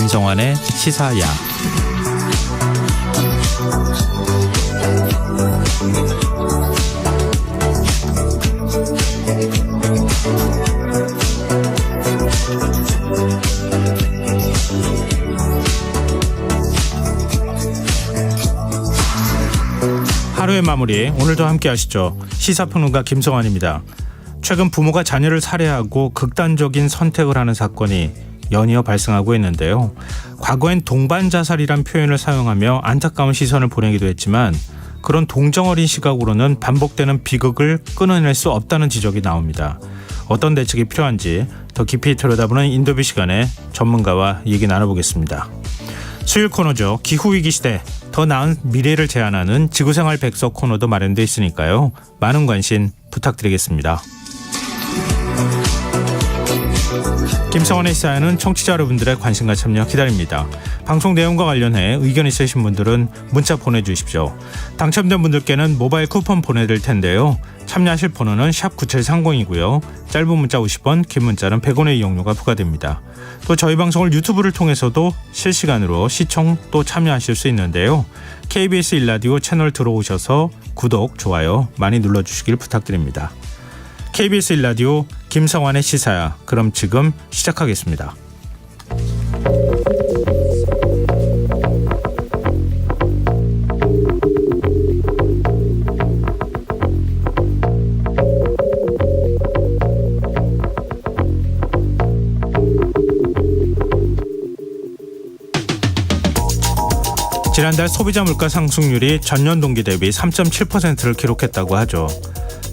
김성환의 시사야. 하루의 마무리, 오늘도 함께 하시죠. 시사평론가 김성환입니다. 최근 부모가 자녀를 살해하고 극단적인 선택을 하는 사건이 연이어 발생하고 있는데요. 과거엔 동반 자살이란 표현을 사용하며 안타까운 시선을 보내기도 했지만 그런 동정어린 시각으로는 반복되는 비극을 끊어낼 수 없다는 지적이 나옵니다. 어떤 대책이 필요한지 더 깊이 들여다보는 인터뷰 시간에 전문가와 얘기 나눠보겠습니다. 수요일 코너죠. 기후위기 시대 더 나은 미래를 제안하는 지구생활 백서 코너도 마련되어 있으니까요. 많은 관심 부탁드리겠습니다. 김성환의 시사는 청취자 여러분들의 관심과 참여 기다립니다. 방송 내용과 관련해 의견 있으신 분들은 문자 보내주십시오. 당첨된 분들께는 모바일 쿠폰 보내드릴 텐데요. 참여하실 번호는 샵9730이고요. 짧은 문자 50원, 긴 문자는 100원의 이용료가 부과됩니다. 또 저희 방송을 유튜브를 통해서도 실시간으로 시청 또 참여하실 수 있는데요. KBS 1라디오 채널 들어오셔서 구독, 좋아요 많이 눌러주시길 부탁드립니다. KBS 1라디오 김성환의 시사야. 그럼 지금 시작하겠습니다. 지난달 소비자 물가 상승률이 전년 동기 대비 3.7%를 기록했다고 하죠.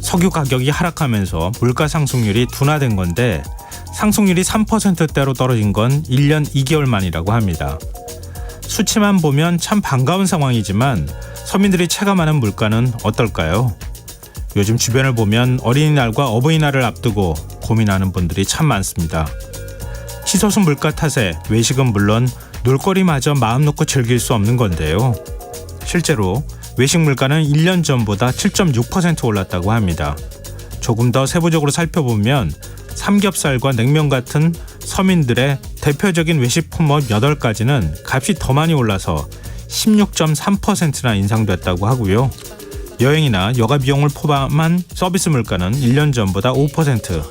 석유 가격이 하락하면서 물가 상승률이 둔화된 건데 상승률이 3%대로 떨어진 건 1년 2개월 만이라고 합니다. 수치만 보면 참 반가운 상황이지만 서민들이 체감하는 물가는 어떨까요? 요즘 주변을 보면 어린이날과 어버이날을 앞두고 고민하는 분들이 참 많습니다. 치솟은 물가 탓에 외식은 물론 놀거리마저 마음 놓고 즐길 수 없는 건데요. 실제로 외식 물가는 1년 전보다 7.6% 올랐다고 합니다. 조금 더 세부적으로 살펴보면 삼겹살과 냉면 같은 서민들의 대표적인 외식 품목 8가지는 값이 더 많이 올라서 16.3%나 인상됐다고 하고요. 여행이나 여가 비용을 포함한 서비스 물가는 1년 전보다 5%,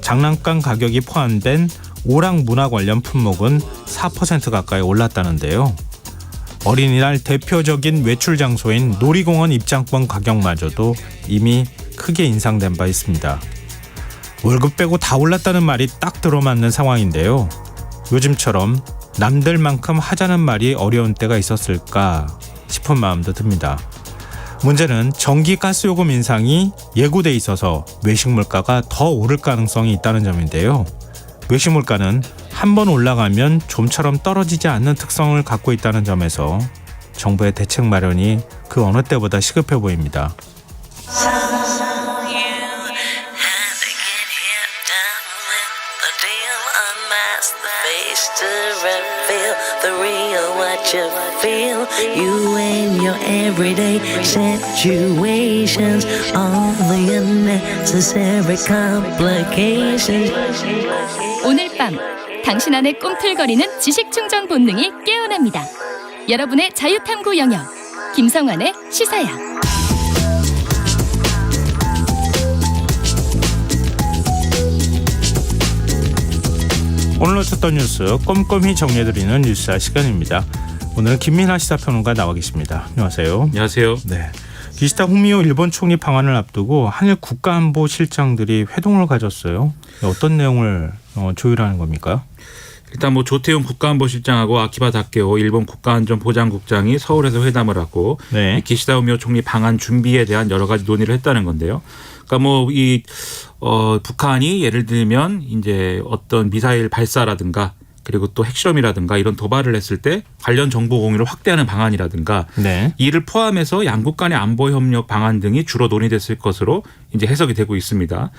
장난감 가격이 포함된 오락 문화 관련 품목은 4% 가까이 올랐다는데요. 어린이날 대표적인 외출 장소인 놀이공원 입장권 가격마저도 이미 크게 인상된 바 있습니다. 월급 빼고 다 올랐다는 말이 딱 들어맞는 상황인데요. 요즘처럼 남들만큼 하자는 말이 어려운 때가 있었을까 싶은 마음도 듭니다. 문제는 전기 가스 요금 인상이 예고돼 있어서 외식 물가가 더 오를 가능성이 있다는 점인데요. 외식 물가는 한번 올라가면 좀처럼 떨어지지 않는 특성을 갖고 있다는 점에서 정부의 대책 마련이 그 어느 때보다 시급해 보입니다. 오늘 밤 당신 안의 꿈틀거리는 지식충전 본능이 깨어납니다. 여러분의 자유탐구 영역 김성환의 시사야. 오늘 놓쳤던 뉴스 꼼꼼히 정리해드리는 뉴스야 시간입니다. 오늘은 김민하 시사평론가 나와 계십니다. 안녕하세요. 안녕하세요. 네. 기시다 후미오 일본 총리 방한을 앞두고 한일 국가안보실장들이 회동을 가졌어요. 어떤 내용을 조율하는 겁니까? 일단 조태용 국가안보실장하고 아키바 다케오 일본 국가안전보장국장이 서울에서 회담을 하고 네. 기시다 후미오 총리 방한 준비에 대한 여러 가지 논의를 했다는 건데요. 그러니까 북한이 예를 들면 이제 어떤 미사일 발사라든가 그리고 또 핵실험이라든가 이런 도발을 했을 때 관련 정보 공유를 확대하는 방안이라든가 네. 이를 포함해서 양국 간의 안보 협력 방안 등이 주로 논의됐을 것으로 이제 해석이 되고 있습니다.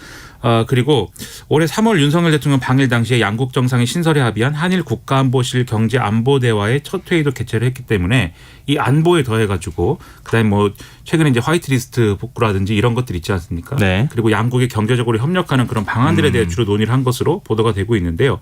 그리고 올해 3월 윤석열 대통령 방일 당시에 양국 정상이 신설에 합의한 한일 국가안보실 경제안보대화의 첫 회의도 개최를 했기 때문에 이 안보에 더해가지고 그다음에 뭐 최근에 이제 화이트리스트 복구라든지 이런 것들 있지 않습니까? 네. 그리고 양국이 경제적으로 협력하는 그런 방안들에 대해 주로 논의를 한 것으로 보도가 되고 있는데요.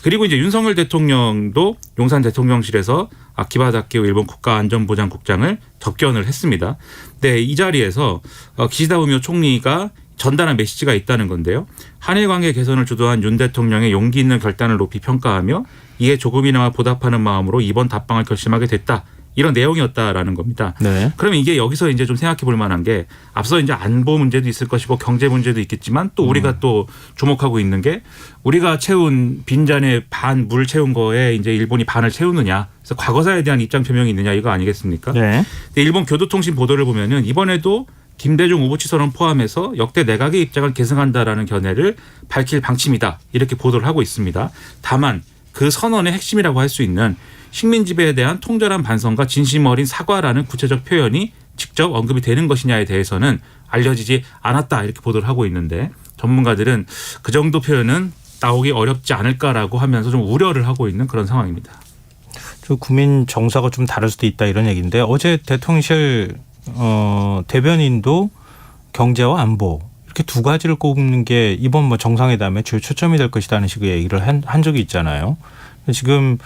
그리고 이제 윤석열 대통령도 용산 대통령실에서 아키바 다케오 일본 국가안전보장국장을 접견을 했습니다. 네, 이 자리에서 기시다 후미오 총리가 전달한 메시지가 있다는 건데요. 한일 관계 개선을 주도한 윤 대통령의 용기 있는 결단을 높이 평가하며 이에 조금이나마 보답하는 마음으로 이번 답방을 결심하게 됐다. 이런 내용이었다라는 겁니다. 네. 그러면 이게 여기서 이제 좀 생각해 볼 만한 게 앞서 이제 안보 문제도 있을 것이고 경제 문제도 있겠지만 또 우리가 또 주목하고 있는 게 우리가 채운 빈잔에 반 물 채운 거에 이제 일본이 반을 채우느냐. 그래서 과거사에 대한 입장 표명이 있느냐 이거 아니겠습니까? 네. 근데 일본 교도통신 보도를 보면은 이번에도 김대중 우부치 선언 포함해서 역대 내각의 입장을 계승한다라는 견해를 밝힐 방침이다. 이렇게 보도를 하고 있습니다. 다만 그 선언의 핵심이라고 할 수 있는 식민 지배에 대한 통절한 반성과 진심 어린 사과라는 구체적 표현이 직접 언급이 되는 것이냐에 대해서는 알려지지 않았다. 이렇게 보도를 하고 있는데 전문가들은 그 정도 표현은 나오기 어렵지 않을까라고 하면서 좀 우려를 하고 있는 그런 상황입니다. 국민 정서가 좀 다를 수도 있다 이런 얘기인데 어제 대통령실 대변인도 경제와 안보 이렇게 두 가지를 꼽는 게 이번 뭐 정상회담의 주요 초점이 될 것이라는 식의 얘기를 한 적이 있잖아요. 지금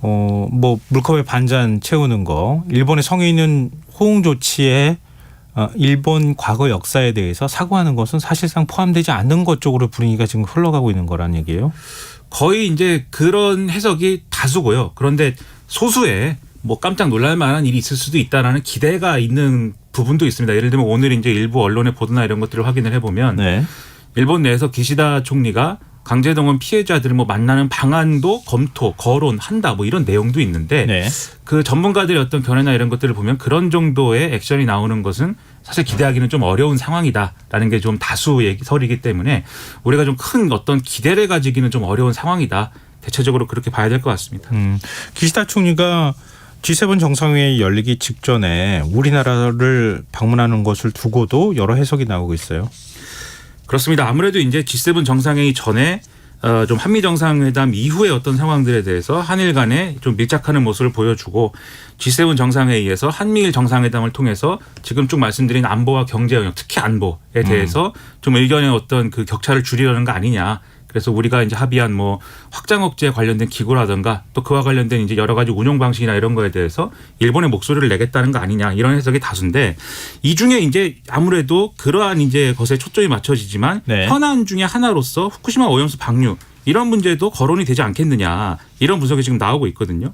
뭐 물컵에 반잔 채우는 거, 일본의 성에 있는 호응 조치에 일본 과거 역사에 대해서 사과하는 것은 사실상 포함되지 않는 것 쪽으로 분위기가 지금 흘러가고 있는 거란 얘기예요. 거의 이제 그런 해석이 다수고요. 그런데 소수의 뭐 깜짝 놀랄 만한 일이 있을 수도 있다라는 기대가 있는 부분도 있습니다. 예를 들면 오늘 이제 일부 언론의 보도나 이런 것들을 확인을 해보면 네. 일본 내에서 기시다 총리가 강제동원 피해자들을 뭐 만나는 방안도 검토, 거론한다 뭐 이런 내용도 있는데 네. 그 전문가들의 어떤 견해나 이런 것들을 보면 그런 정도의 액션이 나오는 것은 사실 기대하기는 좀 어려운 상황이다라는 게 좀 다수 설이기 때문에 우리가 좀 큰 어떤 기대를 가지기는 좀 어려운 상황이다. 대체적으로 그렇게 봐야 될 것 같습니다. 기시다 총리가 G7 정상회의 열리기 직전에 우리나라를 방문하는 것을 두고도 여러 해석이 나오고 있어요. 그렇습니다. 아무래도 이제 G7 정상회의 전에 좀 한미 정상회담 이후의 어떤 상황들에 대해서 한일 간에 좀 밀착하는 모습을 보여주고 G7 정상회의에서 한미일 정상회담을 통해서 지금 쭉 말씀드린 안보와 경제 영역, 특히 안보에 대해서 좀 의견의 어떤 그 격차를 줄이려는 거 아니냐. 그래서 우리가 이제 합의한 뭐 확장 억제에 관련된 기구라든가 또 그와 관련된 이제 여러 가지 운용 방식이나 이런 거에 대해서 일본의 목소리를 내겠다는 거 아니냐 이런 해석이 다수인데 이 중에 이제 아무래도 그러한 이제 것에 초점이 맞춰지지만 네. 현안 중에 하나로서 후쿠시마 오염수 방류 이런 문제도 거론이 되지 않겠느냐 이런 분석이 지금 나오고 있거든요.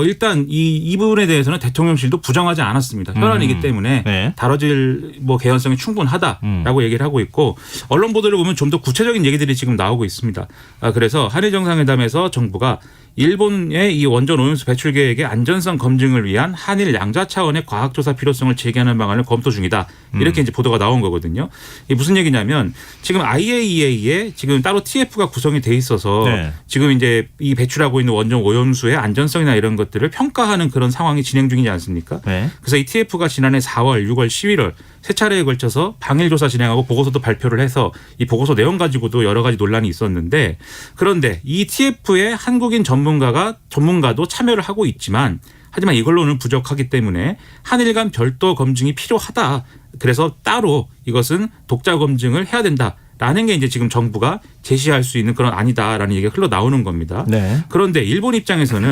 일단 이 부분에 대해서는 대통령실도 부정하지 않았습니다. 현안이기 때문에 네. 다뤄질 뭐 개연성이 충분하다라고 얘기를 하고 있고 언론 보도를 보면 좀 더 구체적인 얘기들이 지금 나오고 있습니다. 그래서 한일 정상회담에서 정부가 일본의 이 원전 오염수 배출 계획의 안전성 검증을 위한 한일 양자 차원의 과학조사 필요성을 제기하는 방안을 검토 중이다. 이렇게 이제 보도가 나온 거거든요. 이게 무슨 얘기냐면 지금 IAEA에 지금 따로 TF가 구성이 돼 있어서 네. 지금 이제 이 배출하고 있는 원전 오염수의 안전성이나 이런 것들을 평가하는 그런 상황이 진행 중이지 않습니까? 네. 그래서 이 TF가 지난해 4월, 6월, 11월 세 차례에 걸쳐서 방일 조사 진행하고 보고서도 발표를 해서 이 보고서 내용 가지고도 여러 가지 논란이 있었는데 그런데 이 TF에 한국인 전문가도 참여를 하고 있지만 하지만 이걸로는 부족하기 때문에 한일 간 별도 검증이 필요하다. 그래서 따로 이것은 독자 검증을 해야 된다라는 게 이제 지금 정부가 제시할 수 있는 그런 안이다라는 얘기가 흘러나오는 겁니다. 네. 그런데 일본 입장에서는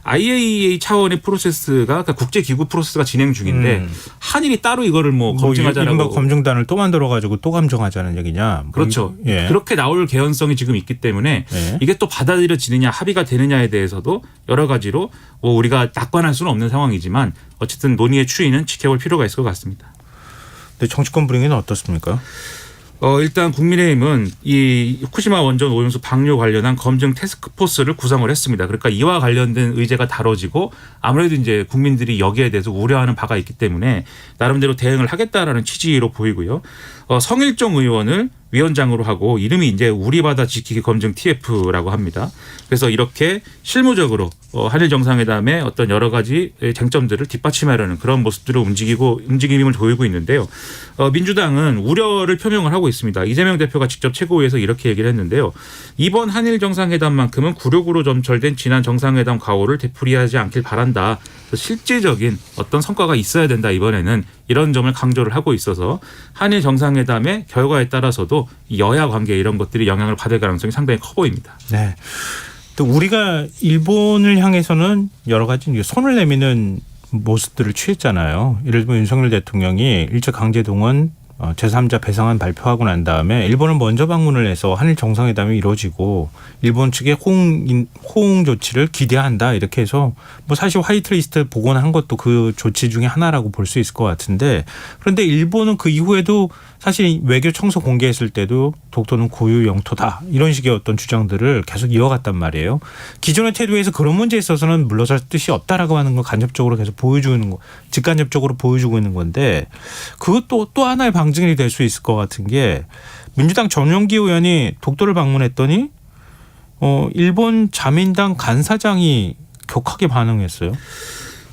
IAEA 차원의 프로세스가 그러니까 국제기구 프로세스가 진행 중인데 한일이 따로 이거를 뭐 검증하자라고. 이른바 검증단을 또 만들어가지고 또 감정하자는 얘기냐. 그렇죠. 예. 그렇게 나올 개연성이 지금 있기 때문에 네. 이게 또 받아들여지느냐 합의가 되느냐에 대해서도 여러 가지로 뭐 우리가 낙관할 수는 없는 상황이지만 어쨌든 논의의 추이는 지켜볼 필요가 있을 것 같습니다. 근데 정치권 분위기는 어떻습니까? 일단 국민의힘은 이 후쿠시마 원전 오염수 방류 관련한 검증 태스크포스를 구성을 했습니다. 그러니까 이와 관련된 의제가 다뤄지고 아무래도 이제 국민들이 여기에 대해서 우려하는 바가 있기 때문에 나름대로 대응을 하겠다라는 취지로 보이고요. 성일종 의원을 위원장으로 하고 이름이 이제 우리 바다 지키기 검증 TF라고 합니다. 그래서 이렇게 실무적으로 한일 정상회담의 어떤 여러 가지 쟁점들을 뒷받침하려는 그런 모습들을 움직임을 보이고 있는데요. 민주당은 우려를 표명을 하고 있습니다. 이재명 대표가 직접 최고위에서 이렇게 얘기를 했는데요. 이번 한일 정상회담만큼은 굴욕으로 점철된 지난 정상회담 과오를 되풀이하지 않길 바란다. 실질적인 어떤 성과가 있어야 된다. 이번에는 이런 점을 강조를 하고 있어서 한일 정상회담의 결과에 따라서도 여야 관계 이런 것들이 영향을 받을 가능성이 상당히 커 보입니다. 네. 또 우리가 일본을 향해서는 여러 가지 손을 내미는 모습들을 취했잖아요. 예를 들면 윤석열 대통령이 일제강제동원 제3자 배상안 발표하고 난 다음에 일본을 먼저 방문을 해서 한일 정상회담이 이루어지고 일본 측의 호응 조치를 기대한다 이렇게 해서 뭐 사실 화이트리스트 복원한 것도 그 조치 중에 하나라고 볼 수 있을 것 같은데 그런데 일본은 그 이후에도 사실 외교 청소 공개했을 때도 독도는 고유 영토다 이런 식의 어떤 주장들을 계속 이어갔단 말이에요. 기존의 태도에서 그런 문제에 있어서는 물러설 뜻이 없다라고 하는 걸 간접적으로 계속 보여주는 거, 직간접적으로 보여주고 있는 건데 그것도 또 하나의 방증이 될 수 있을 것 같은 게 민주당 전용기 의원이 독도를 방문했더니 일본 자민당 간사장이 격하게 반응했어요.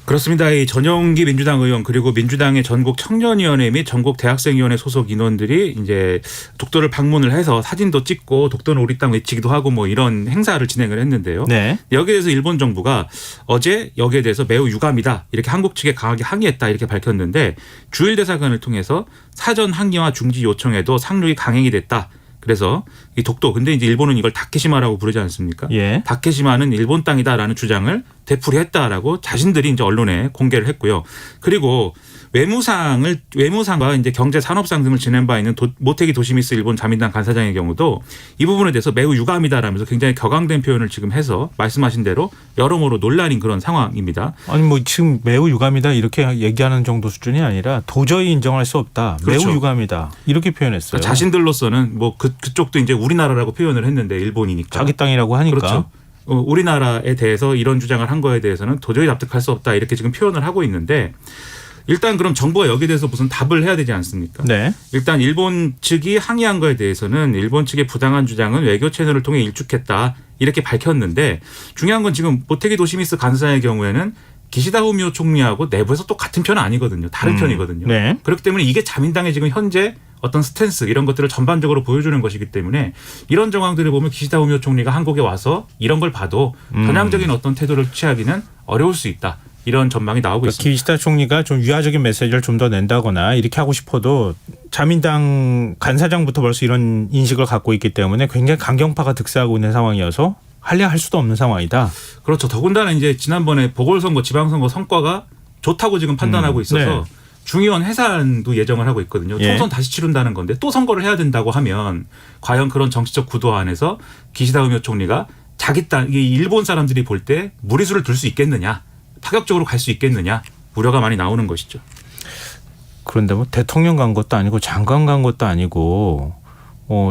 그렇습니다. 이 전용기 민주당 의원 그리고 민주당의 전국 청년위원회 및 전국 대학생위원회 소속 인원들이 이제 독도를 방문을 해서 사진도 찍고 독도는 우리 땅 외치기도 하고 뭐 이런 행사를 진행을 했는데요. 네. 여기에 대해서 일본 정부가 어제 여기에 대해서 매우 유감이다 이렇게 한국 측에 강하게 항의했다 이렇게 밝혔는데 주일 대사관을 통해서 사전 항의와 중지 요청에도 상륙이 강행이 됐다. 그래서 이 독도 근데 이제 일본은 이걸 다케시마라고 부르지 않습니까? 예. 다케시마는 일본 땅이다라는 주장을 되풀이했다라고 자신들이 이제 언론에 공개를 했고요. 그리고 외무상과 이제 경제 산업상 등을 지낸 바 있는 모테기 도시미스 일본 자민당 간사장의 경우도 이 부분에 대해서 매우 유감이다라면서 굉장히 격앙된 표현을 지금 해서 말씀하신 대로 여러모로 논란인 그런 상황입니다. 아니 뭐 지금 매우 유감이다 이렇게 얘기하는 정도 수준이 아니라 도저히 인정할 수 없다. 그렇죠. 매우 유감이다 이렇게 표현했어요. 그러니까 자신들로서는 뭐 그쪽도 이제 우리나라라고 표현을 했는데 일본이니까 자기 땅이라고 하니까. 그렇죠. 우리나라에 대해서 이런 주장을 한 거에 대해서는 도저히 납득할 수 없다 이렇게 지금 표현을 하고 있는데 일단 그럼 정부가 여기에 대해서 무슨 답을 해야 되지 않습니까? 네. 일단 일본 측이 항의한 거에 대해서는 일본 측의 부당한 주장은 외교 채널을 통해 일축했다 이렇게 밝혔는데 중요한 건 지금 모테기 도시미스 간사의 경우에는 기시다 후미오 총리하고 내부에서 또 같은 편은 아니거든요. 다른 편이거든요. 네. 그렇기 때문에 이게 자민당의 지금 현재 어떤 스탠스 이런 것들을 전반적으로 보여주는 것이기 때문에 이런 정황들을 보면 기시다 후미오 총리가 한국에 와서 이런 걸 봐도 전향적인 어떤 태도를 취하기는 어려울 수 있다. 이런 전망이 나오고 있습니다. 기시다 총리가 좀 유화적인 메시지를 좀 더 낸다거나 이렇게 하고 싶어도 자민당 간사장부터 벌써 이런 인식을 갖고 있기 때문에 굉장히 강경파가 득세하고 있는 상황이어서 할 수도 없는 상황이다. 그렇죠. 더군다나 이제 지난번에 보궐선거, 지방선거 성과가 좋다고 지금 판단하고 있어서 네. 중의원 해산도 예정을 하고 있거든요. 예. 총선 다시 치른다는 건데 또 선거를 해야 된다고 하면 과연 그런 정치적 구도 안에서 기시다 후미오 총리가 자기 땅, 이 일본 사람들이 볼 때 무리수를 둘 수 있겠느냐, 파격적으로 갈 수 있겠느냐 우려가 많이 나오는 것이죠. 그런데 뭐 대통령 간 것도 아니고 장관 간 것도 아니고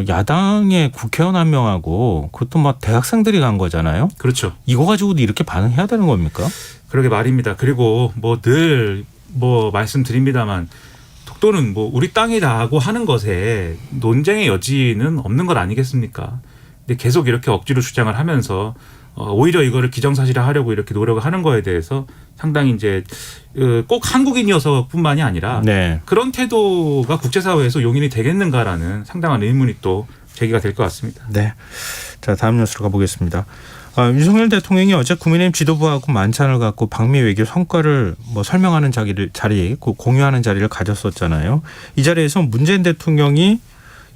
야당의 국회의원 한 명하고 그것도 막 대학생들이 간 거잖아요. 그렇죠. 이거 가지고도 이렇게 반응해야 되는 겁니까? 그러게 말입니다. 그리고 늘 말씀드립니다만 독도는 우리 땅이라고 하는 것에 논쟁의 여지는 없는 것 아니겠습니까? 근데 계속 이렇게 억지로 주장을 하면서 오히려 이거를 기정사실화 하려고 이렇게 노력을 하는 거에 대해서 상당히 이제 꼭 한국인이어서뿐만이 아니라 네. 그런 태도가 국제사회에서 용인이 되겠는가라는 상당한 의문이 또 제기가 될 것 같습니다. 네. 자, 다음 뉴스로 가보겠습니다. 윤석열 대통령이 어제 국민의힘 지도부하고 만찬을 갖고 방미 외교 성과를 설명하는 자리, 공유하는 자리를 가졌었잖아요. 이 자리에서 문재인 대통령이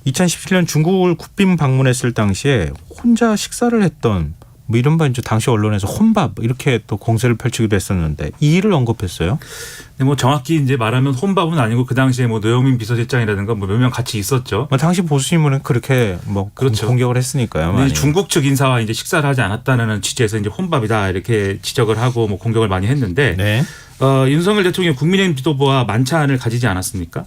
2017년 중국을 국빈 방문했을 당시에 혼자 식사를 했던 이른바 이제 당시 언론에서 혼밥 이렇게 또 공세를 펼치기도 했었는데 이 일을 언급했어요. 네, 정확히 이제 말하면 혼밥은 아니고 그 당시에 노영민 비서실장이라든가 몇 명 같이 있었죠. 당시 보수신문은 그렇게 그렇죠. 공격을 했으니까요. 중국 측 인사와 이제 식사를 하지 않았다는 취지에서 이제 혼밥이다 이렇게 지적을 하고 공격을 많이 했는데 네. 윤석열 대통령이 국민의힘 지도부와 만찬을 가지지 않았습니까?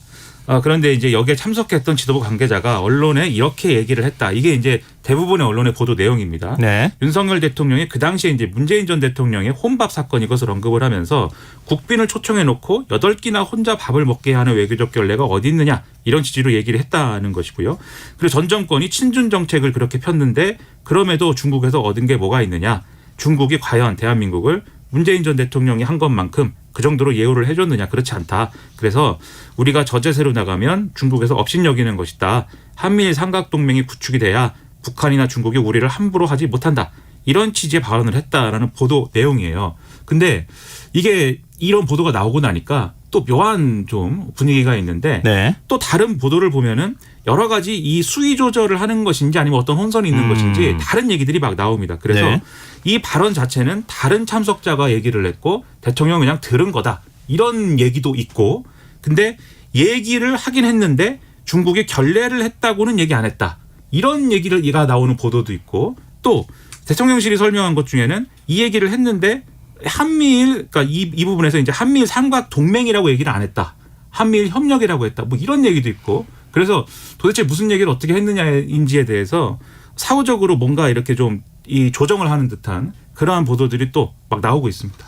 그런데 이제 여기에 참석했던 지도부 관계자가 언론에 이렇게 얘기를 했다. 이게 이제 대부분의 언론의 보도 내용입니다. 네. 윤석열 대통령이 그 당시에 이제 문재인 전 대통령의 혼밥 사건 이것을 언급을 하면서 국빈을 초청해 놓고 8끼나 혼자 밥을 먹게 하는 외교적 결례가 어디 있느냐 이런 취지로 얘기를 했다는 것이고요. 그리고 전 정권이 친중 정책을 그렇게 폈는데 그럼에도 중국에서 얻은 게 뭐가 있느냐. 중국이 과연 대한민국을 문재인 전 대통령이 한 것만큼 그 정도로 예우를 해줬느냐. 그렇지 않다. 그래서 우리가 저제세로 나가면 중국에서 업신여기는 것이다. 한미일 삼각동맹이 구축이 돼야 북한이나 중국이 우리를 함부로 하지 못한다. 이런 취지의 발언을 했다라는 보도 내용이에요. 근데 이게 이런 보도가 나오고 나니까 또 묘한 좀 분위기가 있는데 네. 또 다른 보도를 보면은 여러 가지 이 수위 조절을 하는 것인지 아니면 어떤 혼선이 있는 것인지 다른 얘기들이 막 나옵니다. 그래서 네. 이 발언 자체는 다른 참석자가 얘기를 했고 대통령은 그냥 들은 거다. 이런 얘기도 있고 근데 얘기를 하긴 했는데 중국이 결례를 했다고는 얘기 안 했다. 이런 얘기가 나오는 보도도 있고 또 대통령실이 설명한 것 중에는 이 얘기를 했는데 한미일 그러니까 이 부분에서 이제 한미일 삼각 동맹이라고 얘기를 안 했다. 한미일 협력이라고 했다. 뭐 이런 얘기도 있고 그래서 도대체 무슨 얘기를 어떻게 했느냐인지에 대해서 사후적으로 뭔가 이렇게 좀 이 조정을 하는 듯한 그러한 보도들이 또 막 나오고 있습니다.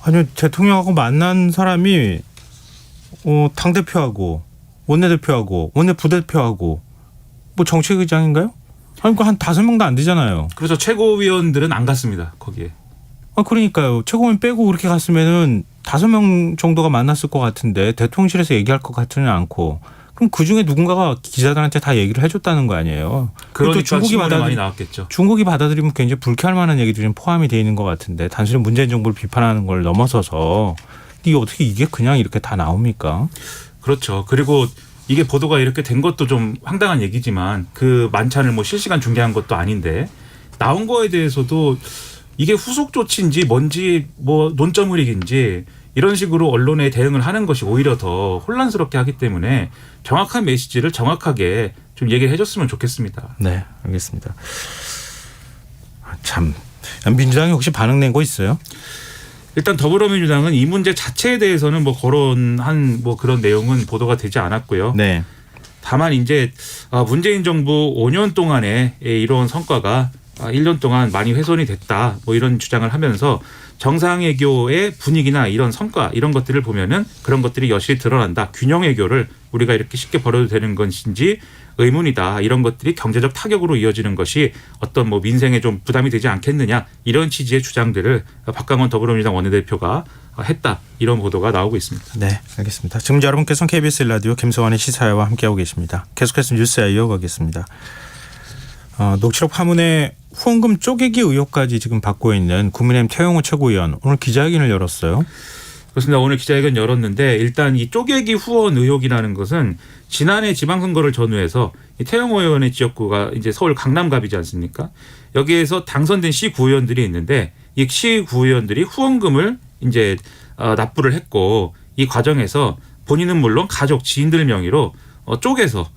아니 대통령하고 만난 사람이 당 대표하고 원내대표하고 원내부대표하고 뭐 정책의장인가요? 아니 한 5명도 안 되잖아요. 그래서 최고위원들은 안 갔습니다. 거기에. 그러니까요. 최고위원 빼고 그렇게 갔으면은 5명 정도가 만났을 것 같은데 대통령실에서 얘기할 것 같지는 않고 그럼 그중에 누군가가 기자들한테 다 얘기를 해줬다는 거 아니에요. 그러니까 신문에 많이 나왔겠죠. 중국이 받아들이면 굉장히 불쾌할 만한 얘기들이 좀 포함이 되어 있는 것 같은데 단순히 문재인 정부를 비판하는 걸 넘어서서 이게 어떻게 이게 그냥 이렇게 다 나옵니까? 그렇죠. 그리고 이게 보도가 이렇게 된 것도 좀 황당한 얘기지만 그 만찬을 뭐 실시간 중계한 것도 아닌데 나온 거에 대해서도 이게 후속 조치인지 뭔지 뭐 논점 흐리기인지 이런 식으로 언론에 대응을 하는 것이 오히려 더 혼란스럽게 하기 때문에 정확한 메시지를 정확하게 좀 얘기를 해줬으면 좋겠습니다. 네, 알겠습니다. 참 민주당이 혹시 반응 낸 거 있어요? 일단 더불어민주당은 이 문제 자체에 대해서는 뭐 거론한 뭐 그런 내용은 보도가 되지 않았고요. 네. 다만 이제 문재인 정부 5년 동안의 이런 성과가 1년 동안 많이 훼손이 됐다. 뭐 이런 주장을 하면서 정상외교의 분위기나 이런 성과 이런 것들을 보면은 그런 것들이 여실히 드러난다. 균형외교를 우리가 이렇게 쉽게 벌여도 되는 것인지 의문이다. 이런 것들이 경제적 타격으로 이어지는 것이 어떤 뭐 민생에 좀 부담이 되지 않겠느냐. 이런 취지의 주장들을 박강원 더불어민주당 원내대표가 했다. 이런 보도가 나오고 있습니다. 네, 알겠습니다. 지금 여러분께서는 KBS 라디오 김성환의 시사회와 함께하고 계십니다. 계속해서 뉴스에 이어가겠습니다. 녹취록 파문에 후원금 쪼개기 의혹까지 지금 받고 있는 국민의힘 태영호 최고위원 오늘 기자회견을 열었어요. 그렇습니다. 오늘 기자회견 열었는데 일단 이 쪼개기 후원 의혹이라는 것은 지난해 지방선거를 전후해서 이 태영호 의원의 지역구가 이제 서울 강남갑이지 않습니까? 여기에서 당선된 시구의원들이 있는데 이 시구의원들이 후원금을 이제 납부를 했고 이 과정에서 본인은 물론 가족 지인들 명의로 쪼개서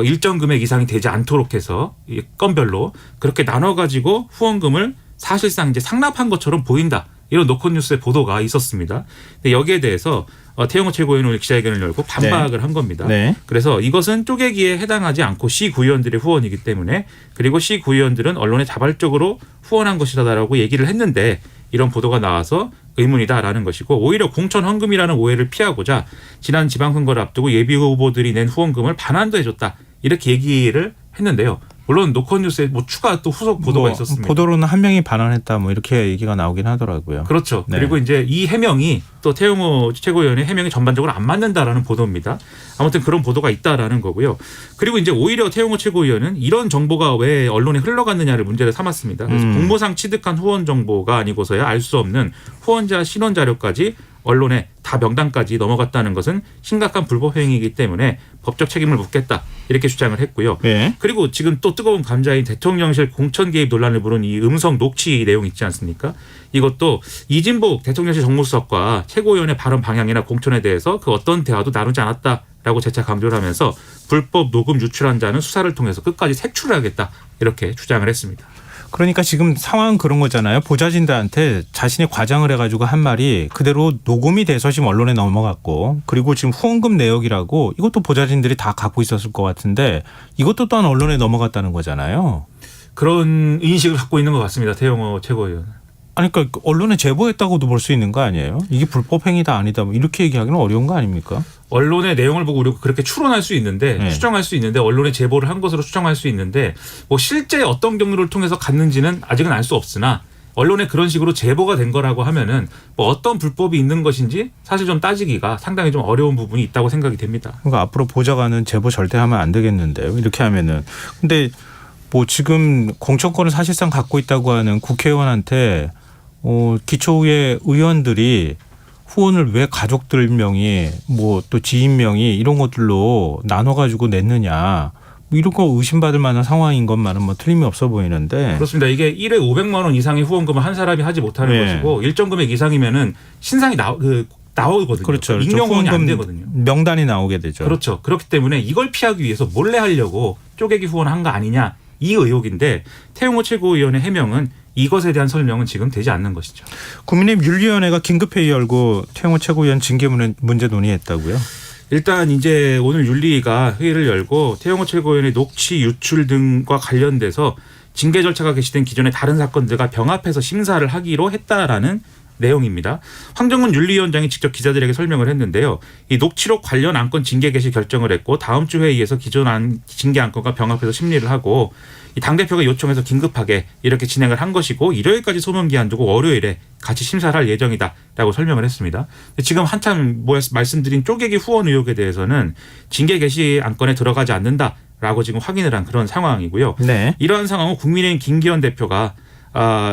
일정 금액 이상이 되지 않도록 해서 이 건별로 그렇게 나눠 가지고 후원금을 사실상 이제 상납한 것처럼 보인다. 이런 노컷뉴스의 보도가 있었습니다. 근데 여기에 대해서 태영호 최고위원은 오늘 기자회견을 열고 반박을 한 겁니다. 네. 그래서 이것은 쪼개기에 해당하지 않고 시구의원들의 후원이기 때문에 그리고 시구의원들은 언론에 자발적으로 후원한 것이다라고 얘기를 했는데 이런 보도가 나와서 의문이다라는 것이고 오히려 공천 헌금이라는 오해를 피하고자 지난 지방선거를 앞두고 예비후보들이 낸 후원금을 반환도 해줬다. 이렇게 얘기를 했는데요. 물론 노컷뉴스에 뭐 추가 또 후속 보도가 있었습니다. 보도로는 한 명이 반환했다 뭐 이렇게 얘기가 나오긴 하더라고요. 그렇죠. 네. 그리고 이제 이 해명이 또 태영호 최고위원의 해명이 전반적으로 안 맞는다라는 보도입니다. 아무튼 그런 보도가 있다라는 거고요. 그리고 이제 오히려 태영호 최고위원은 이런 정보가 왜 언론에 흘러갔느냐를 문제를 삼았습니다. 그래서 공모상 취득한 후원 정보가 아니고서야 알 수 없는 후원자 신원 자료까지 언론에 다 명단까지 넘어갔다는 것은 심각한 불법 행위이기 때문에 법적 책임을 묻겠다 이렇게 주장을 했고요. 네. 그리고 지금 또 뜨거운 감자인 대통령실 공천 개입 논란을 부른 이 음성 녹취 내용 있지 않습니까? 이것도 이진복 대통령실 정무수석과 최고위원의 발언 방향이나 공천에 대해서 그 어떤 대화도 나누지 않았다라고 재차 강조를 하면서 불법 녹음 유출한 자는 수사를 통해서 끝까지 색출을 하겠다 이렇게 주장을 했습니다. 그러니까 지금 상황은 그런 거잖아요. 보좌진들한테 자신이 과장을 해가지고 한 말이 그대로 녹음이 돼서 지금 언론에 넘어갔고, 그리고 지금 후원금 내역이라고 이것도 보좌진들이 다 갖고 있었을 것 같은데 이것도 또한 언론에 넘어갔다는 거잖아요. 그런 인식을 갖고 있는 것 같습니다. 태영호 최고위원. 아니, 그러니까 언론에 제보했다고도 볼 수 있는 거 아니에요? 이게 불법 행위다 아니다 뭐 이렇게 얘기하기는 어려운 거 아닙니까? 언론의 내용을 보고 우리가 그렇게 추론할 수 있는데 네. 추정할 수 있는데 언론에 제보를 한 것으로 추정할 수 있는데 뭐 실제 어떤 경로를 통해서 갔는지는 아직은 알 수 없으나 언론에 그런 식으로 제보가 된 거라고 하면은 뭐 어떤 불법이 있는 것인지 사실 좀 따지기가 상당히 좀 어려운 부분이 있다고 생각이 됩니다. 그러니까 앞으로 보좌관은 제보 절대 하면 안 되겠는데요. 이렇게 하면은. 근데 뭐 지금 공천권을 사실상 갖고 있다고 하는 국회의원한테 기초의 의원들이 후원을 왜 가족들 명의 뭐 또 지인 명의 이런 것들로 나눠가지고 냈느냐. 뭐 이런 거 의심받을 만한 상황인 것만은 뭐 틀림이 없어 보이는데. 그렇습니다. 이게 1회 500만 원 이상의 후원금을 한 사람이 하지 못하는 네. 것이고 일정 금액 이상이면은 신상이 나오거든요. 그렇죠. 익명화는 안 후원금 되거든요. 명단이 나오게 되죠. 그렇죠. 그렇기 때문에 이걸 피하기 위해서 몰래 하려고 쪼개기 후원한 거 아니냐 이 의혹인데 태용호 최고위원의 해명은 이것에 대한 설명은 지금 되지 않는 것이죠. 국민의힘 윤리위원회가 긴급회의 열고 태용호 최고위원 징계 문제 논의했다고요? 일단 이제 오늘 윤리위가 회의를 열고 태용호 최고위원의 녹취 유출 등과 관련돼서 징계 절차가 개시된 기존의 다른 사건들과 병합해서 심사를 하기로 했다라는 내용입니다. 황정문 윤리위원장이 직접 기자들에게 설명을 했는데요. 이 녹취록 관련 안건 징계 개시 결정을 했고 다음 주 회의에서 기존 징계 안건과 병합해서 심리를 하고 이 당대표가 요청해서 긴급하게 이렇게 진행을 한 것이고 일요일까지 소명 기한 두고 월요일에 같이 심사를 할 예정이다라고 설명을 했습니다. 지금 한참 말씀드린 쪼개기 후원 의혹에 대해서는 징계 개시 안건에 들어가지 않는다라고 지금 확인을 한 그런 상황이고요. 네. 이러한 상황은 국민의힘 김기현 대표가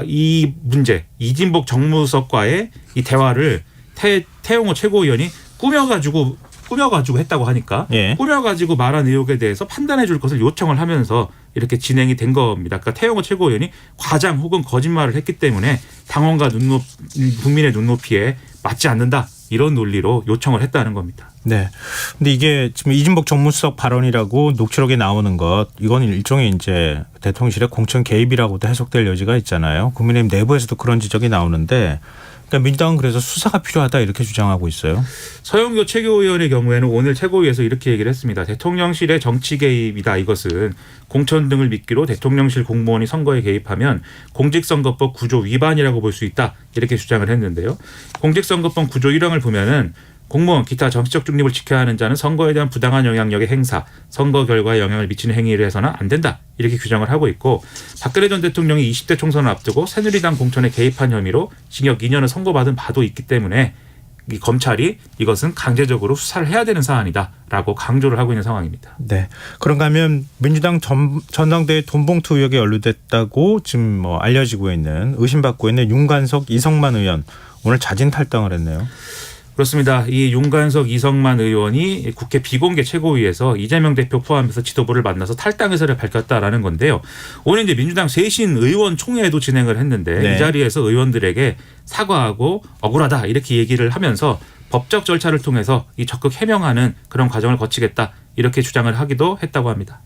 이 문제 이진복 정무석과의 이 대화를 태용호 최고위원이 꾸며가지고 했다고 하니까 예. 꾸며가지고 말한 의혹에 대해서 판단해 줄 것을 요청을 하면서 이렇게 진행이 된 겁니다. 그러니까 태용호 최고위원이 과장 혹은 거짓말을 했기 때문에 당원과 국민의 눈높이에 맞지 않는다. 이런 논리로 요청을 했다는 겁니다. 네. 근데 이게 지금 이진복 정무수석 발언이라고 녹취록에 나오는 것, 이건 일종의 이제 대통령실의 공천 개입이라고도 해석될 여지가 있잖아요. 국민의힘 내부에서도 그런 지적이 나오는데, 그러니까 민주당은 그래서 수사가 필요하다 이렇게 주장하고 있어요. 서영교 최고위원의 경우에는 오늘 최고위에서 이렇게 얘기를 했습니다. 대통령실의 정치 개입이다. 이것은 공천 등을 미끼로 대통령실 공무원이 선거에 개입하면 공직선거법 구조 위반이라고 볼 수 있다. 이렇게 주장을 했는데요. 공직선거법 구조 1항을 보면은 공무원 기타 정치적 중립을 지켜야 하는 자는 선거에 대한 부당한 영향력의 행사, 선거 결과에 영향을 미치는 행위를 해서는 안 된다. 이렇게 규정을 하고 있고 박근혜 전 대통령이 20대 총선을 앞두고 새누리당 공천에 개입한 혐의로 징역 2년을 선고받은 바도 있기 때문에 이 검찰이 이것은 강제적으로 수사를 해야 되는 사안이다라고 강조를 하고 있는 상황입니다. 네. 그런가 하면 민주당 전당대회 돈봉투 의혹에 연루됐다고 지금 뭐 알려지고 있는 의심받고 있는 윤관석 이성만 의원 오늘 자진 탈당을 했네요. 그렇습니다. 이 윤관석 이성만 의원이 국회 비공개 최고위에서 이재명 대표 포함해서 지도부를 만나서 탈당 의사를 밝혔다라는 건데요. 오늘 이제 민주당 쇄신 의원 총회도 진행을 했는데 네. 이 자리에서 의원들에게 사과하고 억울하다 이렇게 얘기를 하면서 법적 절차를 통해서 이 적극 해명하는 그런 과정을 거치겠다 이렇게 주장을 하기도 했다고 합니다.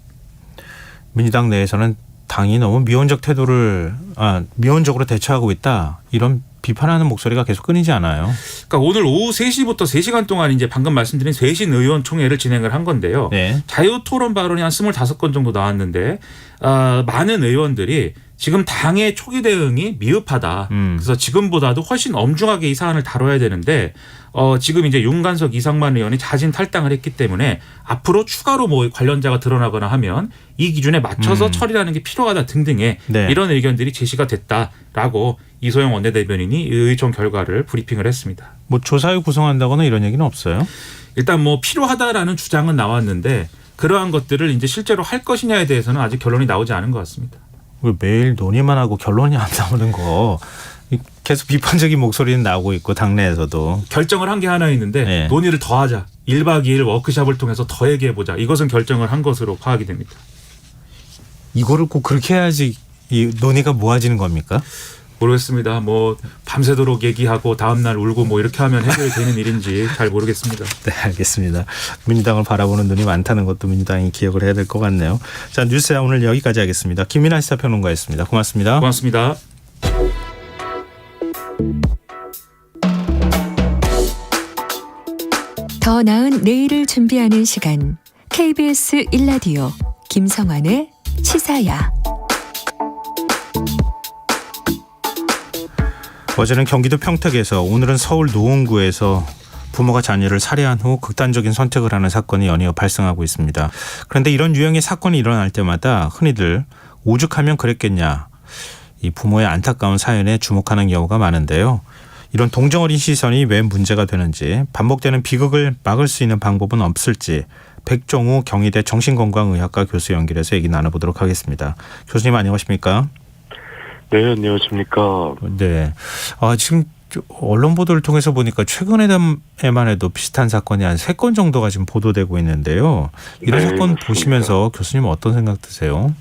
민주당 내에서는 당이 너무 미온적으로 대처하고 있다. 이런 비판하는 목소리가 계속 끊이지 않아요. 그러니까 오늘 오후 3시부터 3시간 동안 이제 방금 말씀드린 쇄신 의원 총회를 진행을 한 건데요. 네. 자유토론 발언이 한 25건 정도 나왔는데 많은 의원들이 지금 당의 초기 대응이 미흡하다. 그래서 지금보다도 훨씬 엄중하게 이 사안을 다뤄야 되는데 지금 이제 윤관석 이성만 의원이 자진 탈당을 했기 때문에 앞으로 추가로 뭐 관련자가 드러나거나 하면 이 기준에 맞춰서 처리하는 게 필요하다 등등의 네. 이런 의견들이 제시가 됐다라고 이소영 원내대변인이 의총 결과를 브리핑을 했습니다. 뭐 조사위 구성한다거나 이런 얘기는 없어요? 일단 뭐 필요하다라는 주장은 나왔는데 그러한 것들을 이제 실제로 할 것이냐에 대해서는 아직 결론이 나오지 않은 것 같습니다. 매일 논의만 하고 결론이 안 나오는 거 계속 비판적인 목소리는 나오고 있고 당내에서도. 결정을 한 게 하나 있는데 네. 논의를 더 하자. 1박 2일 워크숍을 통해서 더 얘기해보자. 이것은 결정을 한 것으로 파악이 됩니다. 이거를 꼭 그렇게 해야지 이 논의가 모아지는 겁니까? 모르겠습니다. 뭐 밤새도록 얘기하고 다음날 울고 뭐 이렇게 하면 해결이 되는 일인지 잘 모르겠습니다. 네, 알겠습니다. 민주당을 바라보는 눈이 많다는 것도 민주당이 기억을 해야 될 것 같네요. 자, 뉴스야 오늘 여기까지 하겠습니다. 김민아 시사평론가였습니다. 고맙습니다. 고맙습니다. 더 나은 내일을 준비하는 시간 KBS 1라디오 김성환의 시사야. 어제는 경기도 평택에서 오늘은 서울 노원구에서 부모가 자녀를 살해한 후 극단적인 선택을 하는 사건이 연이어 발생하고 있습니다. 그런데 이런 유형의 사건이 일어날 때마다 흔히들 오죽하면 그랬겠냐 이 부모의 안타까운 사연에 주목하는 경우가 많은데요. 이런 동정어린 시선이 왜 문제가 되는지 반복되는 비극을 막을 수 있는 방법은 없을지 백종우 경희대 정신건강의학과 교수 연결해서 얘기 나눠보도록 하겠습니다. 교수님 안녕하십니까? 네, 안녕하십니까. 네. 지금 언론 보도를 통해서 보니까 최근에만 해도 비슷한 사건이 한 3건 정도가 지금 보도되고 있는데요. 이런 네, 사건 맞습니다. 보시면서 교수님 어떤 생각 드세요?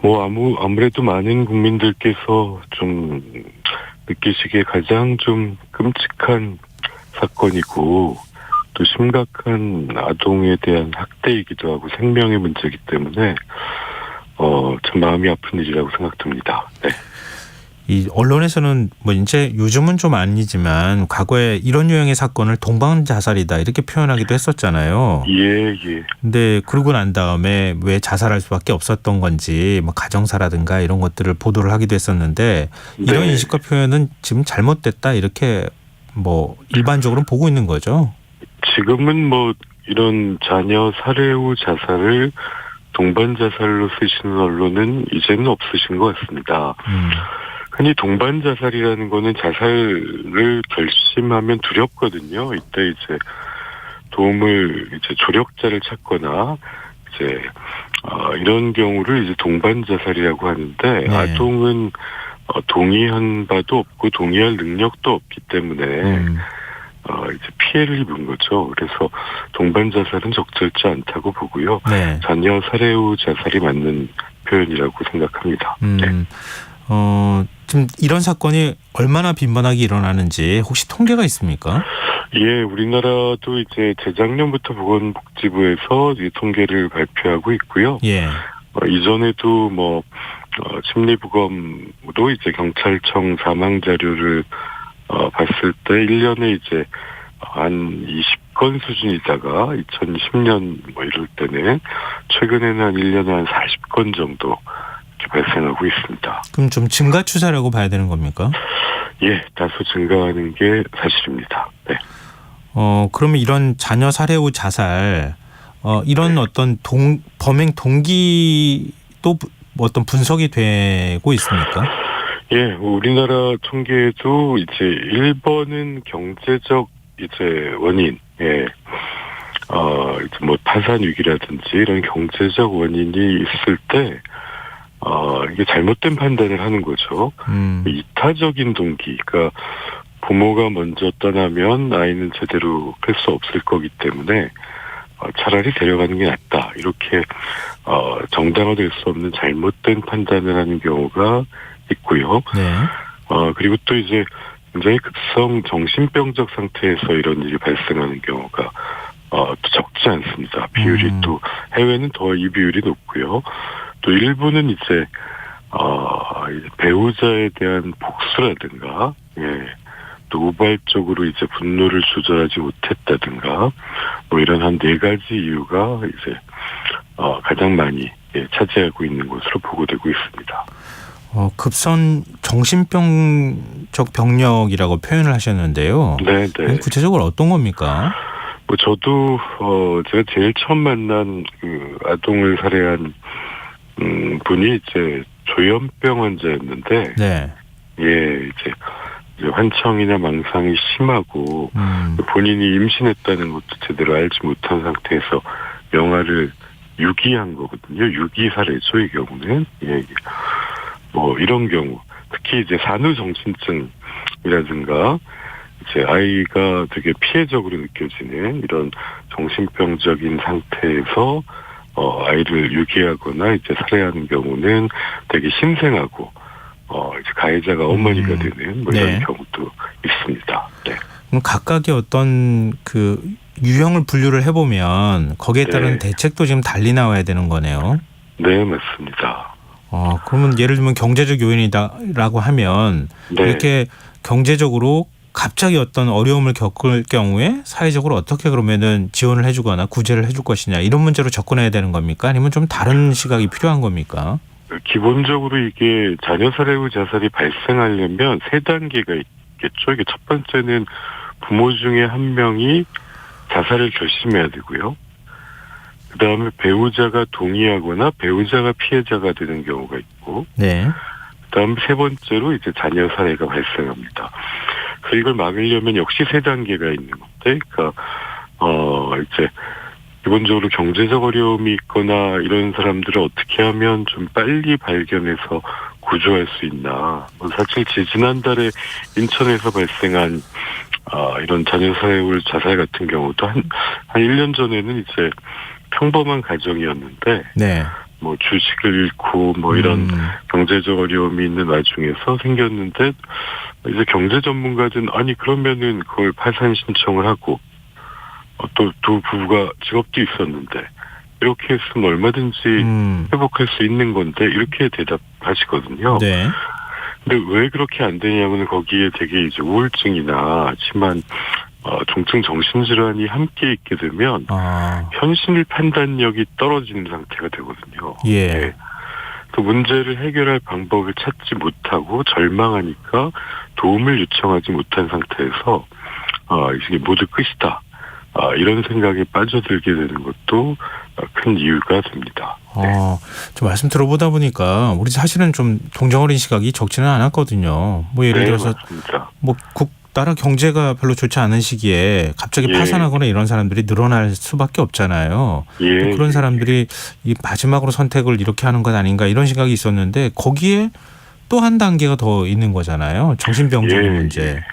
아무래도 많은 국민들께서 좀 느끼시기에 가장 좀 끔찍한 사건이고 또 심각한 아동에 대한 학대이기도 하고 생명의 문제이기 때문에 참 마음이 아픈 일이라고 생각됩니다. 네. 이 언론에서는 뭐 이제 요즘은 좀 아니지만 과거에 이런 유형의 사건을 동반 자살이다 이렇게 표현하기도 했었잖아요. 예. 근데 그러고 난 다음에 왜 자살할 수밖에 없었던 건지 뭐 가정사라든가 이런 것들을 보도를 하기도 했었는데 이런 네. 인식과 표현은 지금 잘못됐다 이렇게 뭐 일반적으로 보고 있는 거죠. 지금은 뭐 이런 자녀 살해 후 자살을 동반 자살로 쓰시는 언론은 이제는 없으신 것 같습니다. 흔히 동반 자살이라는 거는 자살을 결심하면 두렵거든요. 이때 이제 도움을 이제 조력자를 찾거나 이제 이런 경우를 이제 동반 자살이라고 하는데 네. 아동은 동의한 바도 없고 동의할 능력도 없기 때문에 이제 피해를 입은 거죠. 그래서 동반 자살은 적절치 않다고 보고요. 네. 자녀 살해 후 자살이 맞는 표현이라고 생각합니다. 네. 지금 이런 사건이 얼마나 빈번하게 일어나는지 혹시 통계가 있습니까? 예, 우리나라도 이제 재작년부터 보건복지부에서 이 통계를 발표하고 있고요. 예. 이전에도 심리부검으로 이제 경찰청 사망 자료를 봤을 때 1년에 이제 한 20건 수준이다가 2010년 이럴 때는 최근에는 한 1년에 한 40건 정도 이렇게 발생하고 있습니다. 그럼 좀 증가 추세라고 봐야 되는 겁니까? 예, 다소 증가하는 게 사실입니다. 네. 그러면 이런 자녀 살해 후 자살 이런 어떤 범행 동기도 어떤 분석이 되고 있습니까? 예, 우리나라 통계에도 이제 1번은 경제적 이제 원인, 예, 이제 뭐 파산 위기라든지 이런 경제적 원인이 있을 때, 이게 잘못된 판단을 하는 거죠. 이타적인 동기, 그러니까 부모가 먼저 떠나면 아이는 제대로 클 수 없을 거기 때문에 차라리 데려가는 게 낫다. 이렇게 정당화될 수 없는 잘못된 판단을 하는 경우가 있고요. 네. 그리고 또 이제 굉장히 급성 정신병적 상태에서 이런 일이 발생하는 경우가 또 적지 않습니다. 비율이 또 해외는 더 이 비율이 높고요. 또 일부는 이제 배우자에 대한 복수라든가, 예, 또 우발적으로 이제 분노를 조절하지 못했다든가, 뭐 이런 한 4가지 이유가 이제 가장 많이 차지하고 있는 것으로 보고되고 있습니다. 급선 정신병적 병력이라고 표현을 하셨는데요. 네. 구체적으로 어떤 겁니까? 저도 제가 제일 처음 만난 그 아동을 살해한 분이 이제 조현병 환자였는데, 네. 예, 이제 환청이나 망상이 심하고 본인이 임신했다는 것도 제대로 알지 못한 상태에서 영아를 유기한 거거든요. 유기 살해죠, 이 경우는. 예. 뭐 이런 경우, 특히 이제 산후정신증이라든가 이제 아이가 되게 피해적으로 느껴지는 이런 정신병적인 상태에서 아이를 유기하거나 이제 살해하는 경우는 되게 신생하고 이제 가해자가 어머니가 되는 뭐 이런 네. 경우도 있습니다. 네. 그럼 각각의 어떤 그 유형을 분류를 해보면 거기에 따른 네. 대책도 지금 달리 나와야 되는 거네요. 네, 맞습니다. 그러면 예를 들면 경제적 요인이다라고 하면 네. 이렇게 경제적으로 갑자기 어떤 어려움을 겪을 경우에 사회적으로 어떻게 그러면은 지원을 해주거나 구제를 해줄 것이냐 이런 문제로 접근해야 되는 겁니까? 아니면 좀 다른 시각이 필요한 겁니까? 기본적으로 이게 자녀 살해 후 자살이 발생하려면 3단계가 있겠죠. 이게 첫 번째는 부모 중에 한 명이 자살을 결심해야 되고요. 그다음에 배우자가 동의하거나 배우자가 피해자가 되는 경우가 있고, 네. 그다음 세 번째로 이제 자녀 살해가 발생합니다. 그래서 이걸 막으려면 역시 3단계가 있는 건데, 그러니까 이제 기본적으로 경제적 어려움이 있거나 이런 사람들을 어떻게 하면 좀 빨리 발견해서 구조할 수 있나. 사실 지난달에 인천에서 발생한 이런 자녀 살해 후 자살 같은 경우도 한 1년 전에는 이제 평범한 가정이었는데, 네. 뭐 주식을 잃고 뭐 이런 경제적 어려움이 있는 와중에서 생겼는데, 이제 경제 전문가들은 아니 그러면은 그걸 파산 신청을 하고 또 두 부부가 직업도 있었는데 이렇게 했으면 얼마든지 회복할 수 있는 건데 이렇게 대답하시거든요. 네. 근데 왜 그렇게 안 되냐면 거기에 되게 이제 우울증이나 심한 중증 정신질환이 함께 있게 되면 현실 판단력이 떨어지는 상태가 되거든요. 예. 네. 그 문제를 해결할 방법을 찾지 못하고 절망하니까 도움을 요청하지 못한 상태에서 이게 모두 끝이다. 이런 생각에 빠져들게 되는 것도 큰 이유가 됩니다. 네. 좀 말씀 들어보다 보니까 우리 사실은 좀 동정어린 시각이 적지는 않았거든요. 뭐 예를 들어서 맞습니다. 뭐 나라 경제가 별로 좋지 않은 시기에 갑자기 예. 파산하거나 이런 사람들이 늘어날 수밖에 없잖아요. 예. 그런 사람들이 이 마지막으로 선택을 이렇게 하는 것 아닌가 이런 생각이 있었는데 거기에 또 한 단계가 더 있는 거잖아요. 정신병적인 예. 문제.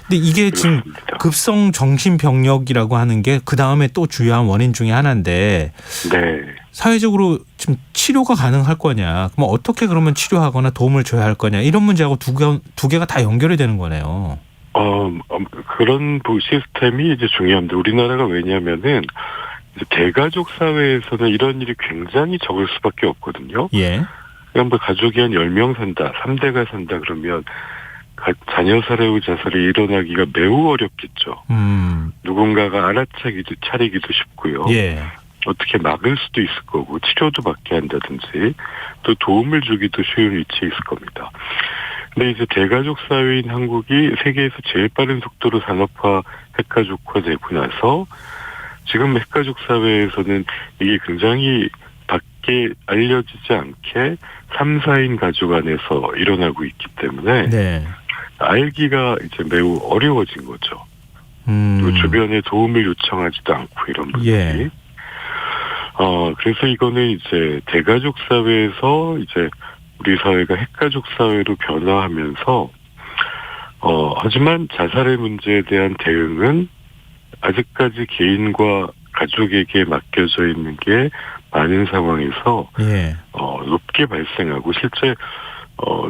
근데 이게 지금 그렇습니다. 급성 정신병력이라고 하는 게 그 다음에 또 주요한 원인 중에 하나인데 네. 사회적으로 지금 치료가 가능할 거냐? 그럼 어떻게 그러면 치료하거나 도움을 줘야 할 거냐? 이런 문제하고 두 개가 다 연결이 되는 거네요. 그런 시스템이 이제 중요합니다. 우리나라가 왜냐면은 이제 대가족 사회에서는 이런 일이 굉장히 적을 수밖에 없거든요. 예. 그냥 뭐 가족이 한 10명 산다, 3대가 산다 그러면 자녀 살해 후 자살이 일어나기가 매우 어렵겠죠. 누군가가 차리기도 쉽고요. 예. 어떻게 막을 수도 있을 거고 치료도 받게 한다든지 또 도움을 주기도 쉬운 위치에 있을 겁니다. 근데 이제 대가족 사회인 한국이 세계에서 제일 빠른 속도로 산업화, 핵가족화되고 나서 지금 핵가족 사회에서는 이게 굉장히 밖에 알려지지 않게 3, 4인 가족 안에서 일어나고 있기 때문에 네. 알기가 이제 매우 어려워진 거죠. 또 주변에 도움을 요청하지도 않고 이런 분들이. 예. 그래서 이거는 이제 대가족 사회에서 이제 우리 사회가 핵가족 사회로 변화하면서 하지만 자살의 문제에 대한 대응은 아직까지 개인과 가족에게 맡겨져 있는 게 많은 상황에서 예. 높게 발생하고 실제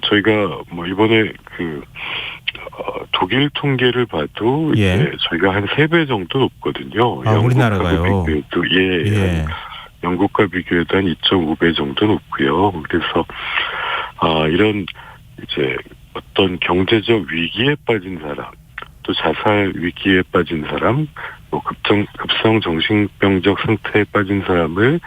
저희가 뭐 이번에 독일 통계를 봐도 예. 이제 저희가 한 3배 정도 높거든요. 우리나라가요. 예. 영국과 비교해도 한 2.5배 정도 높고요. 그래서 이런 이제 어떤 경제적 위기에 빠진 사람, 또 자살 위기에 빠진 사람, 뭐 급성 정신병적 상태에 빠진 사람을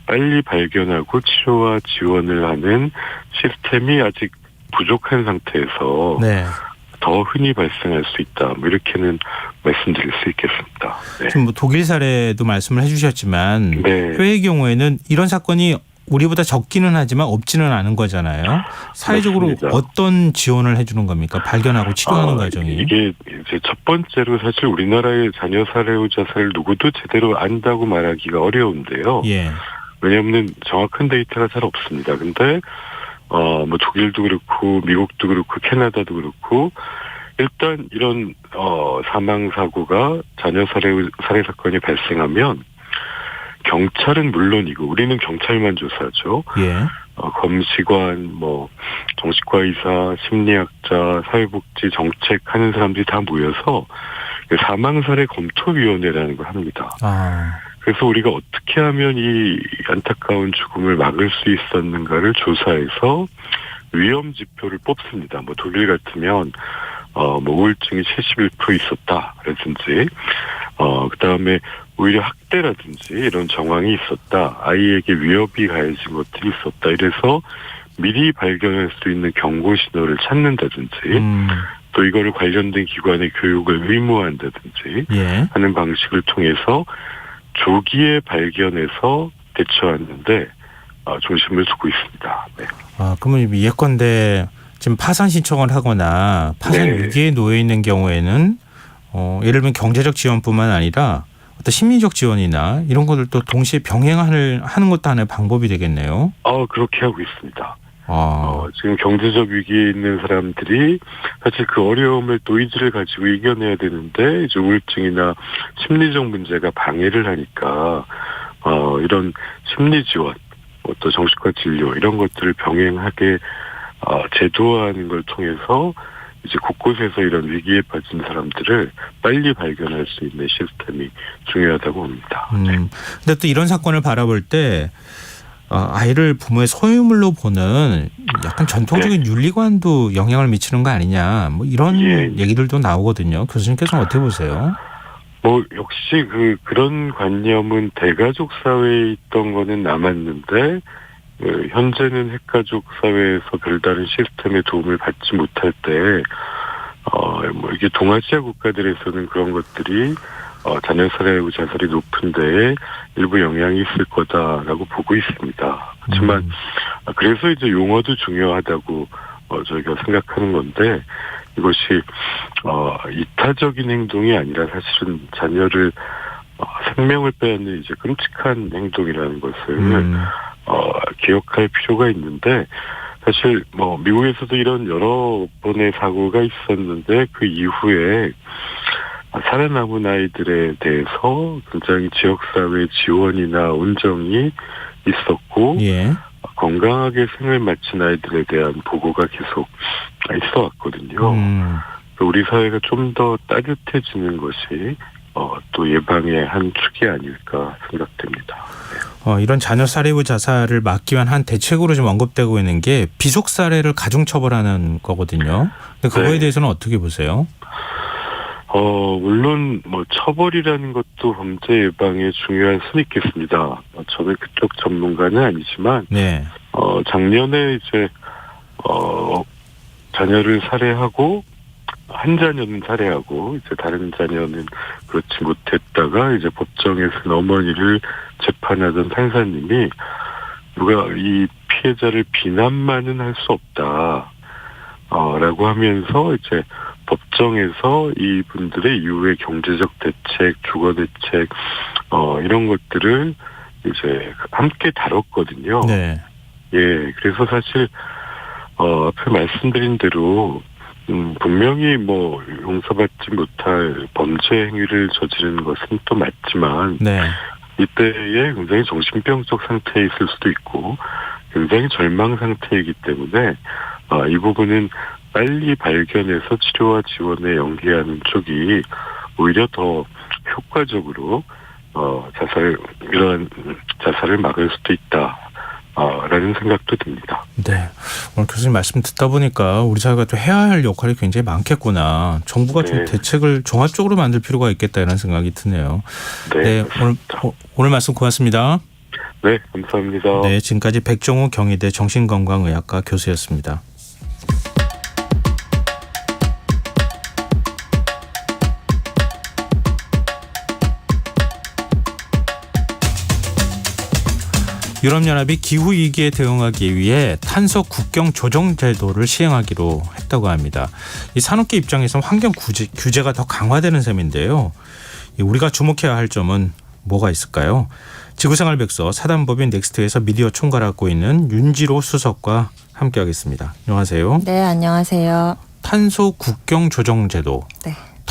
빨리 발견하고 치료와 지원을 하는 시스템이 아직 부족한 상태에서 네. 더 흔히 발생할 수 있다. 뭐 이렇게는 말씀드릴 수 있겠습니다. 네. 지금 뭐 독일 사례도 말씀을 해주셨지만 네. 해외의 경우에는 이런 사건이 우리보다 적기는 하지만 없지는 않은 거잖아요. 사회적으로 맞습니다. 어떤 지원을 해주는 겁니까? 발견하고 치료하는 과정이. 이게 이제 첫 번째로 사실 우리나라의 자녀 살해 후 자살을 누구도 제대로 안다고 말하기가 어려운데요. 예. 왜냐하면 정확한 데이터가 잘 없습니다. 근데 뭐 독일도 그렇고 미국도 그렇고 캐나다도 그렇고 일단 이런 사망 사고가 자녀 살해 사건이 발생하면 경찰은 물론이고 우리는 경찰만 조사하죠. 예. 검시관, 정신과 의사, 심리학자, 사회복지 정책 하는 사람들이 다 모여서 사망사례 검토위원회라는 걸 합니다. 그래서 우리가 어떻게 하면 이 안타까운 죽음을 막을 수 있었는가를 조사해서 위험 지표를 뽑습니다. 독일 같으면 우울증이 71% 있었다라든지, 그 다음에 오히려 학대라든지 이런 정황이 있었다. 아이에게 위협이 가해진 것들이 있었다. 이래서 미리 발견할 수 있는 경고 신호를 찾는다든지, 또 이거를 관련된 기관의 교육을 의무화한다든지 하는 방식을 통해서 조기에 발견해서 대처하는데 중심을 두고 있습니다. 네. 그러면 예컨대 지금 파산 신청을 하거나 파산 위기에 놓여 있는 경우에는 예를 들면 경제적 지원뿐만 아니라 어떤 심리적 지원이나 이런 것들도 동시에 병행하는 것도 하나의 방법이 되겠네요. 그렇게 하고 있습니다. 지금 경제적 위기에 있는 사람들이 사실 그 어려움을 또 의지를 가지고 이겨내야 되는데 이제 우울증이나 심리적 문제가 방해를 하니까 이런 심리 지원, 또 정신과 진료 이런 것들을 병행하게 제도화하는 걸 통해서 이제 곳곳에서 이런 위기에 빠진 사람들을 빨리 발견할 수 있는 시스템이 중요하다고 봅니다. 근데 또 이런 사건을 바라볼 때 아이를 부모의 소유물로 보는 약간 전통적인 윤리관도 영향을 미치는 거 아니냐, 이런 얘기들도 나오거든요. 교수님께서는 어떻게 보세요? 역시 그런 관념은 대가족 사회에 있던 거는 남았는데 현재는 핵가족 사회에서 별다른 시스템의 도움을 받지 못할 때 이게 동아시아 국가들에서는 그런 것들이 자녀 살해하고 자살이 높은 데에 일부 영향이 있을 거다라고 보고 있습니다. 그렇지만 그래서 이제 용어도 중요하다고 저희가 생각하는 건데, 이것이 이타적인 행동이 아니라 사실은 자녀를 생명을 빼앗는 이제 끔찍한 행동이라는 것을 기억할 필요가 있는데, 사실 미국에서도 이런 여러 번의 사고가 있었는데 그 이후에 살아남은 아이들에 대해서 굉장히 지역사회 지원이나 온정이 있었고 건강하게 생을 마친 아이들에 대한 보고가 계속 있어 왔거든요. 우리 사회가 좀 더 따뜻해지는 것이 또 예방의 한 축이 아닐까 생각됩니다. 이런 자녀 살해후 자살을 막기 위한 한 대책으로 좀 언급되고 있는 게 비속 살해를 가중 처벌하는 거거든요. 근데 그거에 대해서는 어떻게 보세요? 물론 처벌이라는 것도 범죄 예방에 중요할 수는 있겠습니다. 저는 그쪽 전문가는 아니지만 작년에 이제 자녀를 살해하고 한 자녀는 살해하고 이제 다른 자녀는 그렇지 못했다가 이제 법정에서 어머니를 재판하던 판사님이 누가 이 피해자를 비난만은 할 수 없다. 라고 하면서 이제 법정에서 이분들의 이후의 경제적 대책, 주거 대책, 이런 것들을 이제 함께 다뤘거든요. 그래서 사실, 앞에 말씀드린 대로, 분명히 용서받지 못할 범죄 행위를 저지르는 것은 또 맞지만, 이때에 굉장히 정신병적 상태에 있을 수도 있고, 굉장히 절망 상태이기 때문에, 이 부분은 빨리 발견해서 치료와 지원에 연계하는 쪽이 오히려 더 효과적으로 이러한 자살을 막을 수도 있다라는 생각도 듭니다. 오늘 교수님 말씀 듣다 보니까 우리 사회가 또 해야 할 역할이 굉장히 많겠구나. 정부가 좀 대책을 종합적으로 만들 필요가 있겠다 이런 생각이 드네요. 오늘 말씀 고맙습니다. 네, 감사합니다. 지금까지 백정우 경희대 정신건강의학과 교수였습니다. 유럽연합이 기후위기에 대응하기 위해 탄소 국경 조정 제도를 시행하기로 했다고 합니다. 이 산업계 입장에서는 환경 규제가 더 강화되는 셈인데요. 우리가 주목해야 할 점은 뭐가 있을까요? 지구생활백서 사단법인 넥스트에서 미디어 총괄하고 있는 윤지로 수석과 함께하겠습니다. 안녕하세요. 네, 안녕하세요. 탄소 국경 조정 제도.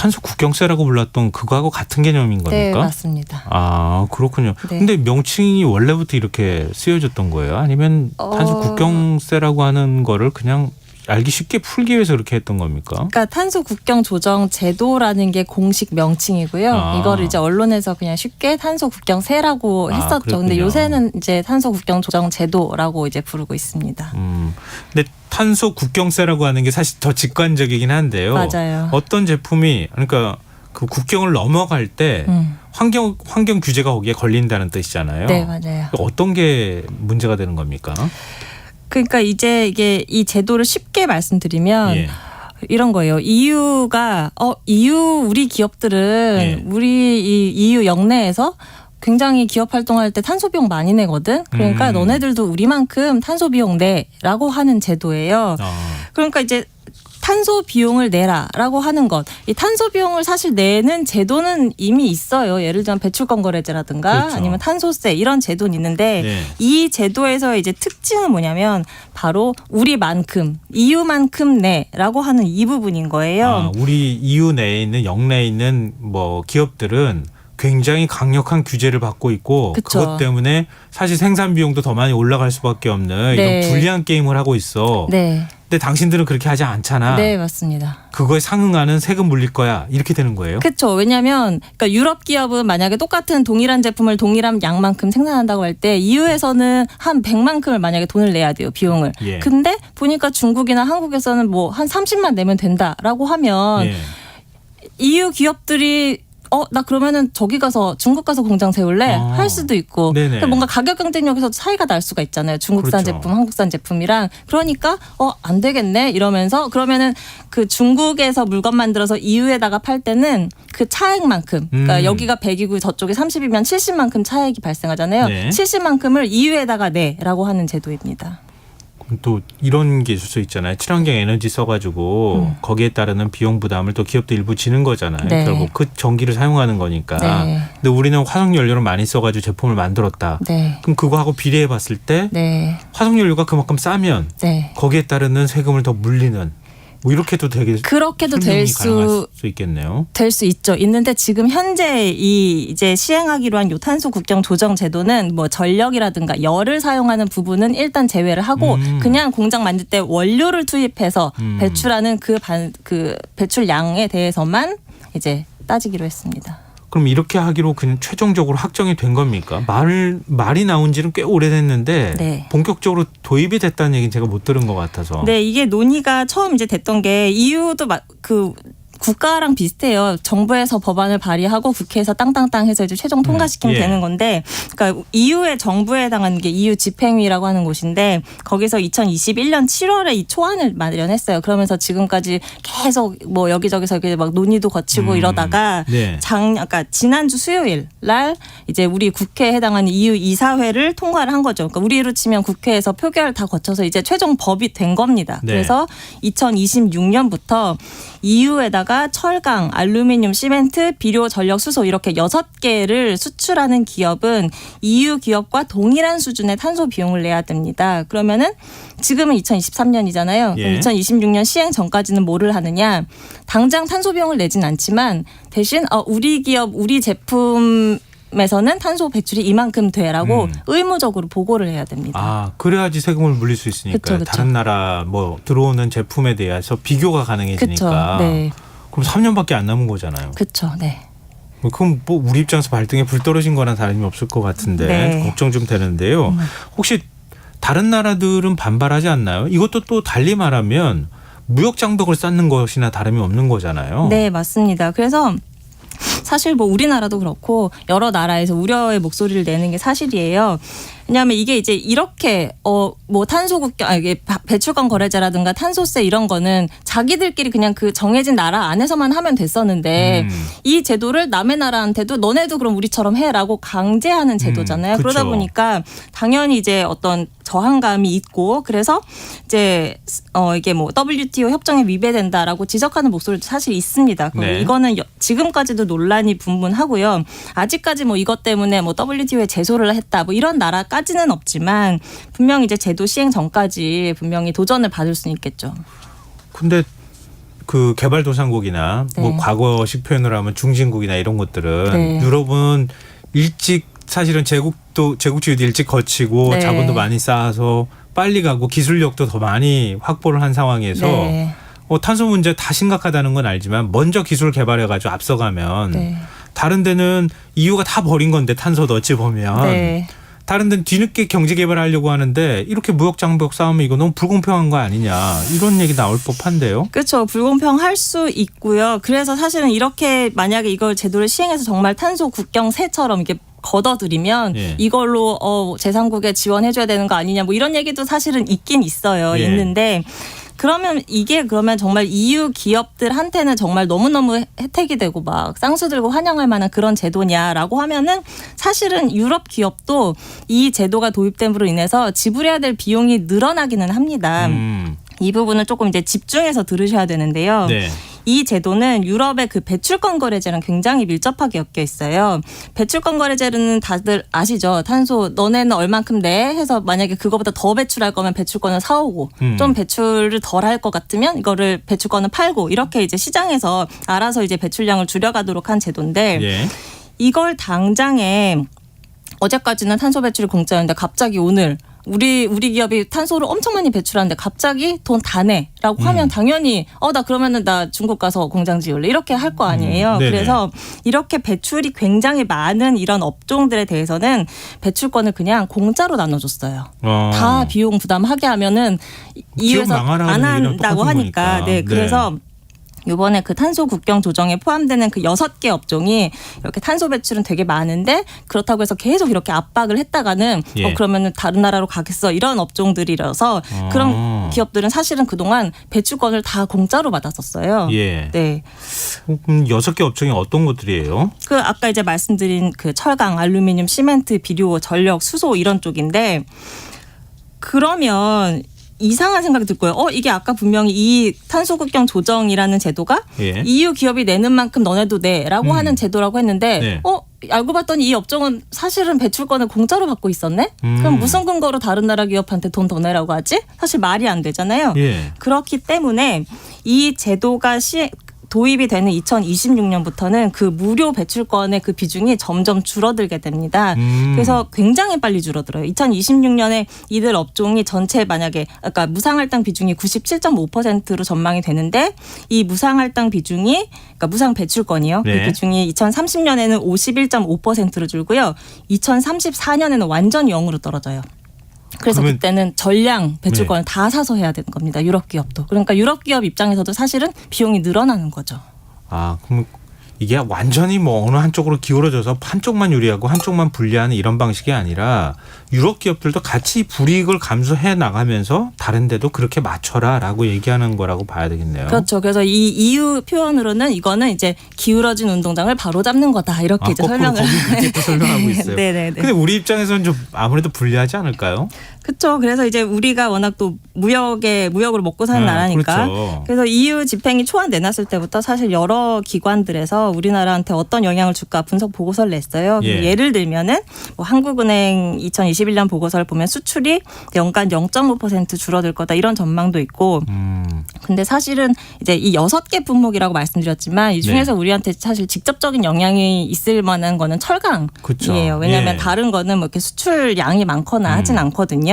탄소 국경세라고 불렀던 그거하고 같은 개념인 겁니까? 네, 맞습니다. 아, 그렇군요. 네. 근데 명칭이 원래부터 이렇게 쓰여졌던 거예요? 아니면 탄소 국경세라고 하는 거를 그냥 알기 쉽게 풀기 위해서 그렇게 했던 겁니까? 그러니까 탄소 국경 조정 제도라는 게 공식 명칭이고요. 아. 이거를 이제 언론에서 그냥 쉽게 탄소 국경세라고 아, 했었죠. 근데 그랬군요. 요새는 이제 탄소 국경 조정 제도라고 이제 부르고 있습니다. 근데 탄소 국경세라고 하는 게 사실 더 직관적이긴 한데요. 맞아요. 어떤 제품이 그러니까 그 국경을 넘어갈 때 환경 규제가 거기에 걸린다는 뜻이잖아요. 네, 맞아요. 어떤 게 문제가 되는 겁니까? 그러니까 이제 이게 이 제도를 쉽게 말씀드리면 예. 이런 거예요. EU가 EU 우리 기업들은 예. 우리 이 EU 영내에서 굉장히 기업 활동할 때 탄소 비용 많이 내거든. 그러니까 너네들도 우리만큼 탄소 비용 내라고 하는 제도예요. 그러니까 이제 탄소 비용을 내라라고 하는 것. 이 탄소 비용을 사실 내는 제도는 이미 있어요. 예를 들면 배출권 거래제라든가 그렇죠. 아니면 탄소세 이런 제도는 있는데 네. 이 제도에서 이제 특징은 뭐냐면 바로 우리만큼 EU만큼 내라고 하는 이 부분인 거예요. 아, 우리 EU 내에 있는 영내에 있는 뭐 기업들은 굉장히 강력한 규제를 받고 있고 그쵸. 그것 때문에 사실 생산 비용도 더 많이 올라갈 수밖에 없는 네. 이런 불리한 게임을 하고 있어. 네. 근데 당신들은 그렇게 하지 않잖아. 네, 맞습니다. 그거에 상응하는 세금 물릴 거야. 이렇게 되는 거예요. 그렇죠. 왜냐하면 그러니까 유럽 기업은 만약에 똑같은 동일한 제품을 동일한 양만큼 생산한다고 할 때 EU에서는 한 100만큼을 만약에 돈을 내야 돼요. 비용을. 예. 근데 보니까 중국이나 한국에서는 뭐 한 30만 내면 된다라고 하면 예. EU 기업들이 나 그러면은 저기 가서 중국 가서 공장 세울래 아. 할 수도 있고 네네. 그러니까 뭔가 가격 경쟁력에서 차이가 날 수가 있잖아요. 중국산 그렇죠. 제품, 한국산 제품이랑 그러니까 안 되겠네 이러면서 그러면은 그 중국에서 물건 만들어서 EU에다가 팔 때는 그 차액만큼 그러니까 여기가 100이고 저쪽이 30이면 70만큼 차액이 발생하잖아요. 네. 70만큼을 EU에다가 내라고 하는 제도입니다. 또 이런 게 있을 수 있잖아요. 친환경 에너지 써가지고 거기에 따르는 비용 부담을 또 기업도 일부 지는 거잖아요. 네. 결국 그 전기를 사용하는 거니까. 네. 근데 우리는 화석연료를 많이 써가지고 제품을 만들었다. 네. 그럼 그거하고 비례해 봤을 때 네. 화석연료가 그만큼 싸면 네. 거기에 따르는 세금을 더 물리는 뭐 이렇게도 되게 그렇게도 설명이 될 가능할 수 있겠네요. 될 수 있죠. 있는데 지금 현재 이 이제 시행하기로 한 요 탄소 국경 조정 제도는 뭐 전력이라든가 열을 사용하는 부분은 일단 제외를 하고 그냥 공장 만들 때 원료를 투입해서 배출하는 그 배출량에 대해서만 이제 따지기로 했습니다. 그럼 이렇게 하기로 그냥 최종적으로 확정이 된 겁니까? 말이 나온 지는 꽤 오래됐는데 네. 본격적으로 도입이 됐다는 얘기는 제가 못 들은 것 같아서. 네, 이게 논의가 처음 이제 됐던 게 EU도 국가랑 비슷해요. 정부에서 법안을 발의하고 국회에서 땅땅땅 해서 이제 최종 통과시키면 예. 되는 건데, 그러니까 EU의 정부에 해당하는 게 EU 집행위라고 하는 곳인데 거기서 2021년 7월에 이 초안을 마련했어요. 그러면서 지금까지 계속 뭐 여기저기서 이렇게 막 논의도 거치고 이러다가 네. 그러니까 지난주 수요일 날 이제 우리 국회에 해당하는 EU 이사회를 통과를 한 거죠. 그러니까 우리로 치면 국회에서 표결 다 거쳐서 이제 최종 법이 된 겁니다. 네. 그래서 2026년부터 EU에다가 철강, 알루미늄, 시멘트, 비료, 전력, 수소 이렇게 6개를 수출하는 기업은 EU 기업과 동일한 수준의 탄소 비용을 내야 됩니다. 그러면은 지금은 2023년이잖아요. 예. 그럼 2026년 시행 전까지는 뭐를 하느냐. 당장 탄소 비용을 내진 않지만 대신 우리 기업, 우리 제품 에서는 탄소 배출이 이만큼 돼라고 의무적으로 보고를 해야 됩니다. 아, 그래야지 세금을 물릴 수 있으니까. 그쵸. 다른 나라 뭐 들어오는 제품에 대해서 비교가 가능해지니까. 그렇죠. 네. 그럼 3년밖에 안 남은 거잖아요. 그렇죠. 네. 그럼 뭐 우리 입장에서 발등에 불 떨어진 거나 다름이 없을 것 같은데 네. 걱정 좀 되는데요. 혹시 다른 나라들은 반발하지 않나요? 이것도 또 달리 말하면 무역 장벽을 쌓는 것이나 다름이 없는 거잖아요. 네, 맞습니다. 그래서 사실 뭐 우리나라도 그렇고 여러 나라에서 우려의 목소리를 내는 게 사실이에요. 왜냐하면 이게 이제 이렇게 뭐 탄소 국경, 이게 배출권 거래제라든가 탄소세 이런 거는 자기들끼리 그냥 그 정해진 나라 안에서만 하면 됐었는데 이 제도를 남의 나라한테도 너네도 그럼 우리처럼 해라고 강제하는 제도잖아요. 그쵸. 그러다 보니까 당연히 이제 어떤 저항감이 있고 그래서 이제 이게 뭐 WTO 협정에 위배된다라고 지적하는 목소리도 사실 있습니다. 네. 이거는 지금까지도 논란이 분분하고요. 아직까지 뭐 이것 때문에 뭐 WTO에 제소를 했다 뭐 이런 나라까지는 없지만 분명히 이제 제도 시행 전까지 분명히 도전을 받을 수는 있겠죠. 근데 그 개발도상국이나 네. 뭐 과거식 표현을 하면 중진국이나 이런 것들은 네. 유럽은 일찍 사실은 제국주의도 일찍 거치고 네. 자본도 많이 쌓아서 빨리 가고 기술력도 더 많이 확보를 한 상황에서 네. 탄소 문제 다 심각하다는 건 알지만 먼저 기술 개발해가지고 앞서가면 네. 다른 데는 EU가 다 버린 건데 탄소도 어찌 보면 네. 다른 데는 뒤늦게 경제 개발하려고 하는데 이렇게 무역 장벽 싸우면 이거 너무 불공평한 거 아니냐 이런 얘기 나올 법한데요. 그렇죠. 불공평할 수 있고요. 그래서 사실은 이렇게 만약에 이걸 제도를 시행해서 정말 탄소 국경세처럼 이게 걷어들이면 예. 이걸로 제3국에 지원해줘야 되는 거 아니냐 뭐 이런 얘기도 사실은 있긴 있어요. 예. 있는데 그러면 이게 그러면 정말 EU 기업들한테는 정말 너무너무 혜택이 되고 막 쌍수 들고 환영할 만한 그런 제도냐라고 하면은 사실은 유럽 기업도 이 제도가 도입됨으로 인해서 지불해야 될 비용이 늘어나기는 합니다. 이 부분은 조금 이제 집중해서 들으셔야 되는데요. 네. 이 제도는 유럽의 그 배출권 거래제랑 굉장히 밀접하게 엮여 있어요. 배출권 거래제는 다들 아시죠? 탄소 너네는 얼만큼 내 해서 만약에 그거보다 더 배출할 거면 배출권을 사오고 좀 배출을 덜 할 것 같으면 이거를 배출권을 팔고 이렇게 이제 시장에서 알아서 이제 배출량을 줄여가도록 한 제도인데 예. 이걸 당장에 어제까지는 탄소 배출이 공짜였는데 갑자기 오늘 우리 기업이 탄소를 엄청 많이 배출하는데 갑자기 돈 다 내라고 하면 당연히 나 그러면은 나 중국 가서 공장 지을래 이렇게 할 거 아니에요. 네네. 그래서 이렇게 배출이 굉장히 많은 이런 업종들에 대해서는 배출권을 그냥 공짜로 나눠줬어요. 다 비용 부담하게 하면은 이유에서 망하라는 안 얘기랑 한다고 똑같은 하니까. 거니까. 네, 그래서. 이번에 그 탄소 국경 조정에 포함되는 그 6개 업종이 이렇게 탄소 배출은 되게 많은데 그렇다고 해서 계속 이렇게 압박을 했다가는 예. 그러면은 다른 나라로 가겠어 이런 업종들이라서 그런 기업들은 사실은 그동안 배출권을 다 공짜로 받았었어요. 예. 네. 그럼 6개 업종이 어떤 것들이에요? 그 아까 이제 말씀드린 그 철강, 알루미늄, 시멘트, 비료, 전력, 수소 이런 쪽인데 그러면 이상한 생각이 들 거예요. 이게 아까 분명히 이 탄소 국경 조정이라는 제도가 예. EU 기업이 내는 만큼 너네도 내라고 하는 제도라고 했는데 네. 알고 봤더니 이 업종은 사실은 배출권을 공짜로 받고 있었네? 그럼 무슨 근거로 다른 나라 기업한테 돈 더 내라고 하지? 사실 말이 안 되잖아요. 예. 그렇기 때문에 이 제도가 도입이 되는 2026년부터는 그 무료 배출권의 그 비중이 점점 줄어들게 됩니다. 그래서 굉장히 빨리 줄어들어요. 2026년에 이들 업종이 전체 만약에 아까 무상할당 비중이 97.5%로 전망이 되는데 이 무상할당 비중이 그러니까 무상 배출권이요. 네. 그 비중이 2030년에는 51.5%로 줄고요. 2034년에는 완전히 0으로 떨어져요. 그래서 그러면- 그때는 전량 배출권을 다 사서 해야 되는 겁니다. 유럽 기업도. 그러니까 유럽 기업 입장에서도 사실은 비용이 늘어나는 거죠. 그럼 이게 완전히 뭐 어느 한쪽으로 기울어져서 한쪽만 유리하고 한쪽만 불리하는 이런 방식이 아니라 유럽 기업들도 같이 불이익을 감수해 나가면서 다른 데도 그렇게 맞춰라라고 얘기하는 거라고 봐야 되겠네요. 그렇죠. 그래서 이 EU 표현으로는 이거는 이제 기울어진 운동장을 바로잡는 거다. 이렇게 이제 거꾸로 설명을. 거기 그렇게 또 설명하고 있어요. 네네네. 근데 우리 입장에서는 좀 아무래도 불리하지 않을까요? 그렇죠. 그래서 이제 우리가 워낙 또 무역으로 먹고 사는 나라니까. 그렇죠. 그래서 EU 집행이 초안 내놨을 때부터 사실 여러 기관들에서 우리나라한테 어떤 영향을 줄까 분석 보고서를 냈어요. 예. 예를 들면은 뭐 한국은행 2021년 보고서를 보면 수출이 연간 0.5% 줄어들 거다 이런 전망도 있고. 근데 사실은 이제 이 6개 품목이라고 말씀드렸지만 이 중에서 우리한테 사실 직접적인 영향이 있을 만한 거는 철강이에요. 그렇죠. 왜냐하면 예. 다른 거는 뭐 이렇게 수출량이 많거나 하진 않거든요.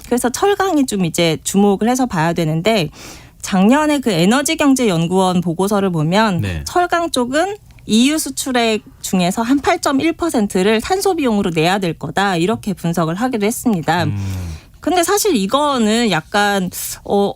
그래서 철강이 좀 이제 주목을 해서 봐야 되는데 작년에 그 에너지경제연구원 보고서를 보면 네. 철강 쪽은 EU 수출액 중에서 한 8.1%를 탄소 비용으로 내야 될 거다 이렇게 분석을 하기도 했습니다. 근데 사실 이거는 약간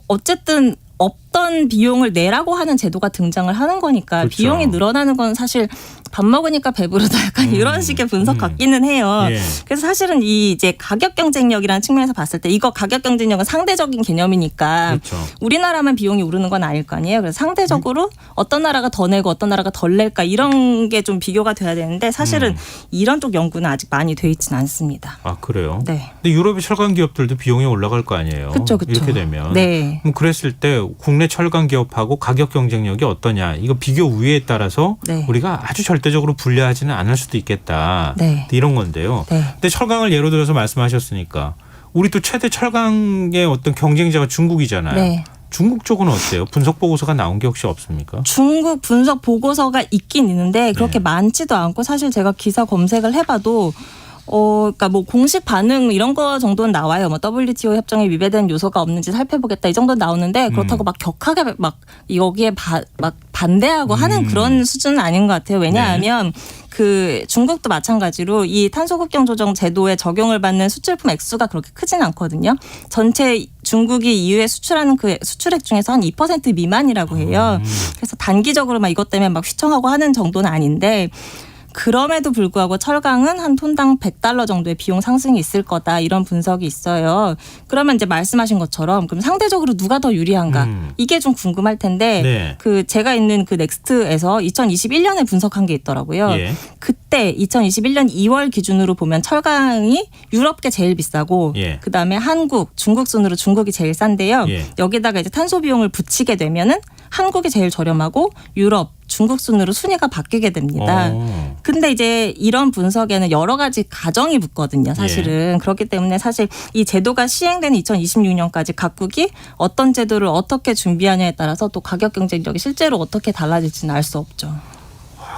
어쨌든 없던 비용을 내라고 하는 제도가 등장을 하는 거니까 그렇죠. 비용이 늘어나는 건 사실 밥 먹으니까 배부르다 약간 이런 식의 분석 같기는 해요. 예. 그래서 사실은 이 이제 가격 경쟁력이라는 측면에서 봤을 때 이거 가격 경쟁력은 상대적인 개념이니까 그렇죠. 우리나라만 비용이 오르는 건 아닐 거 아니에요. 그래서 상대적으로 어떤 나라가 더 내고 어떤 나라가 덜 낼까 이런 게 좀 비교가 돼야 되는데 사실은 이런 쪽 연구는 아직 많이 돼 있지는 않습니다. 그래요? 네. 근데 유럽의 철강 기업들도 비용이 올라갈 거 아니에요. 그렇죠. 이렇게 되면. 네. 그럼 그랬을 때 국내 철강 기업하고 가격 경쟁력이 어떠냐. 이거 비교 우위에 따라서 네. 우리가 아주 절대적으로 불리하지는 않을 수도 있겠다. 네. 이런 건데요. 네. 근데 철강을 예로 들어서 말씀하셨으니까 우리 또 최대 철강의 어떤 경쟁자가 중국이잖아요. 네. 중국 쪽은 어때요? 분석 보고서가 나온 게 혹시 없습니까? 중국 분석 보고서가 있긴 있는데 그렇게 네. 많지도 않고 사실 제가 기사 검색을 해봐도 그러니까 뭐 공식 반응 이런 거 정도는 나와요. 뭐 WTO 협정에 위배된 요소가 없는지 살펴보겠다 이 정도는 나오는데 그렇다고 막 격하게 막 여기에 막 반대하고 하는 그런 수준은 아닌 것 같아요. 왜냐하면 그 중국도 마찬가지로 이 탄소국경 조정 제도에 적용을 받는 수출품 액수가 그렇게 크진 않거든요. 전체 중국이 EU에 수출하는 그 수출액 중에서 한 2% 미만이라고 해요. 그래서 단기적으로 막 이것 때문에 막 휘청하고 하는 정도는 아닌데 그럼에도 불구하고 철강은 한 톤당 $100 정도의 비용 상승이 있을 거다 이런 분석이 있어요. 그러면 이제 말씀하신 것처럼 그럼 상대적으로 누가 더 유리한가 이게 좀 궁금할 텐데 네. 그 제가 있는 그 넥스트에서 2021년에 분석한 게 있더라고요. 예. 그때 2021년 2월 기준으로 보면 철강이 유럽계 제일 비싸고 예. 그다음에 한국, 중국 순으로 중국이 제일 싼데요. 예. 여기다가 이제 탄소 비용을 붙이게 되면은 한국이 제일 저렴하고 유럽, 중국 순으로 순위가 바뀌게 됩니다. 근데 이제 이런 분석에는 여러 가지 가정이 붙거든요. 사실은. 그렇기 때문에 사실 이 제도가 시행되는 2026년까지 각국이 어떤 제도를 어떻게 준비하냐에 따라서 또 가격 경쟁력이 실제로 어떻게 달라질지는 알 수 없죠.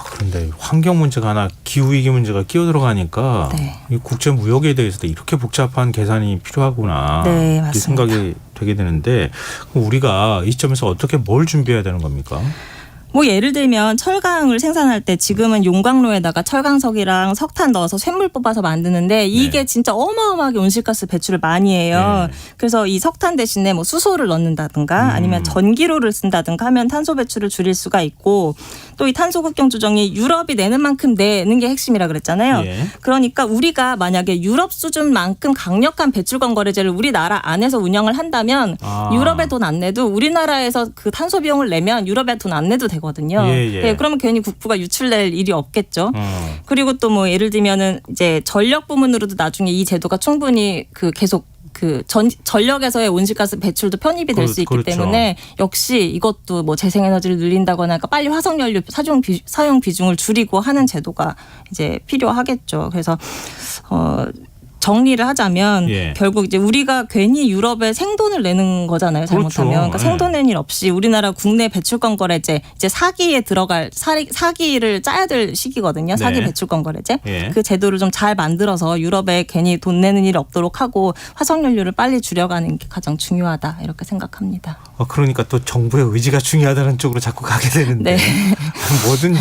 그런데 환경 문제가 하나 기후 위기 문제가 끼어들어가니까 네. 이 국제 무역에 대해서도 이렇게 복잡한 계산이 필요하구나. 네, 이 맞습니다. 생각이 되게 되는데 그럼 우리가 이 점에서 어떻게 뭘 준비해야 되는 겁니까? 뭐 예를 들면 철강을 생산할 때 지금은 용광로에다가 철강석이랑 석탄 넣어서 쇳물 뽑아서 만드는데 이게 네. 진짜 어마어마하게 온실가스 배출을 많이 해요. 네. 그래서 이 석탄 대신에 뭐 수소를 넣는다든가 아니면 전기로를 쓴다든가 하면 탄소 배출을 줄일 수가 있고 또 이 탄소 국경 조정이 유럽이 내는 만큼 내는 게 핵심이라 그랬잖아요. 예. 그러니까 우리가 만약에 유럽 수준만큼 강력한 배출권 거래제를 우리나라 안에서 운영을 한다면 유럽에 돈 안 내도 우리나라에서 그 탄소 비용을 내면 유럽에 돈 안 내도 되거든요. 예. 그러면 괜히 국부가 유출될 일이 없겠죠. 그리고 또 뭐 예를 들면은 이제 전력 부문으로도 나중에 이 제도가 충분히 그 계속 그 전력에서의 온실가스 배출도 편입이 될 수 있기 그렇죠. 때문에 역시 이것도 뭐 재생에너지를 늘린다거나 그러니까 빨리 화석연료 사용 비중을 줄이고 하는 제도가 이제 필요하겠죠. 그래서 정리를 하자면 예. 결국 이제 우리가 괜히 유럽에 생돈을 내는 거잖아요. 잘못하면. 그렇죠. 그러니까 생돈 낼 일 없이 우리나라 국내 배출권 거래제 이제 사기에 들어갈 사기를 짜야 될 시기거든요. 사기 네. 배출권 거래제. 예. 그 제도를 좀 잘 만들어서 유럽에 괜히 돈 내는 일 없도록 하고 화석연료를 빨리 줄여가는 게 가장 중요하다 이렇게 생각합니다. 그러니까 또 정부의 의지가 중요하다는 쪽으로 자꾸 가게 되는데 네. 뭐든지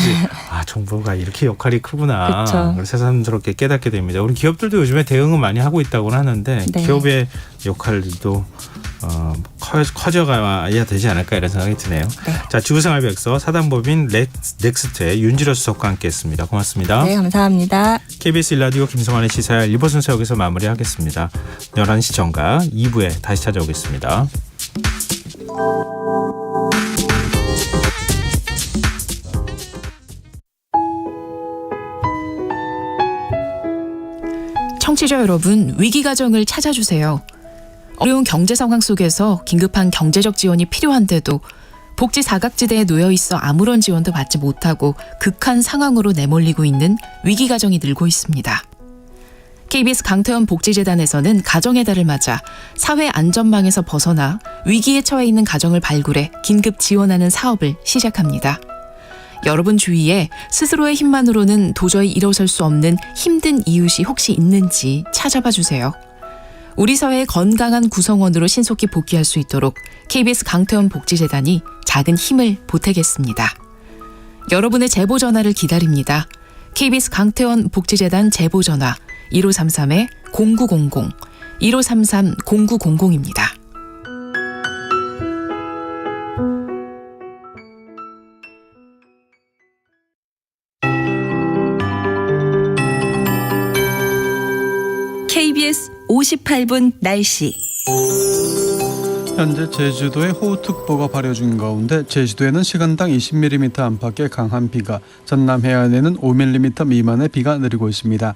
정부가 이렇게 역할이 크구나. 그렇죠. 새삼스럽게 깨닫게 됩니다. 우리 기업들도 요즘에 대응은 많이 하고 있다고는 하는데 네. 기업의 역할도 커져가야 되지 않을까 이런 생각이 드네요. 네. 자, 지구생활백서 사단법인 넥스트의 윤지로 수석과 함께했습니다. 고맙습니다. 네, 감사합니다. KBS 1라디오 김성환의 시사야 1부 순서 여기서 마무리하겠습니다. 11시 전과 2부에 다시 찾아오겠습니다. 청취자 여러분, 위기 가정을 찾아주세요. 어려운 경제 상황 속에서 긴급한 경제적 지원이 필요한데도 복지 사각지대에 놓여 있어 아무런 지원도 받지 못하고 극한 상황으로 내몰리고 있는 위기 가정이 늘고 있습니다. KBS 강태원 복지재단에서는 가정의 달을 맞아 사회 안전망에서 벗어나 위기에 처해 있는 가정을 발굴해 긴급 지원하는 사업을 시작합니다. 여러분 주위에 스스로의 힘만으로는 도저히 일어설 수 없는 힘든 이웃이 혹시 있는지 찾아봐 주세요. 우리 사회의 건강한 구성원으로 신속히 복귀할 수 있도록 KBS 강태원 복지재단이 작은 힘을 보태겠습니다. 여러분의 제보 전화를 기다립니다. KBS 강태원 복지재단 제보 전화 1533-0900, 1533-0900입니다. KBS 58분 날씨. 현재 제주도에 호우특보가 발효 중인 가운데 제주도에는 시간당 20mm 안팎의 강한 비가, 전남 해안에는 5mm 미만의 비가 내리고 있습니다.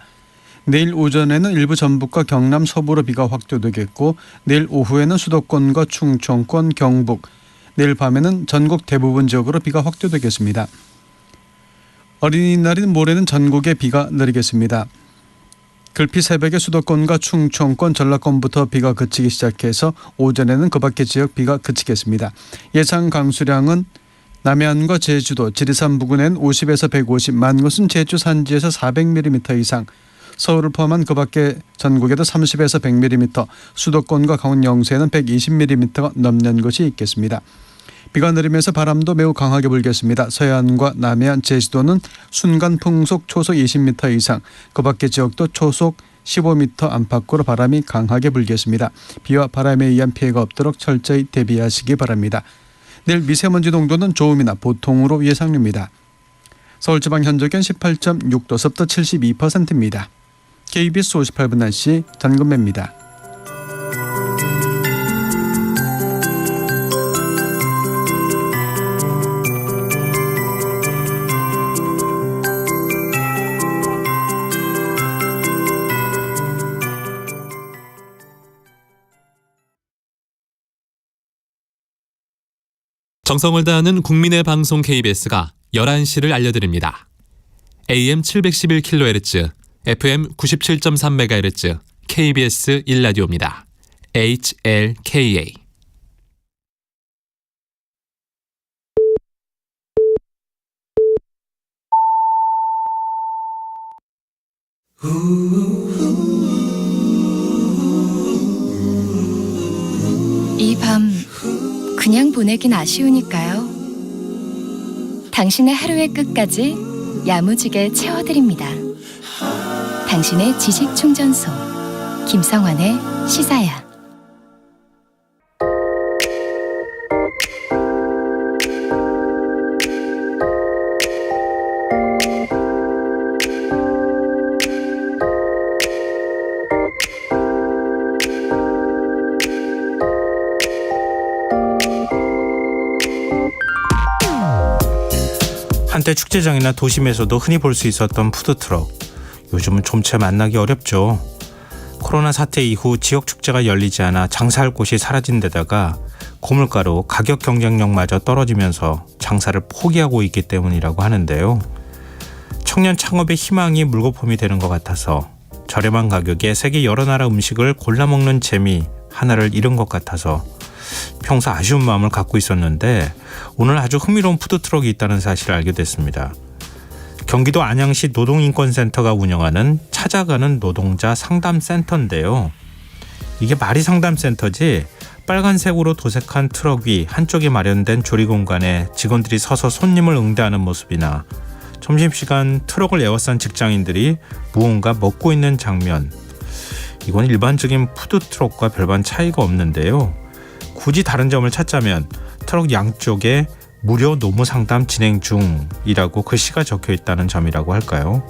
내일 오전에는 일부 전북과 경남 서부로 비가 확대되겠고 내일 오후에는 수도권과 충청권, 경북, 내일 밤에는 전국 대부분 지역으로 비가 확대되겠습니다. 어린이날인 모레는 전국에 비가 내리겠습니다. 글피 새벽에 수도권과 충청권, 전라권부터 비가 그치기 시작해서 오전에는 그 밖의 지역 비가 그치겠습니다. 예상 강수량은 남해안과 제주도, 지리산 부근엔 50에서 150, 많은 곳은 제주 산지에서 400mm 이상, 서울을 포함한 그 밖의 전국에도 30에서 100mm, 수도권과 강원 영서에는 120mm가 넘는 곳이 있겠습니다. 비가 내리면서 바람도 매우 강하게 불겠습니다. 서해안과 남해안, 제주도는 순간 풍속 초속 20m 이상, 그 밖의 지역도 초속 15m 안팎으로 바람이 강하게 불겠습니다. 비와 바람에 의한 피해가 없도록 철저히 대비하시기 바랍니다. 내일 미세먼지 농도는 좋음이나 보통으로 예상됩니다. 서울지방 현저기온 18.6도, 습도 72%입니다. KBS 58분 날씨 전금배입니다. 정성을 다하는 국민의 방송 KBS가 11시를 알려드립니다. AM 711kHz, FM 97.3MHz, KBS 1라디오입니다. HLKA. 이 밤 그냥 보내긴 아쉬우니까요. 당신의 하루의 끝까지 야무지게 채워드립니다. 당신의 지식 충전소 김성환의 시사야. 한때 축제장이나 도심에서도 흔히 볼 수 있었던 푸드트럭, 요즘은 좀채 만나기 어렵죠. 코로나 사태 이후 지역 축제가 열리지 않아 장사할 곳이 사라진 데다가 고물가로 가격 경쟁력마저 떨어지면서 장사를 포기하고 있기 때문이라고 하는데요. 청년 창업의 희망이 물거품이 되는 것 같아서 저렴한 가격에 세계 여러 나라 음식을 골라 먹는 재미 하나를 잃은 것 같아서 평소 아쉬운 마음을 갖고 있었는데 오늘 아주 흥미로운 푸드트럭이 있다는 사실을 알게 됐습니다. 경기도 안양시 노동인권센터가 운영하는 찾아가는 노동자 상담센터인데요. 이게 말이 상담센터지 빨간색으로 도색한 트럭 위 한쪽에 마련된 조리공간에 직원들이 서서 손님을 응대하는 모습이나 점심시간 트럭을 에워싼 직장인들이 무언가 먹고 있는 장면, 이건 일반적인 푸드트럭과 별반 차이가 없는데요. 굳이 다른 점을 찾자면 트럭 양쪽에 무료 노무 상담 진행 중이라고 글씨가 적혀 있다는 점이라고 할까요?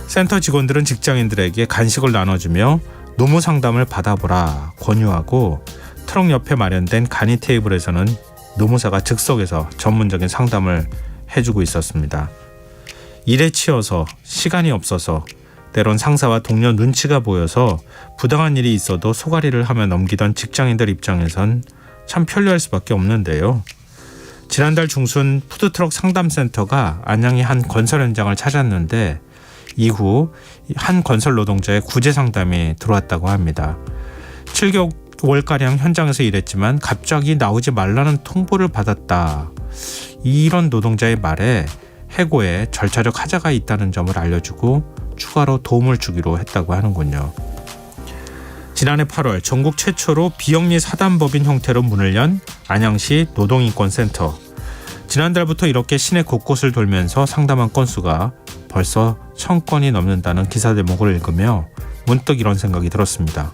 센터 직원들은 직장인들에게 간식을 나눠주며 노무 상담을 받아보라 권유하고, 트럭 옆에 마련된 간이 테이블에서는 노무사가 즉석에서 전문적인 상담을 해주고 있었습니다. 일에 치여서 시간이 없어서 때론 상사와 동료 눈치가 보여서 부당한 일이 있어도 소가리를 하며 넘기던 직장인들 입장에선 참 편리할 수밖에 없는데요. 지난달 중순 푸드트럭 상담센터가 안양의 한 건설 현장을 찾았는데 이후 한 건설 노동자의 구제 상담이 들어왔다고 합니다. 7개월가량 현장에서 일했지만 갑자기 나오지 말라는 통보를 받았다. 이런 노동자의 말에 해고에 절차적 하자가 있다는 점을 알려주고 추가로 도움을 주기로 했다고 하는군요. 지난해 8월 전국 최초로 비영리 사단법인 형태로 문을 연 안양시 노동인권센터. 지난달부터 이렇게 시내 곳곳을 돌면서 상담한 건수가 벌써 1000건이 넘는다는 기사 대목을 읽으며 문득 이런 생각이 들었습니다.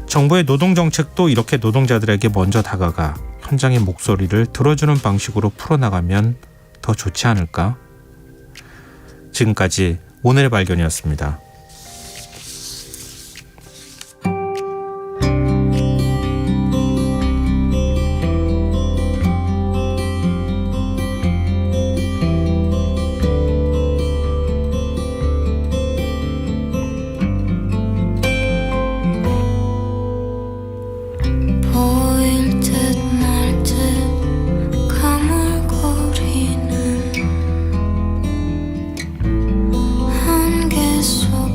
정부의 노동정책도 이렇게 노동자들에게 먼저 다가가 현장의 목소리를 들어주는 방식으로 풀어나가면 더 좋지 않을까? 지금까지 오늘의 발견이었습니다. 보일 듯 말 듯 가물거리는 안개 속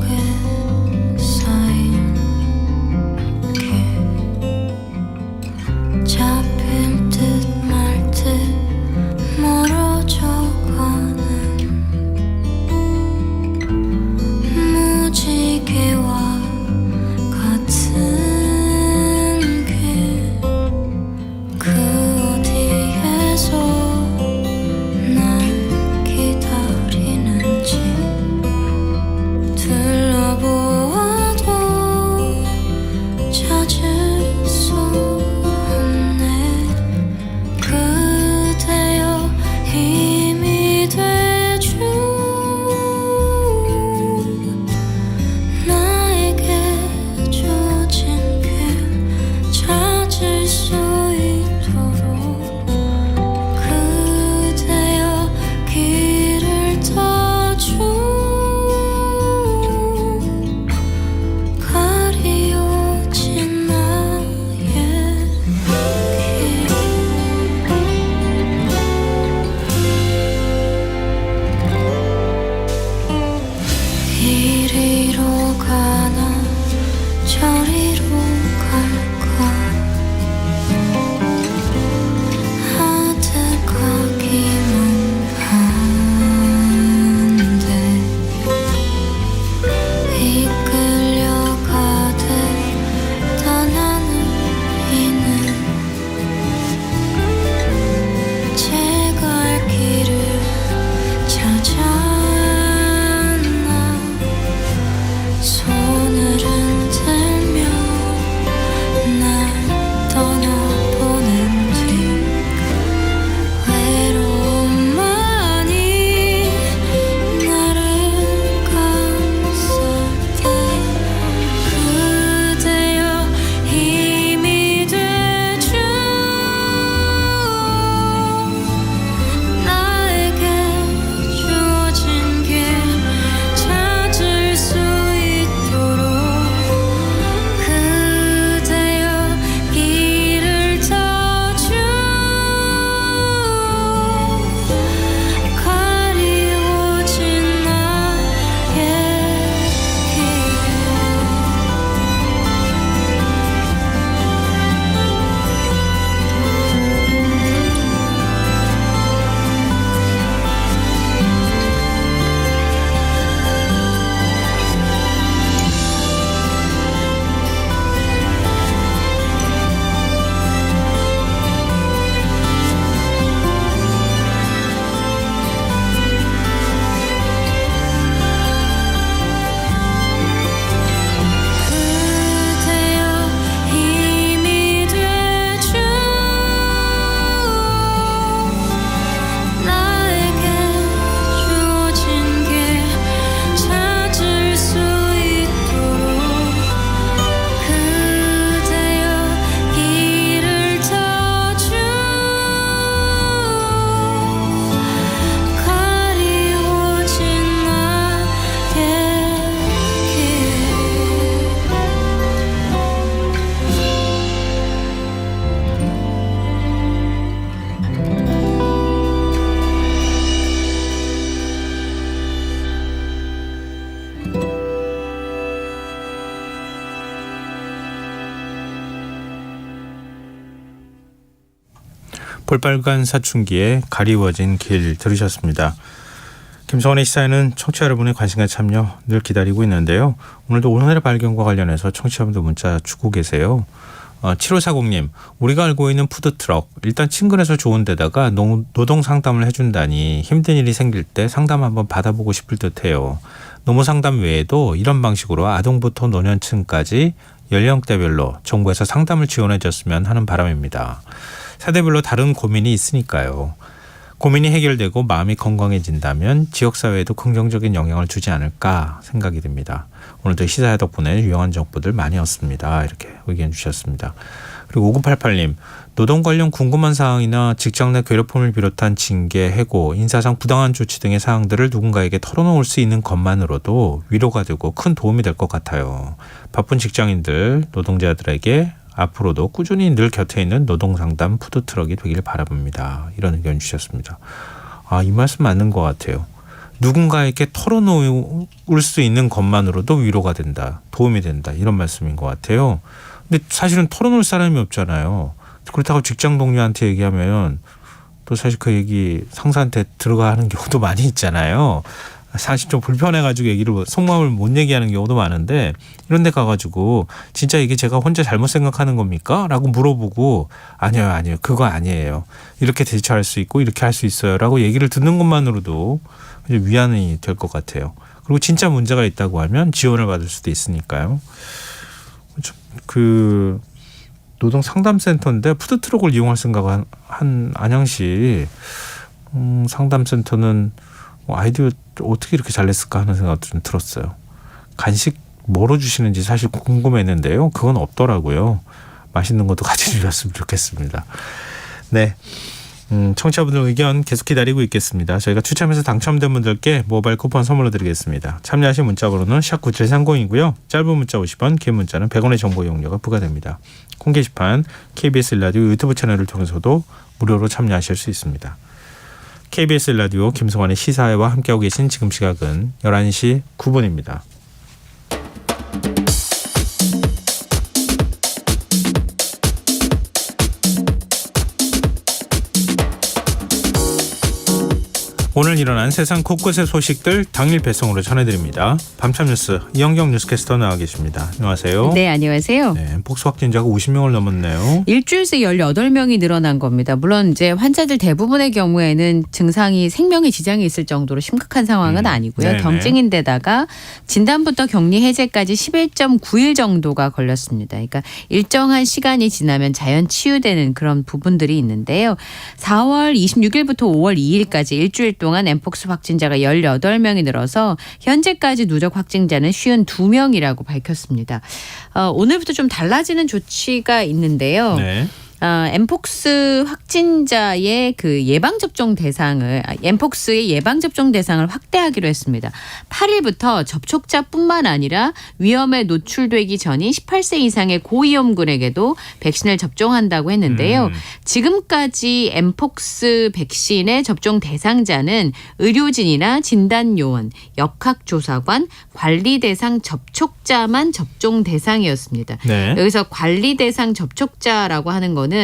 볼빨간 사춘기에 가리워진 길 들으셨습니다. 김성원의 시사에는 청취자 여러분의 관심과 참여 늘 기다리고 있는데요. 오늘도 오늘의 발견과 관련해서 청취자분들 문자 주고 계세요. 7540님, 우리가 알고 있는 푸드트럭, 일단 친근해서 좋은 데다가 노동 상담을 해준다니 힘든 일이 생길 때 상담 한번 받아보고 싶을 듯해요. 노무 상담 외에도 이런 방식으로 아동부터 노년층까지 연령대별로 정부에서 상담을 지원해 줬으면 하는 바람입니다. 세대별로 다른 고민이 있으니까요. 고민이 해결되고 마음이 건강해진다면 지역사회에도 긍정적인 영향을 주지 않을까 생각이 듭니다. 오늘도 시사회 덕분에 유용한 정보들 많이 얻습니다. 이렇게 의견 주셨습니다. 그리고 5988님, 노동 관련 궁금한 사항이나 직장 내 괴롭힘을 비롯한 징계, 해고, 인사상 부당한 조치 등의 사항들을 누군가에게 털어놓을 수 있는 것만으로도 위로가 되고 큰 도움이 될 것 같아요. 바쁜 직장인들, 노동자들에게 앞으로도 꾸준히 늘 곁에 있는 노동상담 푸드트럭이 되길 바라봅니다. 이런 의견 주셨습니다. 이 말씀 맞는 것 같아요. 누군가에게 털어놓을 수 있는 것만으로도 위로가 된다. 도움이 된다. 이런 말씀인 것 같아요. 근데 사실은 털어놓을 사람이 없잖아요. 그렇다고 직장 동료한테 얘기하면 또 사실 그 얘기 상사한테 들어가는 경우도 많이 있잖아요. 사실 좀 불편해가지고 속마음을 못 얘기하는 경우도 많은데 이런 데 가가지고 진짜 이게 제가 혼자 잘못 생각하는 겁니까? 라고 물어보고 아니요 그거 아니에요. 이렇게 대처할 수 있고 이렇게 할 수 있어요. 라고 얘기를 듣는 것만으로도 위안이 될 것 같아요. 그리고 진짜 문제가 있다고 하면 지원을 받을 수도 있으니까요. 그 노동 상담센터인데 푸드트럭을 이용할 생각을 한 안양시 상담센터는 아이디어 어떻게 이렇게 잘 냈을까 하는 생각도 좀 들었어요. 간식 뭐로 주시는지 사실 궁금했는데요. 그건 없더라고요. 맛있는 것도 같이 주셨으면 좋겠습니다. 네, 청취자분들 의견 계속 기다리고 있겠습니다. 저희가 추첨해서 당첨된 분들께 모바일 쿠폰 선물로 드리겠습니다. 참여하신 문자번호는 샵9730이고요. 짧은 문자 50원, 긴 문자는 100원의 정보 이용료가 부과됩니다. 콩 게시판 KBS 라디오 유튜브 채널을 통해서도 무료로 참여하실 수 있습니다. KBS 라디오 김성환의 시사회와 함께하고 계신 지금 시각은 11시 9분입니다. 오늘 일어난 세상 곳곳의 소식들 당일 배송으로 전해드립니다. 밤참 뉴스 이영경 뉴스캐스터 나와 계십니다. 안녕하세요. 네, 안녕하세요. 네, 복수 확진자가 50명을 넘었네요. 일주일 새 18명이 늘어난 겁니다. 물론 이제 환자들 대부분의 경우에는 증상이 생명에 지장이 있을 정도로 심각한 상황은 아니고요. 네네. 경증인데다가 진단부터 격리 해제까지 11.9일 정도가 걸렸습니다. 그러니까 일정한 시간이 지나면 자연 치유되는 그런 부분들이 있는데요. 4월 26일부터 5월 2일까지 일주일 동안 엠폭스 확진자가 18명이 늘어서 현재까지 누적 확진자는 52명이라고 밝혔습니다. 오늘부터 좀 달라지는 조치가 있는데요. 네. 엠폭스 확진자의 그 예방접종 대상을 엠폭스의 예방접종 대상을 확대하기로 했습니다. 8일부터 접촉자뿐만 아니라 위험에 노출되기 전인 18세 이상의 고위험군에게도 백신을 접종한다고 했는데요. 지금까지 엠폭스 백신의 접종 대상자는 의료진이나 진단요원, 역학조사관, 관리대상 접촉자만 접종 대상이었습니다. 네. 여기서 관리대상 접촉자라고 하는 거는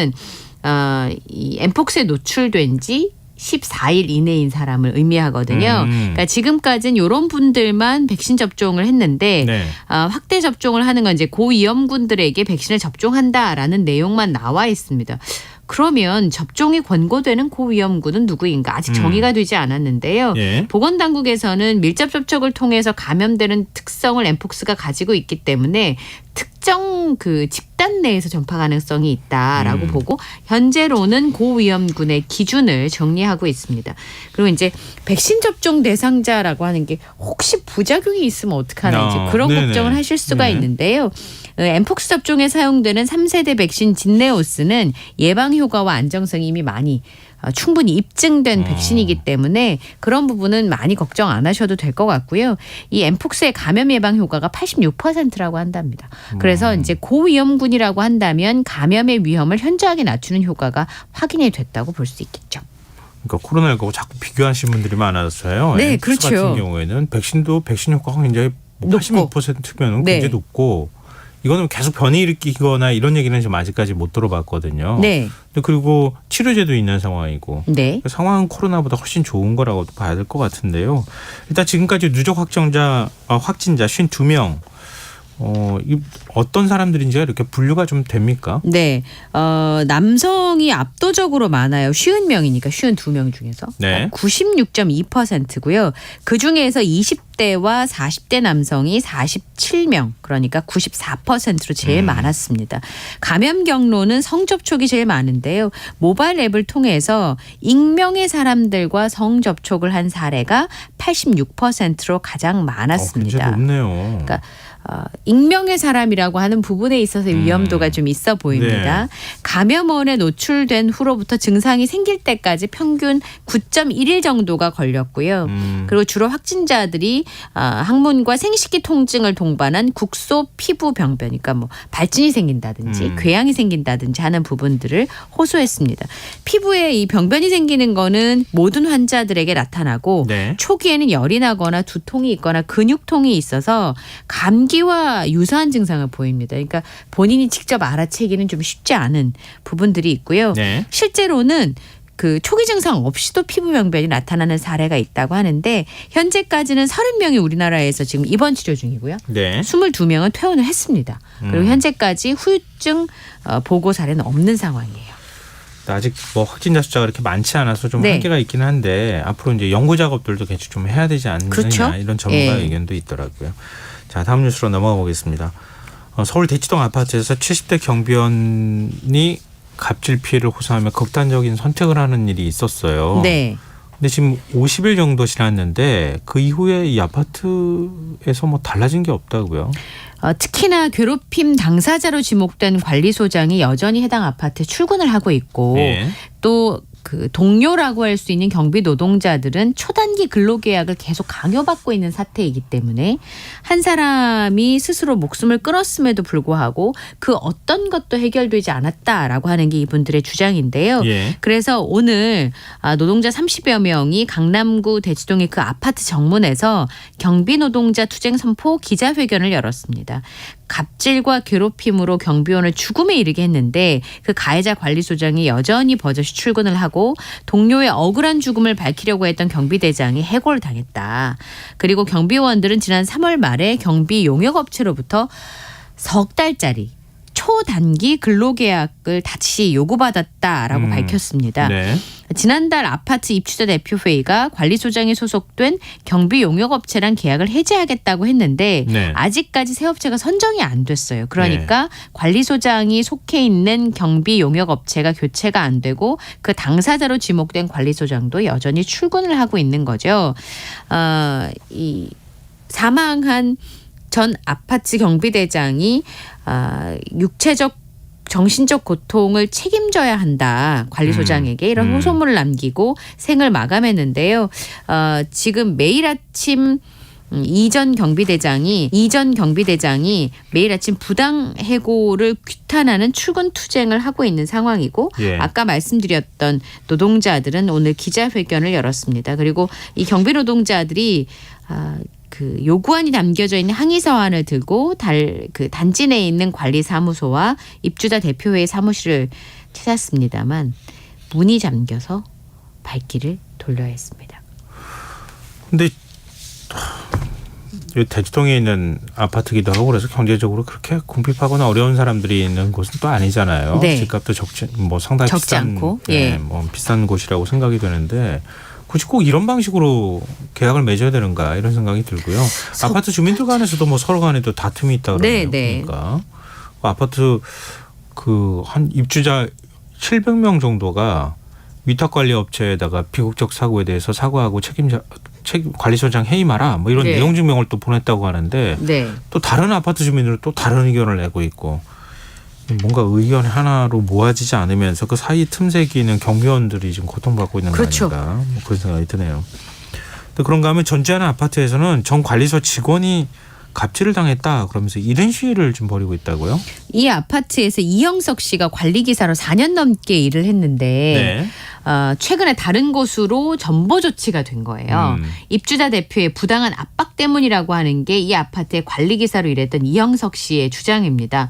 이 엠폭스에 노출된 지 14일 이내인 사람을 의미하거든요. 그러니까 지금까지는 이런 분들만 백신 접종을 했는데 네. 확대 접종을 하는 건 이제 고위험군들에게 백신을 접종한다라는 내용만 나와 있습니다. 그러면 접종이 권고되는 고위험군은 누구인가 아직 정의가 되지 않았는데요. 예. 보건당국에서는 밀접 접촉을 통해서 감염되는 특성을 엠폭스가 가지고 있기 때문에 특정 그 집단 내에서 전파 가능성이 있다라고 보고 현재로는 고위험군의 기준을 정리하고 있습니다. 그리고 이제 백신 접종 대상자라고 하는 게 혹시 부작용이 있으면 어떡하나 그런 네네. 걱정을 하실 수가 네. 있는데요. 엠폭스 접종에 사용되는 3세대 백신 진네오스는 예방 효과와 안정성이 이미 많이 충분히 입증된 백신이기 때문에 그런 부분은 많이 걱정 안 하셔도 될 것 같고요. 이 엠폭스의 감염 예방 효과가 86%라고 한답니다. 그래서 이제 고위험군이라고 한다면 감염의 위험을 현저하게 낮추는 효과가 확인이 됐다고 볼 수 있겠죠. 그러니까 코로나19하고 자꾸 비교하시는 분들이 많아서요. 네, 엠폭스 그렇죠. 같은 경우에는 백신 효과가 굉장히 86%면 네. 굉장히 높고 이거는 계속 변이 일으키거나 이런 얘기는 지금 아직까지 못 들어봤거든요. 네. 근데 그리고 치료제도 있는 상황이고 네. 상황은 코로나보다 훨씬 좋은 거라고 봐야 될 것 같은데요. 일단 지금까지 누적 확진자 52명. 어떤 사람들인지가 이렇게 분류가 좀 됩니까? 네. 남성이 압도적으로 많아요. 50명이니까 52명 중에서. 네. 96.2%고요. 그중에서 20대와 40대 남성이 47명, 그러니까 94%로 제일 많았습니다. 감염 경로는 성접촉이 제일 많은데요. 모바일 앱을 통해서 익명의 사람들과 성접촉을 한 사례가 86%로 가장 많았습니다. 굉장히 높네요. 그러니까 익명의 사람이라고 하는 부분에 있어서 위험도가 좀 있어 보입니다. 네. 감염원에 노출된 후로부터 증상이 생길 때까지 평균 9.1일 정도가 걸렸고요. 그리고 주로 확진자들이 항문과 생식기 통증을 동반한 국소 피부 병변, 그러니까 뭐 발진이 생긴다든지 궤양이 생긴다든지 하는 부분들을 호소했습니다. 피부에 이 병변이 생기는 거는 모든 환자들에게 나타나고 네. 초기에는 열이 나거나 두통이 있거나 근육통이 있어서 감기와 유사한 증상을 보입니다. 그러니까 본인이 직접 알아채기는 좀 쉽지 않은 부분들이 있고요. 네. 실제로는 그 초기 증상 없이도 피부 병변이 나타나는 사례가 있다고 하는데 현재까지는 30명이 우리나라에서 지금 입원 치료 중이고요. 네. 22명은 퇴원을 했습니다. 그리고 현재까지 후유증 보고 사례는 없는 상황이에요. 아직 뭐 확진자 숫자가 그렇게 많지 않아서 좀 네. 한계가 있긴 한데 앞으로 이제 연구 작업들도 같이 좀 해야 되지 않느냐 그렇죠? 이런 전문가 예. 의견도 있더라고요. 자, 다음 뉴스로 넘어가 보겠습니다. 서울 대치동 아파트에서 70대 경비원이 갑질 피해를 호소하며 극단적인 선택을 하는 일이 있었어요. 네. 근데 지금 50일 정도 지났는데 그 이후에 이 아파트에서 뭐 달라진 게 없다고요. 특히나 괴롭힘 당사자로 지목된 관리소장이 여전히 해당 아파트에 출근을 하고 있고 네. 또 그 동료라고 할 수 있는 경비 노동자들은 초단기 근로계약을 계속 강요받고 있는 사태이기 때문에 한 사람이 스스로 목숨을 끊었음에도 불구하고 그 어떤 것도 해결되지 않았다라고 하는 게 이분들의 주장인데요. 예. 그래서 오늘 노동자 30여 명이 강남구 대치동의 그 아파트 정문에서 경비 노동자 투쟁 선포 기자회견을 열었습니다. 갑질과 괴롭힘으로 경비원을 죽음에 이르게 했는데 그 가해자 관리소장이 여전히 버젓이 출근을 하고 동료의 억울한 죽음을 밝히려고 했던 경비대장이 해고를 당했다. 그리고 경비원들은 지난 3월 말에 경비 용역업체로부터 석 달짜리 초단기 근로계약을 다시 요구받았다라고 밝혔습니다. 네. 지난달 아파트 입주자 대표회의가 관리소장이 소속된 경비용역업체랑 계약을 해지하겠다고 했는데 네. 아직까지 새 업체가 선정이 안 됐어요. 그러니까 관리소장이 속해 있는 경비용역업체가 교체가 안 되고 그 당사자로 지목된 관리소장도 여전히 출근을 하고 있는 거죠. 이 사망한 전 아파트 경비대장이 육체적 정신적 고통을 책임져야 한다. 관리소장에게 이런 호소문을 남기고 생을 마감했는데요. 지금 매일 아침 이전 경비대장이 매일 아침 부당 해고를 규탄하는 출근 투쟁을 하고 있는 상황이고 예. 아까 말씀드렸던 노동자들은 오늘 기자회견을 열었습니다. 그리고 이 경비 노동자들이 그 요구안이 담겨져 있는 항의 서한을 들고 그 단지 내에 있는 관리사무소와 입주자 대표회의 사무실을 찾았습니다만 문이 잠겨서 발길을 돌려야 했습니다. 근데 대치동에 있는 아파트기도 하고 그래서 경제적으로 그렇게 궁핍하거나 어려운 사람들이 있는 곳은 또 아니잖아요. 네. 집값도 상당히 적지 비싼, 않고. 네, 예. 뭐 비싼 곳이라고 생각이 되는데 굳이 꼭 이런 방식으로 계약을 맺어야 되는가 이런 생각이 들고요. 아파트 주민들 간에서도 뭐 서로 간에도 다툼이 있다 그러네요. 네. 그러니까 아파트 그 한 입주자 700명 정도가 위탁관리업체에다가 비국적 사고에 대해서 사과하고 관리소장 해임하라 뭐 이런 네. 내용 증명을 또 보냈다고 하는데 네. 또 다른 아파트 주민들은 또 다른 의견을 내고 있고 뭔가 의견 하나로 모아지지 않으면서 그 사이 틈새기 있는 경비원들이 지금 고통받고 있는 그렇죠. 거 아닌가 뭐 그런 생각이 드네요. 또 그런가 하면 전주하는 아파트에서는 전 관리소 직원이 갑질을 당했다 그러면서 이런 시위를 좀 벌이고 있다고요? 이 아파트에서 이영석 씨가 관리기사로 4년 넘게 일을 했는데 최근에 다른 곳으로 전보 조치가 된 거예요. 입주자 대표의 부당한 압박 때문이라고 하는 게 이 아파트의 관리기사로 일했던 이영석 씨의 주장입니다.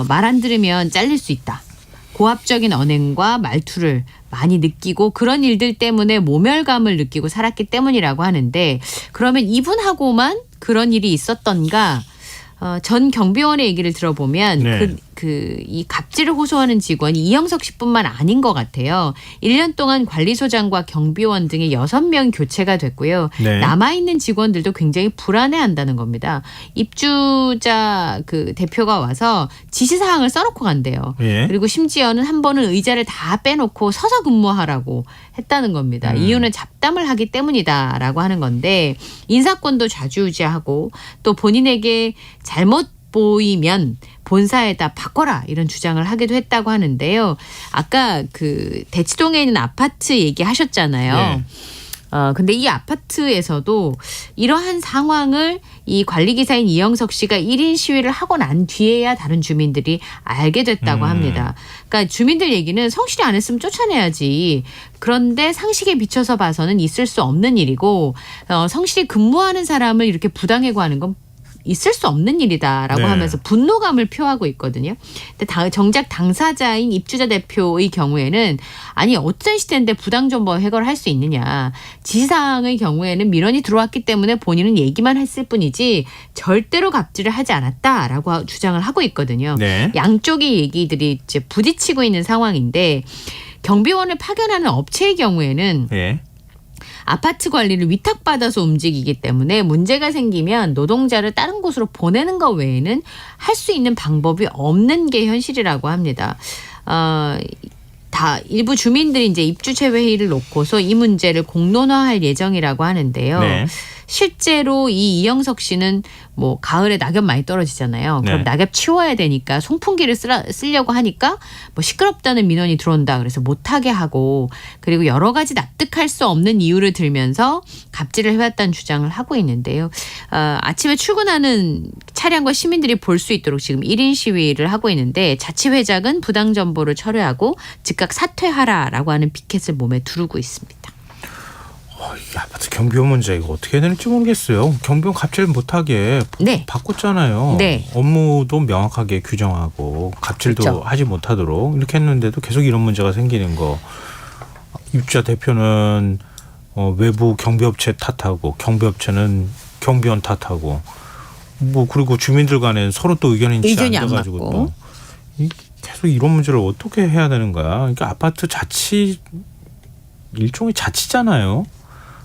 말 안 들으면 잘릴 수 있다. 고압적인 언행과 말투를 많이 느끼고 그런 일들 때문에 모멸감을 느끼고 살았기 때문이라고 하는데 그러면 이분하고만 그런 일이 있었던가? 전 경비원의 얘기를 들어보면 네. 이 갑질을 호소하는 직원이 이영석 씨뿐만 아닌 것 같아요. 1년 동안 관리소장과 경비원 등의 6명 교체가 됐고요. 네. 남아있는 직원들도 굉장히 불안해한다는 겁니다. 입주자 그 대표가 와서 지시사항을 써놓고 간대요. 예. 그리고 심지어는 한 번은 의자를 다 빼놓고 서서 근무하라고 했다는 겁니다. 이유는 잡담을 하기 때문이다라고 하는 건데 인사권도 좌지우지하고 또 본인에게 잘못 보이면 본사에다 바꿔라 이런 주장을 하기도 했다고 하는데요. 아까 그 대치동에 있는 아파트 얘기하셨잖아요. 네. 근데 이 아파트에서도 이러한 상황을 이 관리기사인 이영석 씨가 1인 시위를 하고 난 뒤에야 다른 주민들이 알게 됐다고 합니다. 그러니까 주민들 얘기는 성실히 안 했으면 쫓아내야지. 그런데 상식에 비춰서 봐서는 있을 수 없는 일이고 성실히 근무하는 사람을 이렇게 부당해 구하는 건 있을 수 없는 일이다라고 네. 하면서 분노감을 표하고 있거든요. 근데 정작 당사자인 입주자 대표의 경우에는 아니 어떤 시대인데 부당정보 해결할 수 있느냐. 지시사항의 경우에는 민원이 들어왔기 때문에 본인은 얘기만 했을 뿐이지 절대로 갑질을 하지 않았다라고 주장을 하고 있거든요. 네. 양쪽의 얘기들이 이제 부딪히고 있는 상황인데 경비원을 파견하는 업체의 경우에는 예. 아파트 관리를 위탁받아서 움직이기 때문에 문제가 생기면 노동자를 다른 곳으로 보내는 것 외에는 할 수 있는 방법이 없는 게 현실이라고 합니다. 다 일부 주민들이 이제 입주체 회의를 놓고서 이 문제를 공론화할 예정이라고 하는데요. 네. 실제로 이 이영석 씨는 뭐 가을에 낙엽 많이 떨어지잖아요. 그럼 네. 낙엽 치워야 되니까 송풍기를 쓰려고 하니까 뭐 시끄럽다는 민원이 들어온다. 그래서 못하게 하고 그리고 여러 가지 납득할 수 없는 이유를 들면서 갑질을 해왔다는 주장을 하고 있는데요. 아침에 출근하는 차량과 시민들이 볼 수 있도록 지금 1인 시위를 하고 있는데 자치회장은 부당 정보를 철회하고 즉각 사퇴하라라고 하는 피켓을 몸에 두르고 있습니다. 이 아파트 경비원 문제 이거 어떻게 해야 될지 모르겠어요. 경비원 갑질 못하게 네. 바꿨잖아요. 네. 업무도 명확하게 규정하고 갑질도 그렇죠. 하지 못하도록 이렇게 했는데도 계속 이런 문제가 생기는 거. 입주자 대표는 외부 경비업체 탓하고 경비업체는 경비원 탓하고 뭐 그리고 주민들 간에 서로 또 의견이 안 돼가지고 또 계속 이런 문제를 어떻게 해야 되는 거야. 그러니까 아파트 자치 일종의 자치잖아요.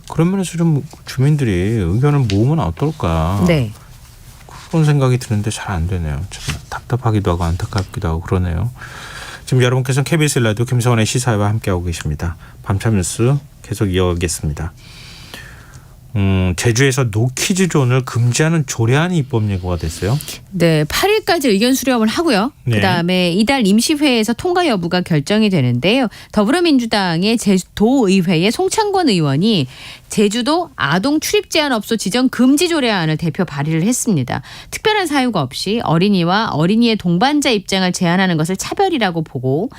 그런 면에서 좀 주민들이 의견을 모으면 어떨까. 네. 그런 생각이 드는데 잘 안 되네요. 참 답답하기도 하고 안타깝기도 하고 그러네요. 지금 여러분께서는 KBS 라디오 김성원의 시사회와 함께하고 계십니다. 밤참 뉴스 계속 이어가겠습니다. 제주에서 노키즈존을 금지하는 조례안이 입법 예고가 됐어요. 네, 8일까지 의견 수렴을 하고요. 네. 그다음에 이달 임시회에서 통과 여부가 결정이 되는데요. 더불어민주당의 제주도의회의 송창권 의원이 제주도 아동 출입 제한 업소 지정 금지 조례안을 대표 발의를 했습니다. 특별한 사유가 없이 어린이와 어린이의 동반자 입장을 제한하는 것을 차별이라고 보고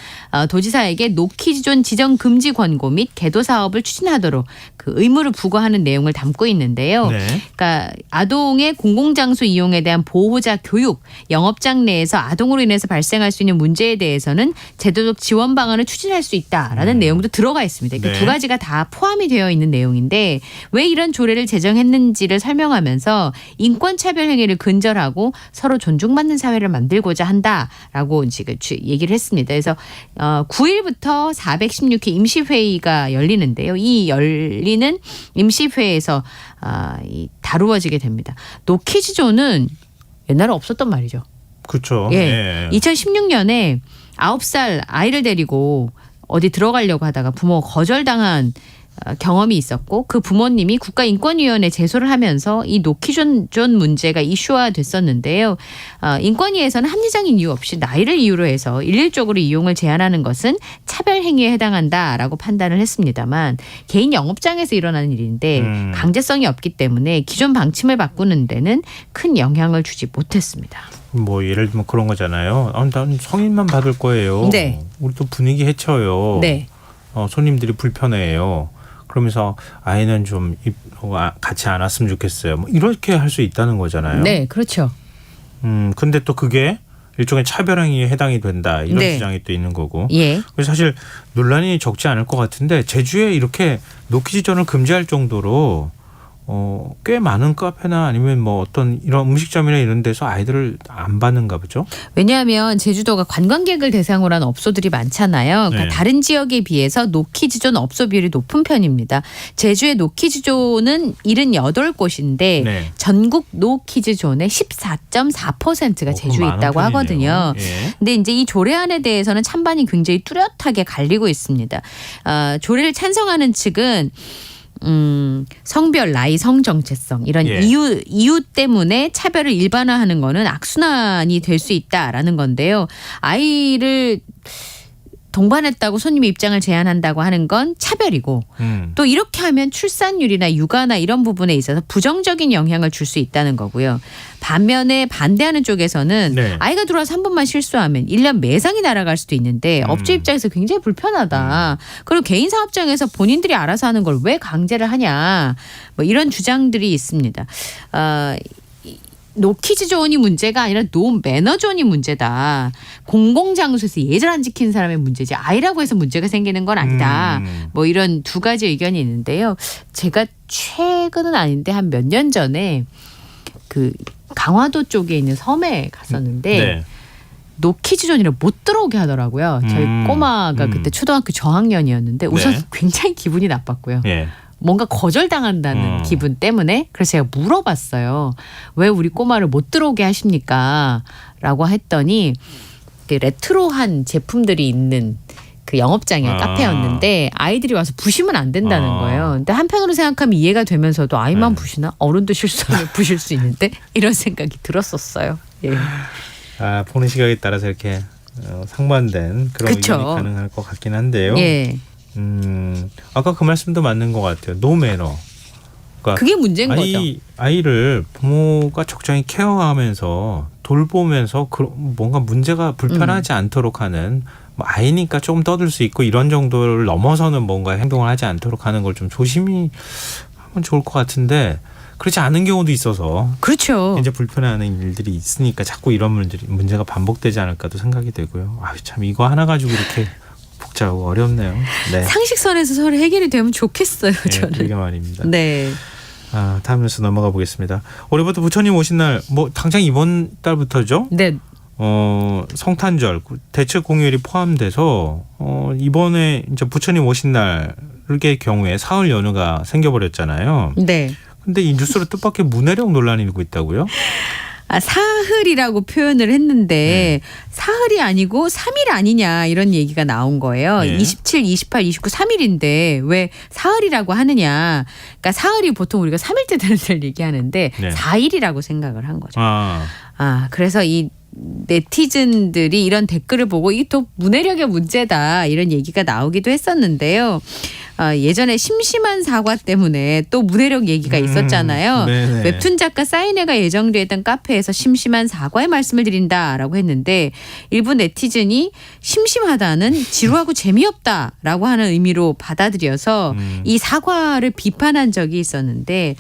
도지사에게 노키즈존 지정 금지 권고 및 개도 사업을 추진하도록 그 의무를 부과하는 내용을 담고 있는데요. 네. 그러니까 아동의 공공장소 이용에 대한 보호자 교육, 영업장 내에서 아동으로 인해서 발생할 수 있는 문제에 대해서는 제도적 지원 방안을 추진할 수 있다라는 내용도 들어가 있습니다. 네. 두 가지가 다 포함이 되어 있는 내용인데 왜 이런 조례를 제정했는지를 설명하면서 인권차별 행위를 근절하고 서로 존중받는 사회를 만들고자 한다라고 지금 얘기를 했습니다. 그래서 9일부터 416회 임시회의가 열리는데요. 이 열리는 임시회에서 다루어지게 됩니다. 노키즈존은 옛날에 없었던 말이죠. 그렇죠. 예. 2016년에 9살 아이를 데리고 어디 들어가려고 하다가 부모가 거절당한 경험이 있었고 그 부모님이 국가인권위원회에 제소를 하면서 이 노키존 문제가 이슈화 됐었는데요. 인권위에서는 합리적인 이유 없이 나이를 이유로 해서 일률적으로 이용을 제한하는 것은 차별 행위에 해당한다라고 판단을 했습니다만 개인 영업장에서 일어나는 일인데 강제성이 없기 때문에 기존 방침을 바꾸는 데는 큰 영향을 주지 못했습니다. 뭐 예를 들면 그런 거잖아요. 난 성인만 받을 거예요. 네. 우리 또 분위기 해쳐요. 네. 손님들이 불편해요. 그러면서 아이는 좀 같이 안 왔으면 좋겠어요. 뭐 이렇게 할 수 있다는 거잖아요. 네, 그렇죠. 근데 또 그게 일종의 차별행위에 해당이 된다. 이런 네. 주장이 또 있는 거고. 예. 그래서 사실 논란이 적지 않을 것 같은데 제주에 이렇게 노키즈존을 금지할 정도로 꽤 많은 카페나 아니면 뭐 어떤 이런 음식점이나 이런 데서 아이들을 안 받는가 보죠. 왜냐하면 제주도가 관광객을 대상으로 한 업소들이 많잖아요. 그러니까 네. 다른 지역에 비해서 노키즈존 업소 비율이 높은 편입니다. 제주의 노키즈존은 78곳인데 네. 전국 노키즈존의 14.4%가 제주에 많은 있다고 편이네요. 하거든요. 예. 근데 이제 이 조례안에 대해서는 찬반이 굉장히 뚜렷하게 갈리고 있습니다. 조례를 찬성하는 측은 성별, 나이, 성 정체성 이런 예. 이유 때문에 차별을 일반화하는 거는 악순환이 될 수 있다라는 건데요. 아이를 동반했다고 손님의 입장을 제한한다고 하는 건 차별이고 또 이렇게 하면 출산율이나 육아나 이런 부분에 있어서 부정적인 영향을 줄 수 있다는 거고요. 반면에 반대하는 쪽에서는 네. 아이가 들어와서 한 번만 실수하면 1년 매상이 날아갈 수도 있는데 업주 입장에서 굉장히 불편하다. 그리고 개인 사업장에서 본인들이 알아서 하는 걸 왜 강제를 하냐. 뭐 이런 주장들이 있습니다. 노키즈존이 문제가 아니라 노 매너존이 문제다. 공공장소에서 예절 안 지키는 사람의 문제지 아이라고 해서 문제가 생기는 건 아니다. 뭐 이런 두 가지 의견이 있는데요. 제가 최근은 아닌데 한 몇 년 전에 그 강화도 쪽에 있는 섬에 갔었는데 네. 노키즈존이라 못 들어오게 하더라고요. 저희 꼬마가 그때 초등학교 저학년이었는데 우선 네. 굉장히 기분이 나빴고요. 예. 뭔가 거절당한다는 기분 때문에 그래서 제가 물어봤어요. 왜 우리 꼬마를 못 들어오게 하십니까? 라고 했더니 레트로한 제품들이 있는 그 영업장이야 카페였는데 아이들이 와서 부시면 안 된다는 거예요. 근데 한편으로 생각하면 이해가 되면서도 아이만 부시나? 어른도 실수하면 부실 수 있는데 이런 생각이 들었었어요. 예. 보는 시각에 따라서 이렇게 상반된 그런 그쵸. 의견이 가능할 것 같긴 한데요. 예. 아까 그 말씀도 맞는 것 같아요. 노 매너. 그러니까 그게 문제인 거죠. 아이를 부모가 적절히 케어하면서 돌보면서 뭔가 문제가 불편하지 않도록 하는 뭐 아이니까 조금 떠들 수 있고 이런 정도를 넘어서는 뭔가 행동을 하지 않도록 하는 걸 좀 조심히 하면 좋을 것 같은데 그렇지 않은 경우도 있어서 그렇죠. 이제 불편해하는 일들이 있으니까 자꾸 이런 문제가 반복되지 않을까도 생각이 되고요. 참 이거 하나 가지고 이렇게 복잡하고 어렵네요. 네. 상식선에서 서로 해결이 되면 좋겠어요. 저는. 그러게 말입니다. 네. 다음 뉴스 넘어가 보겠습니다. 올해부터 부처님 오신 날, 뭐 당장 이번 달부터죠. 네. 성탄절 대책 공휴일이 포함돼서 이번에 이제 부처님 오신 날의 경우에 사흘 연휴가 생겨버렸잖아요. 네. 근데 이 뉴스로 뜻밖의 무내력 논란이 일고 있다고요? 사흘이라고 표현을 했는데 사흘이 아니고 3일 아니냐 이런 얘기가 나온 거예요. 네. 27, 28, 29, 3일인데 왜 사흘이라고 하느냐. 그러니까 사흘이 보통 우리가 3일째 되는 날 얘기하는데 네. 4일이라고 생각을 한 거죠. 아, 그래서 이 네티즌들이 이런 댓글을 보고 이게 또 문해력의 문제다 이런 얘기가 나오기도 했었는데요. 예전에 심심한 사과 때문에 또 문해력 얘기가 있었잖아요. 네네. 웹툰 작가 사인회가 예정되어 있던 카페에서 심심한 사과의 말씀을 드린다라고 했는데 일부 네티즌이 심심하다는 지루하고 재미없다라고 하는 의미로 받아들여서 이 사과를 비판한 적이 있었는데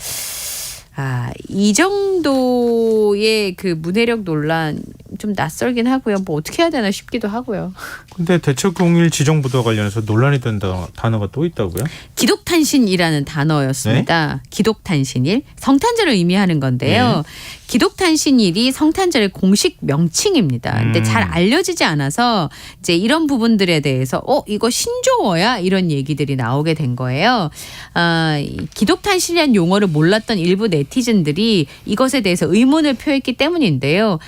이 정도의 그 문해력 논란 좀 낯설긴 하고요. 뭐 어떻게 해야 되나 싶기도 하고요. 근데 대책 공휴일 지정부터 관련해서 논란이 된 단어가 또 있다고요? 기독탄신이라는 단어였습니다. 네? 기독탄신일 성탄절을 의미하는 건데요. 기독탄신일이 성탄절의 공식 명칭입니다. 근데 잘 알려지지 않아서 이제 이런 부분들에 대해서 이거 신조어야 이런 얘기들이 나오게 된 거예요. 기독탄신이라는 용어를 몰랐던 일부 네티즌들이 이것에 대해서 의문을 표했기 때문인데요.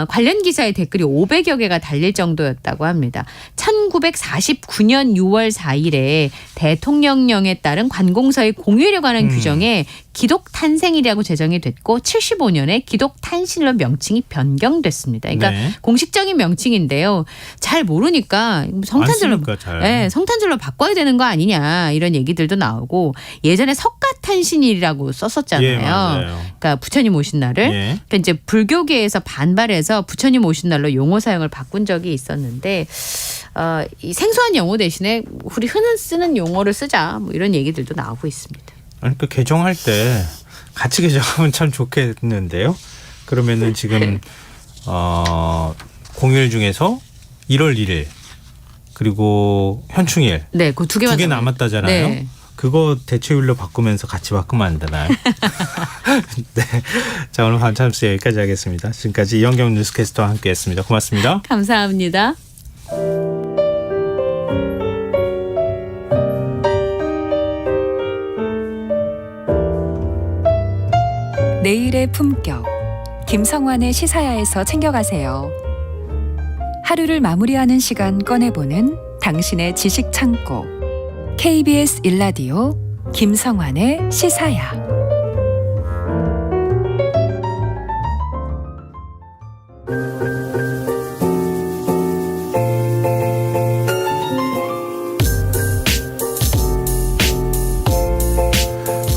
관련 기사의 댓글이 500여 개가 달릴 정도였다고 합니다. 1949년 6월 4일에 대통령령에 따른 관공서의 공휴일에 관한 규정에 기독 탄생일이라고 제정이 됐고 75년에 기독 탄신일로 명칭이 변경됐습니다. 그러니까 네. 공식적인 명칭인데요. 잘 모르니까 성탄절로 네, 성탄절로 바꿔야 되는 거 아니냐 이런 얘기들도 나오고 예전에 석가탄신일이라고 썼었잖아요. 예, 맞아요. 그러니까 부처님 오신 날을 예. 그러니까 이제 불교계에서 반발해서 부처님 오신 날로 용어 사용을 바꾼 적이 있었는데 이 생소한 용어 대신에 우리 흔히 쓰는 용어를 쓰자 뭐 이런 얘기들도 나오고 있습니다. 그러니까 개정할 때 같이 개정하면 참 좋겠는데요. 그러면은 지금 공휴일 중에서 1월 1일 그리고 현충일 네, 그 두 개만 2개 남았다잖아요. 네. 그거 대체율로 바꾸면서 같이 바꾸면 안 되나요? 네. 자, 오늘 관찰뉴스 여기까지 하겠습니다. 지금까지 이현경 뉴스캐스터와 함께했습니다. 고맙습니다. 감사합니다. 내일의 품격. 김성환의 시사야에서 챙겨가세요. 하루를 마무리하는 시간 꺼내보는 당신의 지식 창고. KBS 1라디오 김성환의 시사야.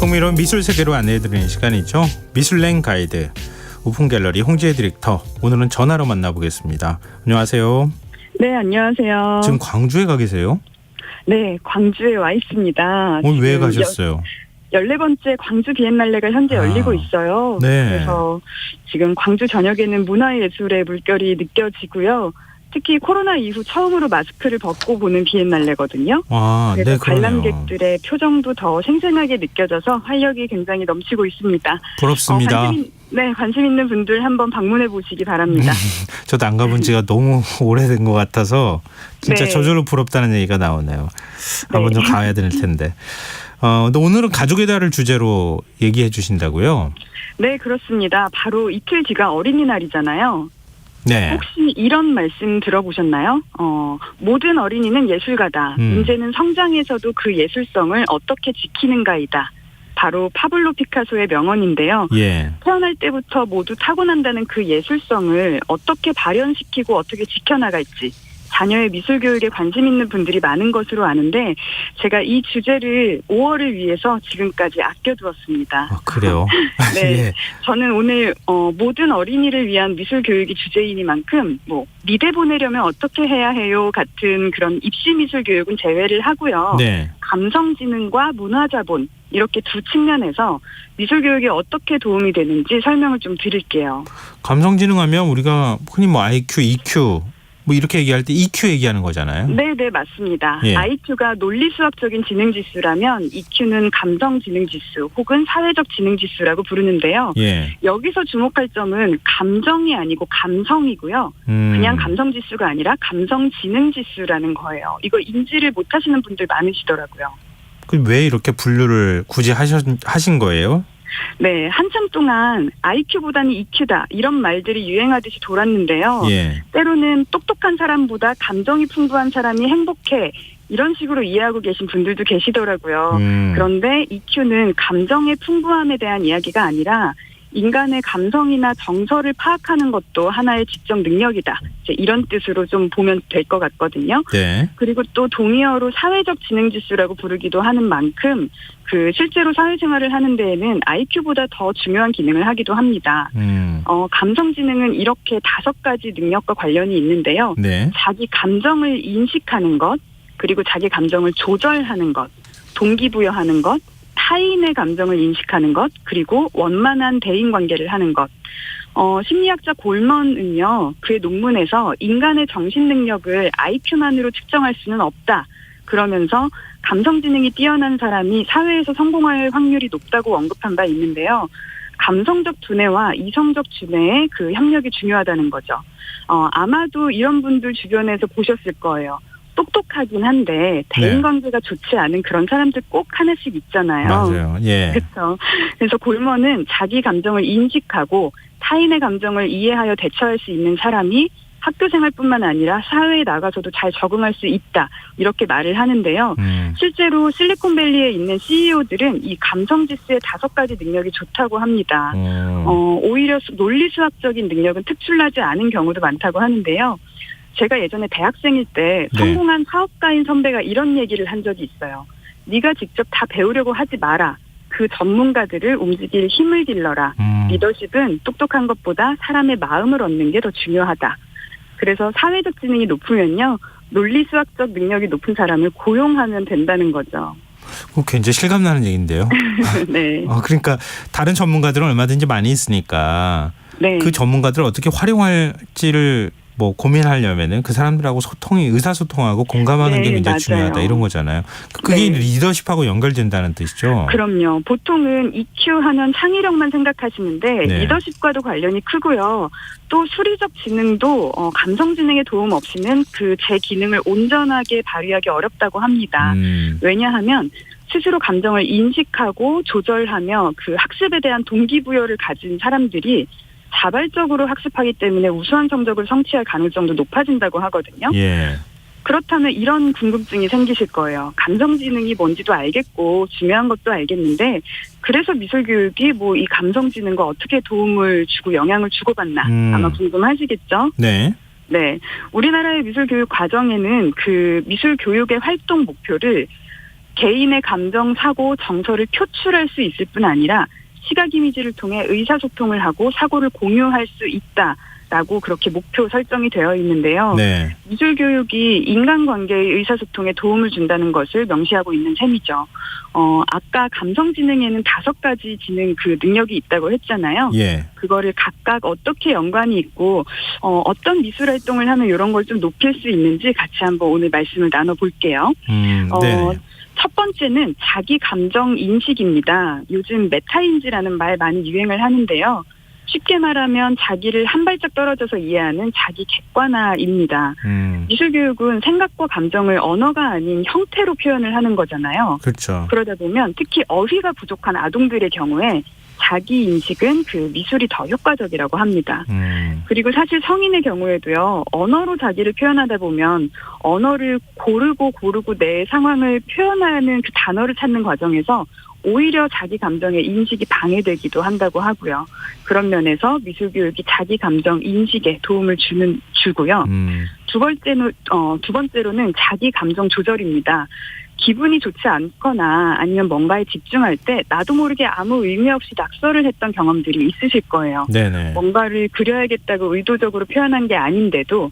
흥미로운 미술 세계로 안내해드리는 시간이죠. 미술랭 가이드 오픈갤러리 홍지혜 디렉터, 오늘은 전화로 만나보겠습니다. 안녕하세요. 네, 안녕하세요. 지금 광주에 가 계세요? 네, 광주에 와 있습니다. 오늘 왜 가셨어요? 14번째 광주 비엔날레가 현재 열리고 있어요. 네. 그래서 지금 광주 전역에는 문화예술의 물결이 느껴지고요. 특히 코로나 이후 처음으로 마스크를 벗고 보는 비엔날레거든요. 아, 그래서 네, 그러네요. 관람객들의 표정도 더 생생하게 느껴져서 활력이 굉장히 넘치고 있습니다. 부럽습니다. 관심 있는 분들 한번 방문해 보시기 바랍니다. 저도 안 가본 지가 너무 오래된 것 같아서 진짜 네. 저절로 부럽다는 얘기가 나오네요. 한번 좀 가야 될 텐데. 근데 오늘은 가족의 달을 주제로 얘기해 주신다고요? 네, 그렇습니다. 바로 이틀 뒤가 어린이날이잖아요. 네. 혹시 이런 말씀 들어보셨나요? 모든 어린이는 예술가다. 문제는 성장에서도 그 예술성을 어떻게 지키는가이다. 바로 파블로 피카소의 명언인데요. 예. 태어날 때부터 모두 타고난다는 그 예술성을 어떻게 발현시키고 어떻게 지켜나갈지, 자녀의 미술 교육에 관심 있는 분들이 많은 것으로 아는데 제가 이 주제를 5월을 위해서 지금까지 아껴두었습니다. 아, 그래요? 네, 예. 저는 오늘 모든 어린이를 위한 미술 교육이 주제이니만큼 미대 보내려면 어떻게 해야 해요 같은 그런 입시 미술 교육은 제외를 하고요. 네. 감성지능과 문화자본 이렇게 두 측면에서 미술 교육에 어떻게 도움이 되는지 설명을 좀 드릴게요. 감성지능하면 우리가 흔히 IQ, EQ 이렇게 얘기할 때 EQ 얘기하는 거잖아요. 네, 맞습니다. 예. IQ가 논리수학적인 지능지수라면 EQ는 감성지능지수 혹은 사회적 지능지수라고 부르는데요. 예. 여기서 주목할 점은 감정이 아니고 감성이고요. 그냥 감성지수가 아니라 감성지능지수라는 거예요. 이거 인지를 못하시는 분들 많으시더라고요. 왜 이렇게 분류를 굳이 하신 거예요? 네, 한참 동안 IQ보다는 EQ다 이런 말들이 유행하듯이 돌았는데요. 예. 때로는 똑똑한 사람보다 감정이 풍부한 사람이 행복해 이런 식으로 이해하고 계신 분들도 계시더라고요. 그런데 EQ는 감정의 풍부함에 대한 이야기가 아니라 인간의 감성이나 정서를 파악하는 것도 하나의 지적 능력이다. 이제 이런 뜻으로 좀 보면 될 것 같거든요. 네. 그리고 또 동의어로 사회적 지능지수라고 부르기도 하는 만큼 실제로 사회생활을 하는 데에는 IQ보다 더 중요한 기능을 하기도 합니다. 감성지능은 이렇게 5가지 능력과 관련이 있는데요. 네. 자기 감정을 인식하는 것, 그리고 자기 감정을 조절하는 것, 동기부여하는 것, 타인의 감정을 인식하는 것, 그리고 원만한 대인관계를 하는 것. 심리학자 골먼은요, 그의 논문에서 인간의 정신능력을 IQ만으로 측정할 수는 없다. 그러면서 감성지능이 뛰어난 사람이 사회에서 성공할 확률이 높다고 언급한 바 있는데요. 감성적 두뇌와 이성적 두뇌의 그 협력이 중요하다는 거죠. 아마도 이런 분들 주변에서 보셨을 거예요. 똑똑하긴 한데 대인관계가 좋지 않은 그런 사람들 꼭 하나씩 있잖아요. 맞아요. 예. 그렇죠. 그래서 골머는 자기 감정을 인식하고 타인의 감정을 이해하여 대처할 수 있는 사람이 학교 생활뿐만 아니라 사회에 나가서도 잘 적응할 수 있다. 이렇게 말을 하는데요. 실제로 실리콘밸리에 있는 CEO들은 이 감성지수의 5가지 능력이 좋다고 합니다. 오히려 논리수학적인 능력은 특출나지 않은 경우도 많다고 하는데요. 제가 예전에 대학생일 때 성공한 사업가인 선배가 이런 얘기를 한 적이 있어요. 네가 직접 다 배우려고 하지 마라. 그 전문가들을 움직일 힘을 길러라. 리더십은 똑똑한 것보다 사람의 마음을 얻는 게 더 중요하다. 그래서 사회적 지능이 높으면요. 논리수학적 능력이 높은 사람을 고용하면 된다는 거죠. 굉장히 실감나는 얘기인데요. 네. 그러니까 다른 전문가들은 얼마든지 많이 있으니까 네. 그 전문가들을 어떻게 활용할지를 뭐 고민하려면은 그 사람들하고 의사소통하고 공감하는 게 굉장히 맞아요. 중요하다 이런 거잖아요. 그게 네. 리더십하고 연결된다는 뜻이죠. 그럼요. 보통은 EQ 하면 창의력만 생각하시는데 네. 리더십과도 관련이 크고요. 또 수리적 지능도 감성 지능의 도움 없이는 그 제 기능을 온전하게 발휘하기 어렵다고 합니다. 왜냐하면 스스로 감정을 인식하고 조절하며 그 학습에 대한 동기부여를 가진 사람들이 자발적으로 학습하기 때문에 우수한 성적을 성취할 가능성도 높아진다고 하거든요. 예. 그렇다면 이런 궁금증이 생기실 거예요. 감성지능이 뭔지도 알겠고 중요한 것도 알겠는데 그래서 미술교육이 뭐 이 감성지능과 어떻게 도움을 주고 영향을 주고받나 아마 궁금하시겠죠? 네. 네. 우리나라의 미술교육 과정에는 그 미술교육의 활동 목표를 개인의 감정, 사고, 정서를 표출할 수 있을 뿐 아니라 시각 이미지를 통해 의사소통을 하고 사고를 공유할 수 있다라고 그렇게 목표 설정이 되어 있는데요. 네. 미술교육이 인간관계의 의사소통에 도움을 준다는 것을 명시하고 있는 셈이죠. 아까 감성지능에는 5가지 지능 그 능력이 있다고 했잖아요. 예. 그거를 각각 어떻게 연관이 있고 어떤 미술활동을 하면 이런 걸 좀 높일 수 있는지 같이 한번 오늘 말씀을 나눠볼게요. 네. 첫 번째는 자기 감정 인식입니다. 요즘 메타인지라는 말 많이 유행을 하는데요. 쉽게 말하면 자기를 한 발짝 떨어져서 이해하는 자기 객관화입니다. 미술교육은 생각과 감정을 언어가 아닌 형태로 표현을 하는 거잖아요. 그렇죠. 그러다 보면 특히 어휘가 부족한 아동들의 경우에 자기 인식은 그 미술이 더 효과적이라고 합니다. 그리고 사실 성인의 경우에도요. 언어로 자기를 표현하다 보면 언어를 고르고 내 상황을 표현하는 그 단어를 찾는 과정에서 오히려 자기 감정의 인식이 방해되기도 한다고 하고요. 그런 면에서 미술교육이 자기 감정 인식에 도움을 주고요. 두 번째로는 자기 감정 조절입니다. 기분이 좋지 않거나 아니면 뭔가에 집중할 때 나도 모르게 아무 의미 없이 낙서를 했던 경험들이 있으실 거예요. 네네. 뭔가를 그려야겠다고 의도적으로 표현한 게 아닌데도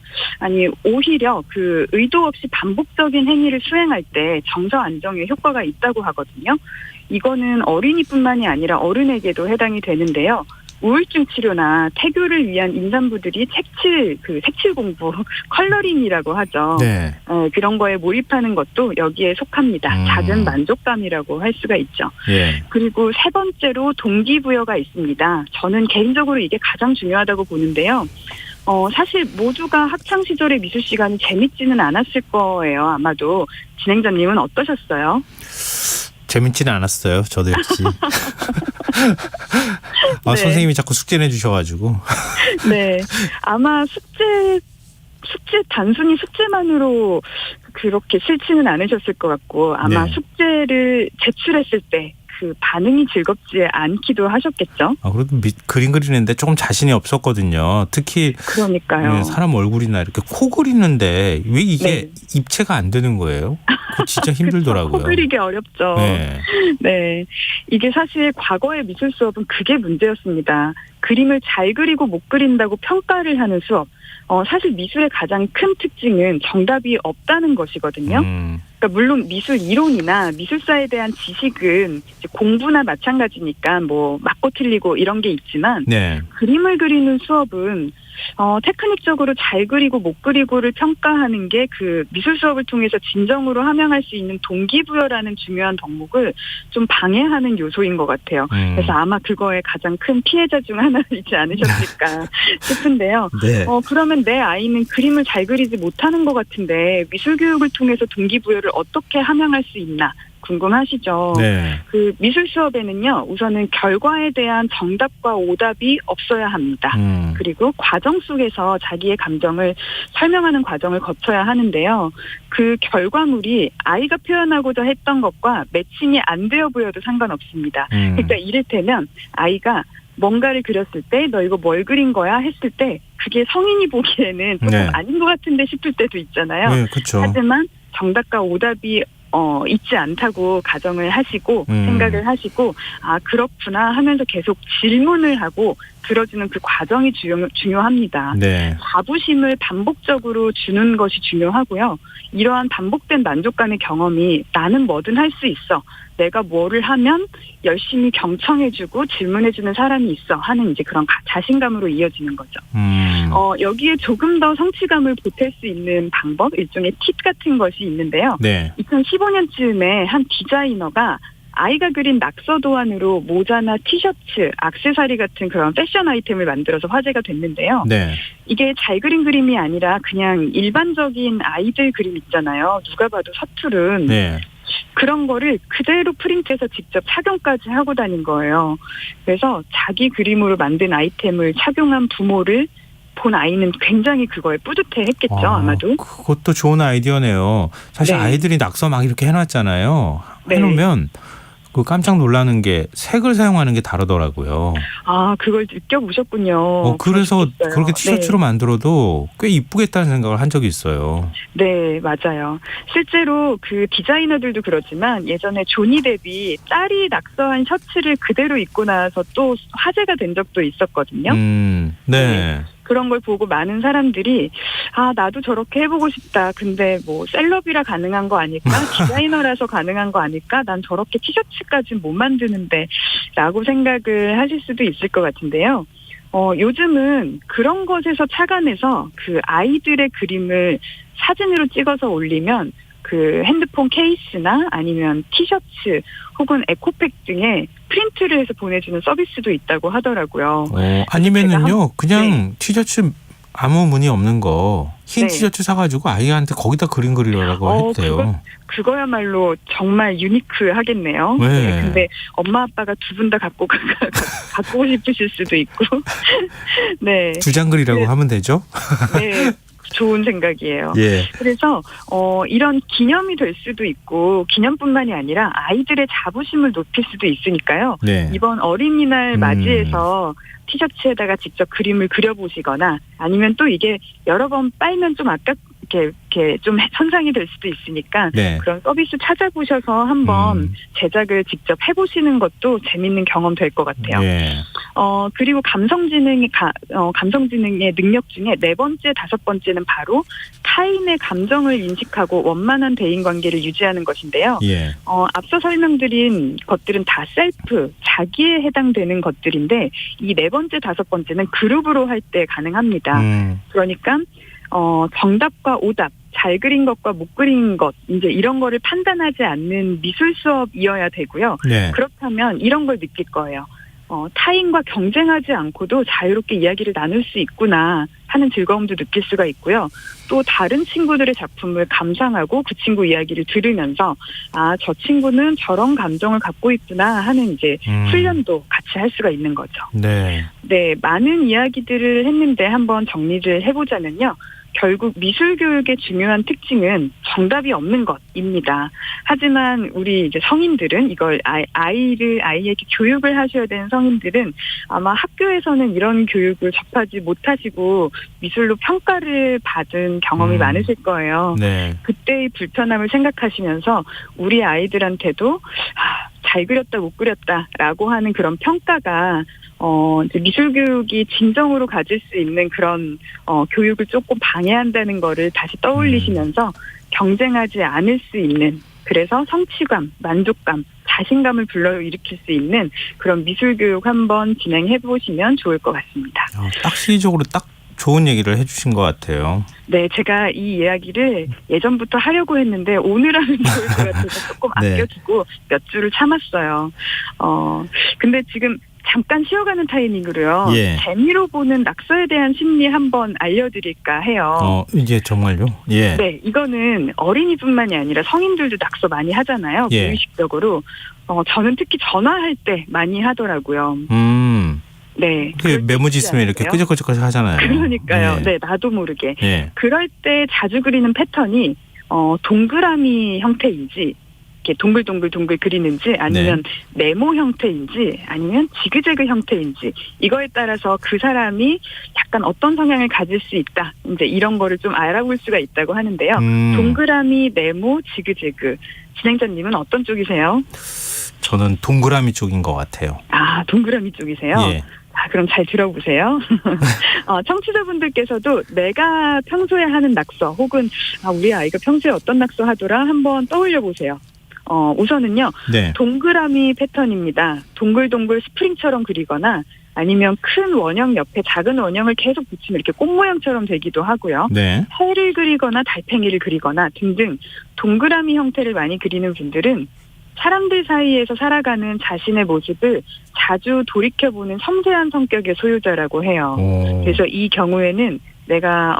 오히려 그 의도 없이 반복적인 행위를 수행할 때 정서 안정에 효과가 있다고 하거든요. 이거는 어린이뿐만이 아니라 어른에게도 해당이 되는데요. 우울증 치료나 태교를 위한 임산부들이 색칠 공부, 컬러링이라고 하죠. 네. 그런 거에 몰입하는 것도 여기에 속합니다. 작은 만족감이라고 할 수가 있죠. 예. 그리고 세 번째로 동기부여가 있습니다. 저는 개인적으로 이게 가장 중요하다고 보는데요. 사실 모두가 학창시절의 미술 시간이 재밌지는 않았을 거예요. 아마도 진행자님은 어떠셨어요? 재밌지는 않았어요. 저도 역시. 네. 선생님이 자꾸 숙제 내주셔가지고. 네. 아마 숙제 단순히 숙제만으로 그렇게 싫지는 않으셨을 것 같고 아마 네. 숙제를 제출했을 때 그 반응이 즐겁지 않기도 하셨겠죠. 그래도 그림 그리는데 조금 자신이 없었거든요. 특히 그러니까요. 사람 얼굴이나 이렇게 코 그리는데 왜 이게 네. 입체가 안 되는 거예요? 그거 진짜 힘들더라고요. 코 그리기 어렵죠. 네. 네. 이게 사실 과거의 미술 수업은 그게 문제였습니다. 그림을 잘 그리고 못 그린다고 평가를 하는 수업. 사실 미술의 가장 큰 특징은 정답이 없다는 것이거든요. 그러니까 물론 미술 이론이나 미술사에 대한 지식은 이제 공부나 마찬가지니까 뭐 맞고 틀리고 이런 게 있지만 네. 그림을 그리는 수업은 테크닉적으로 잘 그리고 못 그리고를 평가하는 게 그 미술 수업을 통해서 진정으로 함양할 수 있는 동기부여라는 중요한 덕목을 좀 방해하는 요소인 것 같아요. 그래서 아마 그거의 가장 큰 피해자 중 하나이지 않으셨을까 싶은데요. 네. 그러면 내 아이는 그림을 잘 그리지 못하는 것 같은데 미술 교육을 통해서 동기부여를 어떻게 함양할 수 있나 궁금하시죠? 네. 그 미술 수업에는요, 우선은 결과에 대한 정답과 오답이 없어야 합니다. 그리고 과정 속에서 자기의 감정을 설명하는 과정을 거쳐야 하는데요. 그 결과물이 아이가 표현하고자 했던 것과 매칭이 안 되어 보여도 상관없습니다. 그러니까 이를테면 아이가 뭔가를 그렸을 때 너 이거 뭘 그린 거야 했을 때 그게 성인이 보기에는 조금 네. 아닌 것 같은데 싶을 때도 있잖아요. 네, 그렇죠. 하지만 정답과 오답이 있지 않다고 가정을 하시고 생각을 하시고 아 그렇구나 하면서 계속 질문을 하고 들어주는 그 과정이 중요합니다. 네. 자부심을 반복적으로 주는 것이 중요하고요. 이러한 반복된 만족감의 경험이 나는 뭐든 할 수 있어. 내가 뭐를 하면 열심히 경청해주고 질문해주는 사람이 있어 하는 이제 그런 자신감으로 이어지는 거죠. 여기에 조금 더 성취감을 보탤 수 있는 방법, 일종의 팁 같은 것이 있는데요. 네. 2015년쯤에 한 디자이너가 아이가 그린 낙서 도안으로 모자나 티셔츠, 액세서리 같은 그런 패션 아이템을 만들어서 화제가 됐는데요. 네. 이게 잘 그린 그림이 아니라 그냥 일반적인 아이들 그림 있잖아요. 누가 봐도 서투른. 네. 그런 거를 그대로 프린트해서 직접 착용까지 하고 다닌 거예요. 그래서 자기 그림으로 만든 아이템을 착용한 부모를 본 아이는 굉장히 그거에 뿌듯해했겠죠. 아마도. 그것도 좋은 아이디어네요. 사실 네. 아이들이 낙서 막 이렇게 해놨잖아요. 네. 해놓으면 그 깜짝 놀라는 게 색을 사용하는 게 다르더라고요. 아, 그걸 느껴보셨군요. 그래서 그럴 수 있어요. 그렇게 티셔츠로 네. 만들어도 꽤 이쁘겠다는 생각을 한 적이 있어요. 네, 맞아요. 실제로 그 디자이너들도 그렇지만 예전에 조니 뎁이 딸이 낙서한 셔츠를 그대로 입고 나서 또 화제가 된 적도 있었거든요. 네. 그런 걸 보고 많은 사람들이 아 나도 저렇게 해보고 싶다. 근데 뭐 셀럽이라 가능한 거 아닐까? 디자이너라서 가능한 거 아닐까? 난 저렇게 티셔츠까지는 못 만드는데 라고 생각을 하실 수도 있을 것 같은데요. 요즘은 그런 것에서 착안해서 그 아이들의 그림을 사진으로 찍어서 올리면 그 핸드폰 케이스나 아니면 티셔츠 혹은 에코백 등에 프린트를 해서 보내주는 서비스도 있다고 하더라고요. 아니면은요, 그냥 티셔츠 아무 무늬 없는 거 흰 네. 티셔츠 사가지고 아이한테 거기다 그림 그리라고 해도 돼요. 그거야말로 정말 유니크하겠네요. 네. 네, 근데 엄마 아빠가 두 분 다 갖고 싶으실 수도 있고. 네. 두 장 그리라고 하면 되죠. 네. 좋은 생각이에요. 예. 그래서 이런 기념이 될 수도 있고 기념뿐만이 아니라 아이들의 자부심을 높일 수도 있으니까요. 네. 이번 어린이날 맞이해서 티셔츠에다가 직접 그림을 그려보시거나 아니면 또 이게 여러 번 빨면 좀 이렇게 좀 손상이 될 수도 있으니까 네. 그런 서비스 찾아보셔서 한번 제작을 직접 해보시는 것도 재밌는 경험 될 것 같아요. 예. 그리고 감성지능의 능력 중에 4번째, 5번째는 바로 타인의 감정을 인식하고 원만한 대인관계를 유지하는 것인데요. 예. 앞서 설명드린 것들은 다 셀프, 자기에 해당되는 것들인데 이 4번째, 5번째는 그룹으로 할 때 가능합니다. 그러니까 정답과 오답, 잘 그린 것과 못 그린 것, 이제 이런 거를 판단하지 않는 미술 수업이어야 되고요. 네. 그렇다면 이런 걸 느낄 거예요. 타인과 경쟁하지 않고도 자유롭게 이야기를 나눌 수 있구나 하는 즐거움도 느낄 수가 있고요. 또 다른 친구들의 작품을 감상하고 그 친구 이야기를 들으면서 아, 저 친구는 저런 감정을 갖고 있구나 하는 이제 훈련도 같이 할 수가 있는 거죠. 네. 네, 많은 이야기들을 했는데 한번 정리를 해보자면요. 결국 미술 교육의 중요한 특징은 정답이 없는 것입니다. 하지만 우리 이제 성인들은 이걸 아이에게 교육을 하셔야 되는 성인들은 아마 학교에서는 이런 교육을 접하지 못하시고 미술로 평가를 받은 경험이 많으실 거예요. 네. 그때의 불편함을 생각하시면서 우리 아이들한테도 잘 그렸다 못 그렸다라고 하는 그런 평가가 이제 미술 교육이 진정으로 가질 수 있는 그런 교육을 조금 방해한다는 거를 다시 떠올리시면서 경쟁하지 않을 수 있는, 그래서 성취감, 만족감, 자신감을 불러일으킬 수 있는 그런 미술 교육 한번 진행해 보시면 좋을 것 같습니다. 딱 시의적으로 딱 좋은 얘기를 해주신 것 같아요. 네, 제가 이 이야기를 예전부터 하려고 했는데 오늘 하면 좋을 것 같아서 조금 네. 아껴두고 몇 주를 참았어요. 근데 지금 잠깐 쉬어가는 타이밍으로요. 예. 재미로 보는 낙서에 대한 심리 한번 알려드릴까 해요. 이제 정말요? 예. 네, 이거는 어린이뿐만이 아니라 성인들도 낙서 많이 하잖아요. 예. 무의식적으로. 저는 특히 전화할 때 많이 하더라고요. 네. 그 메모지 있으면 이렇게 끄적끄적 하잖아요. 그러니까요. 예. 네, 나도 모르게. 예. 그럴 때 자주 그리는 패턴이 동그라미 형태인지 이렇게 동글동글 그리는지 아니면 네모 형태인지 아니면 지그재그 형태인지 이거에 따라서 그 사람이 약간 어떤 성향을 가질 수 있다. 이제 이런 거를 좀 알아볼 수가 있다고 하는데요. 동그라미, 네모, 지그재그. 진행자님은 어떤 쪽이세요? 저는 동그라미 쪽인 것 같아요. 아, 동그라미 쪽이세요? 예. 자, 그럼 잘 들어보세요. 청취자분들께서도 내가 평소에 하는 낙서 혹은 우리 아이가 평소에 어떤 낙서 하더라 한번 떠올려 보세요. 우선은요. 네. 동그라미 패턴입니다. 동글동글 스프링처럼 그리거나 아니면 큰 원형 옆에 작은 원형을 계속 붙이면 이렇게 꽃 모양처럼 되기도 하고요. 네. 해를 그리거나 달팽이를 그리거나 등등 동그라미 형태를 많이 그리는 분들은 사람들 사이에서 살아가는 자신의 모습을 자주 돌이켜보는 섬세한 성격의 소유자라고 해요. 그래서 이 경우에는 내가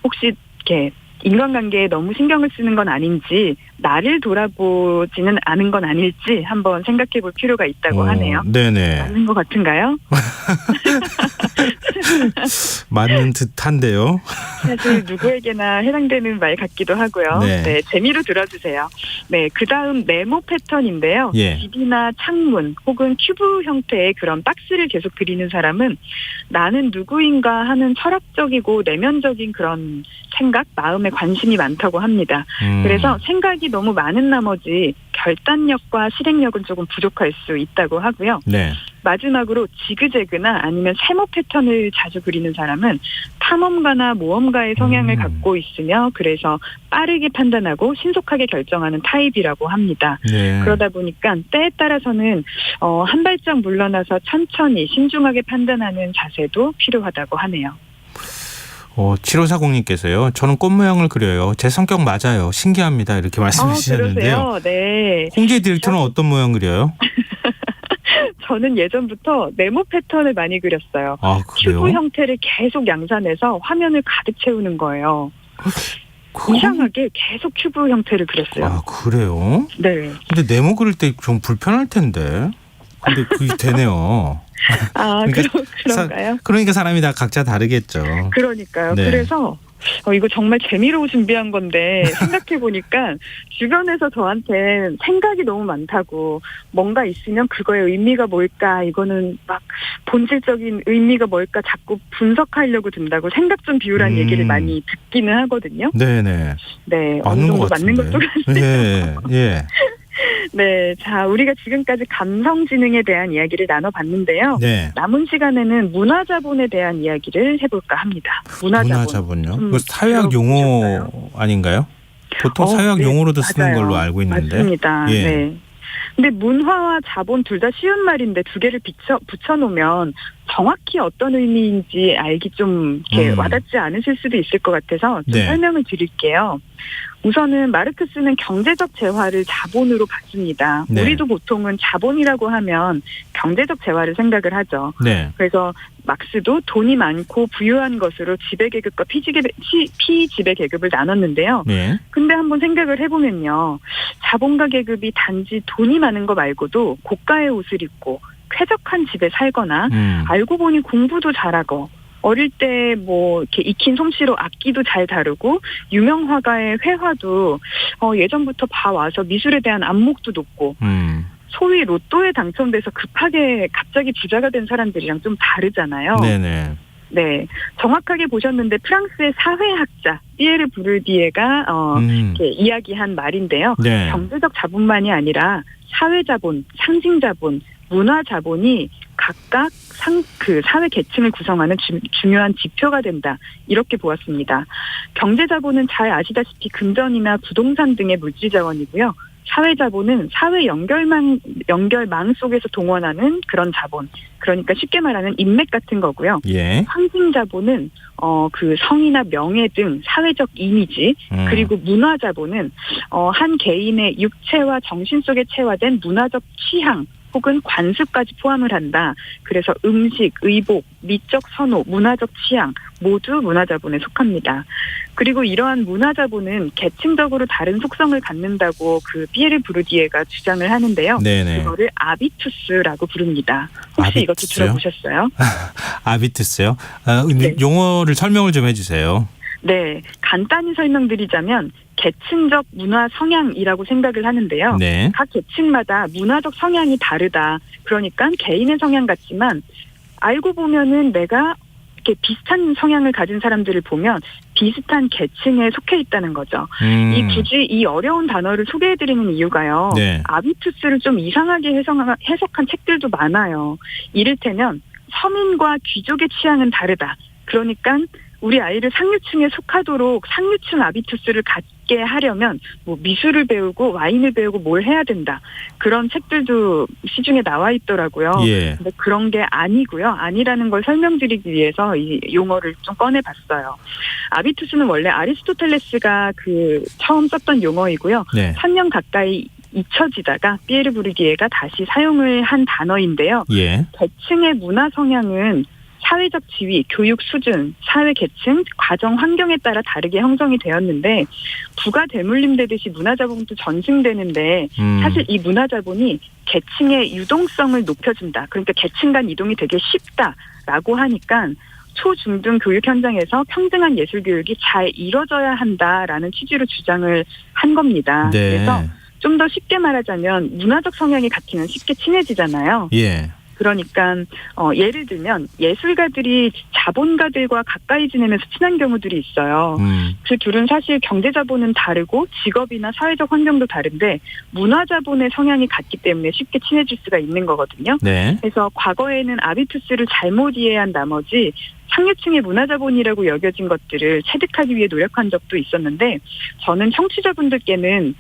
혹시 이렇게 인간관계에 너무 신경을 쓰는 건 아닌지 나를 돌아보지는 않은 건 아닐지 한번 생각해 볼 필요가 있다고 하네요. 네네. 맞는 것 같은가요? 맞는 듯한데요. 사실 누구에게나 해당되는 말 같기도 하고요. 네. 네, 재미로 들어주세요. 네, 그다음 네모 패턴인데요. 예. 집이나 창문 혹은 큐브 형태의 그런 박스를 계속 그리는 사람은 나는 누구인가 하는 철학적이고 내면적인 그런 생각, 마음에 관심이 많다고 합니다. 그래서 생각이 너무 많은 나머지 결단력과 실행력은 조금 부족할 수 있다고 하고요. 네. 마지막으로 지그재그나 아니면 세모 패턴을 자주 그리는 사람은 탐험가나 모험가의 성향을 갖고 있으며 그래서 빠르게 판단하고 신속하게 결정하는 타입이라고 합니다. 네. 그러다 보니까 때에 따라서는 한 발짝 물러나서 천천히 신중하게 판단하는 자세도 필요하다고 하네요. 7540님께서요. 저는 꽃 모양을 그려요. 제 성격 맞아요. 신기합니다. 이렇게 말씀해 주셨는데요. 그러세요? 네. 홍재 디렉터는 어떤 모양 그려요? 저는 예전부터 네모 패턴을 많이 그렸어요. 아, 그래요? 큐브 형태를 계속 양산해서 화면을 가득 채우는 거예요. 이상하게 계속 큐브 형태를 그렸어요. 아, 그래요? 네. 근데 네모 그릴 때 좀 불편할 텐데. 근데 그게 되네요. 아, 그런가요? 그러니까 사람이 다 각자 다르겠죠. 그러니까요. 네. 그래서 이거 정말 재미로 준비한 건데 생각해 보니까 주변에서 저한테 생각이 너무 많다고 뭔가 있으면 그거의 의미가 뭘까 이거는 막 본질적인 의미가 뭘까 자꾸 분석하려고 든다고 생각 좀 비우라는 얘기를 많이 듣기는 하거든요. 네네. 네, 맞는 것 같은데. 맞는 것도 같네요. 예. 네, 자 우리가 지금까지 감성지능에 대한 이야기를 나눠봤는데요. 네. 남은 시간에는 문화자본에 대한 이야기를 해볼까 합니다. 문화자본요? 그 사회학 용어 아닌가요? 보통 사회학 용어로도 쓰는 맞아요. 걸로 알고 있는데. 맞습니다. 예. 네. 근데 문화와 자본 둘 다 쉬운 말인데 두 개를 붙여놓으면 정확히 어떤 의미인지 알기 좀 이렇게 와닿지 않으실 수도 있을 것 같아서 좀 네. 설명을 드릴게요. 우선은 마르크스는 경제적 재화를 자본으로 봤습니다. 네. 우리도 보통은 자본이라고 하면 경제적 재화를 생각을 하죠. 네. 그래서 막스도 돈이 많고 부유한 것으로 지배계급과 피지배계급을 나눴는데요. 네. 근데 한번 생각을 해보면요. 자본가 계급이 단지 돈이 많은 거 말고도 고가의 옷을 입고 쾌적한 집에 살거나 알고 보니 공부도 잘하고 어릴 때 뭐 이렇게 익힌 솜씨로 악기도 잘 다루고 유명 화가의 회화도 예전부터 봐와서 미술에 대한 안목도 높고 소위 로또에 당첨돼서 급하게 갑자기 부자가 된 사람들이랑 좀 다르잖아요. 네네. 네, 정확하게 보셨는데 프랑스의 사회학자 피에르 부르디에가 이렇게 이야기한 말인데요. 네. 경제적 자본만이 아니라 사회자본, 상징자본, 문화자본이 각각 그 사회 계층을 구성하는 중요한 지표가 된다. 이렇게 보았습니다. 경제자본은 잘 아시다시피 금전이나 부동산 등의 물질자원이고요. 사회자본은 사회 연결망 속에서 동원하는 그런 자본. 그러니까 쉽게 말하는 인맥 같은 거고요. 예. 상징자본은 그 성이나 명예 등 사회적 이미지 그리고 문화자본은 한 개인의 육체와 정신 속에 체화된 문화적 취향 혹은 관습까지 포함을 한다. 그래서 음식, 의복, 미적 선호, 문화적 취향 모두 문화자본에 속합니다. 그리고 이러한 문화자본은 계층적으로 다른 속성을 갖는다고 그 피에르 부르디에가 주장을 하는데요. 네네. 이거를 아비투스라고 부릅니다. 혹시 이것도 아비투스요? 들어보셨어요? 아비투스요? 네. 용어를 설명을 좀 해주세요. 네, 간단히 설명드리자면 계층적 문화 성향이라고 생각을 하는데요. 네. 각 계층마다 문화적 성향이 다르다. 그러니까 개인의 성향 같지만 알고 보면은 내가 이렇게 비슷한 성향을 가진 사람들을 보면 비슷한 계층에 속해 있다는 거죠. 굳이 이 어려운 단어를 소개해드리는 이유가요. 네. 아비투스를 좀 이상하게 해석한 책들도 많아요. 이를테면 서민과 귀족의 취향은 다르다. 그러니까 우리 아이를 상류층에 속하도록 상류층 아비투스를 갖게 하려면 뭐 미술을 배우고 와인을 배우고 뭘 해야 된다. 그런 책들도 시중에 나와 있더라고요. 예. 근데 그런 게 아니고요. 아니라는 걸 설명드리기 위해서 이 용어를 좀 꺼내봤어요. 아비투스는 원래 아리스토텔레스가 처음 썼던 용어이고요. 네. 3년 가까이 잊혀지다가 피에르 부르디에가 다시 사용을 한 단어인데요. 예. 계층의 문화 성향은 사회적 지위, 교육 수준, 사회 계층, 가정 환경에 따라 다르게 형성이 되었는데 부가 대물림되듯이 문화자본도 전승되는데 사실 이 문화자본이 계층의 유동성을 높여준다. 그러니까 계층 간 이동이 되게 쉽다라고 하니까 초중등 교육 현장에서 평등한 예술 교육이 잘 이뤄져야 한다라는 취지로 주장을 한 겁니다. 네. 그래서 좀 더 쉽게 말하자면 문화적 성향이 같으면 쉽게 친해지잖아요. 예. 그러니까 예를 들면 예술가들이 자본가들과 가까이 지내면서 친한 경우들이 있어요. 그 둘은 사실 경제자본은 다르고 직업이나 사회적 환경도 다른데 문화자본의 성향이 같기 때문에 쉽게 친해질 수가 있는 거거든요. 네. 그래서 과거에는 아비투스를 잘못 이해한 나머지 상류층의 문화자본이라고 여겨진 것들을 체득하기 위해 노력한 적도 있었는데 저는 청취자분들께는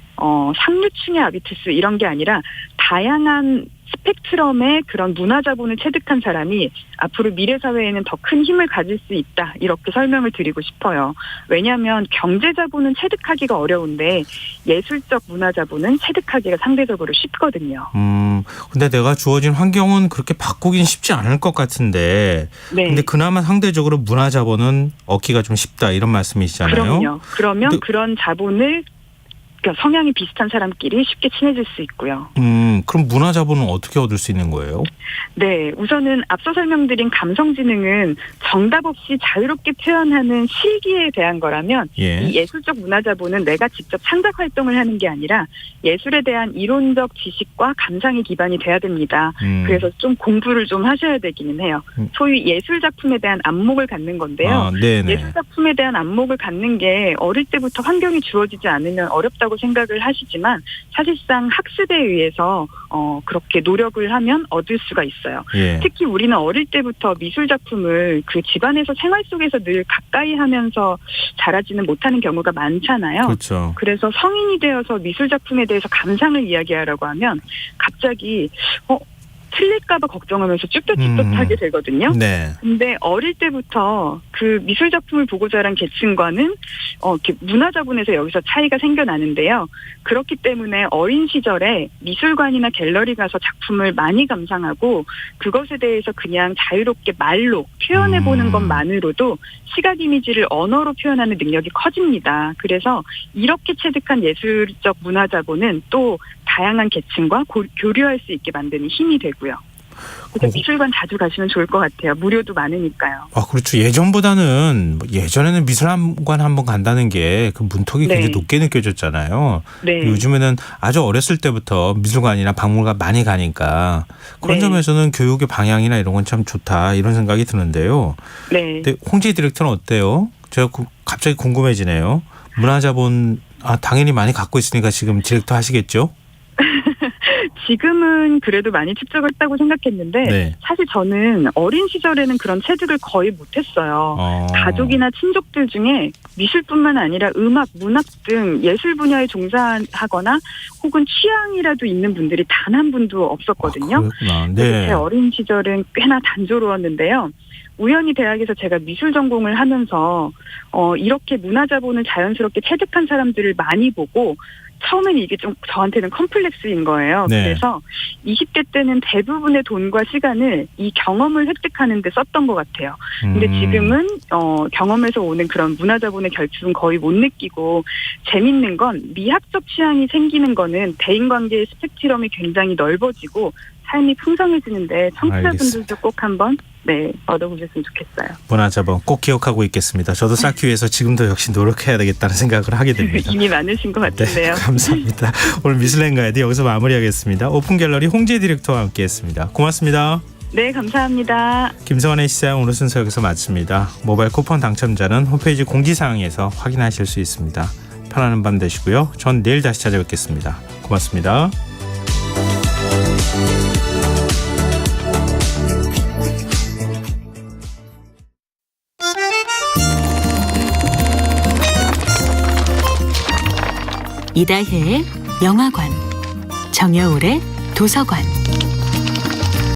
상류층의 아비투스 이런 게 아니라 다양한 스펙트럼의 그런 문화자본을 체득한 사람이 앞으로 미래 사회에는 더 큰 힘을 가질 수 있다 이렇게 설명을 드리고 싶어요. 왜냐하면 경제자본은 체득하기가 어려운데 예술적 문화자본은 체득하기가 상대적으로 쉽거든요. 근데 내가 주어진 환경은 그렇게 바꾸긴 쉽지 않을 것 같은데 네. 근데 그나마 상대적으로 문화자본은 얻기가 좀 쉽다 이런 말씀이시잖아요. 그럼요. 그러면 그런 자본을 그러니까 성향이 비슷한 사람끼리 쉽게 친해질 수 있고요. 그럼 문화자본은 어떻게 얻을 수 있는 거예요? 네, 우선은 앞서 설명드린 감성지능은 정답 없이 자유롭게 표현하는 실기에 대한 거라면 예. 이 예술적 문화자본은 내가 직접 창작 활동을 하는 게 아니라 예술에 대한 이론적 지식과 감상이 기반이 돼야 됩니다. 그래서 좀 공부를 좀 하셔야 되기는 해요. 소위 예술 작품에 대한 안목을 갖는 건데요. 예술 작품에 대한 안목을 갖는 게 어릴 때부터 환경이 주어지지 않으면 어렵다고 생각을 하시지만 사실상 학습에 의해서 그렇게 노력을 하면 얻을 수가 있어요. 예. 특히 우리는 어릴 때부터 미술 작품을 그 집안에서 생활 속에서 늘 가까이 하면서 자라지는 못하는 경우가 많잖아요. 그렇죠. 그래서 성인이 되어서 미술 작품에 대해서 감상을 이야기하라고 하면 갑자기 틀릴까봐 걱정하면서 쭈뼛쭈뼛하게 되거든요. 네. 근데 어릴 때부터 그 미술 작품을 보고 자란 계층과는 이렇게 문화자본에서 여기서 차이가 생겨나는데요. 그렇기 때문에 어린 시절에 미술관이나 갤러리 가서 작품을 많이 감상하고 그것에 대해서 그냥 자유롭게 말로 표현해보는 것만으로도 시각 이미지를 언어로 표현하는 능력이 커집니다. 그래서 이렇게 체득한 예술적 문화자본은 또 다양한 계층과 교류할 수 있게 만드는 힘이 되고요. 그래서 미술관 자주 가시면 좋을 것 같아요. 무료도 많으니까요. 그렇죠. 예전에는 미술관 한번 간다는 게 그 문턱이 굉장히 높게 느껴졌잖아요. 네. 요즘에는 아주 어렸을 때부터 미술관이나 박물관 많이 가니까 그런 점에서는 교육의 방향이나 이런 건 참 좋다 이런 생각이 드는데요. 네. 근데 홍지 디렉터는 어때요? 제가 갑자기 궁금해지네요. 문화자본 당연히 많이 갖고 있으니까 지금 디렉터 하시겠죠? 지금은 그래도 많이 축적을 했다고 생각했는데 사실 저는 어린 시절에는 그런 체득을 거의 못했어요. 가족이나 친족들 중에 미술뿐만 아니라 음악, 문학 등 예술 분야에 종사하거나 혹은 취향이라도 있는 분들이 단 한 분도 없었거든요. 제 어린 시절은 꽤나 단조로웠는데요. 우연히 대학에서 제가 미술 전공을 하면서 이렇게 문화자본을 자연스럽게 체득한 사람들을 많이 보고 처음에는 이게 좀 저한테는 컴플렉스인 거예요. 네. 그래서 20대 때는 대부분의 돈과 시간을 이 경험을 획득하는 데 썼던 것 같아요. 근데 지금은 경험에서 오는 그런 문화자본의 결핍은 거의 못 느끼고, 재밌는 건 미학적 취향이 생기는 거는 대인관계의 스펙트럼이 굉장히 넓어지고 삶이 풍성해지는데 청취자분들도 꼭 한번 얻어보셨으면 좋겠어요. 문화자본 꼭 기억하고 있겠습니다. 저도 쌓기 위해서 지금도 역시 노력해야 되겠다는 생각을 하게 됩니다. 이미 많으신 것 같은데요. 네, 감사합니다. 오늘 미슐랭 가이드 여기서 마무리하겠습니다. 오픈 갤러리 홍재 디렉터와 함께했습니다. 고맙습니다. 네, 감사합니다. 김성환의 시사양 오늘 순서 여기서 마칩니다. 모바일 쿠폰 당첨자는 홈페이지 공지사항에서 확인하실 수 있습니다. 편안한 밤 되시고요. 전 내일 다시 찾아뵙겠습니다. 고맙습니다. 이다혜의 영화관, 정여울의 도서관.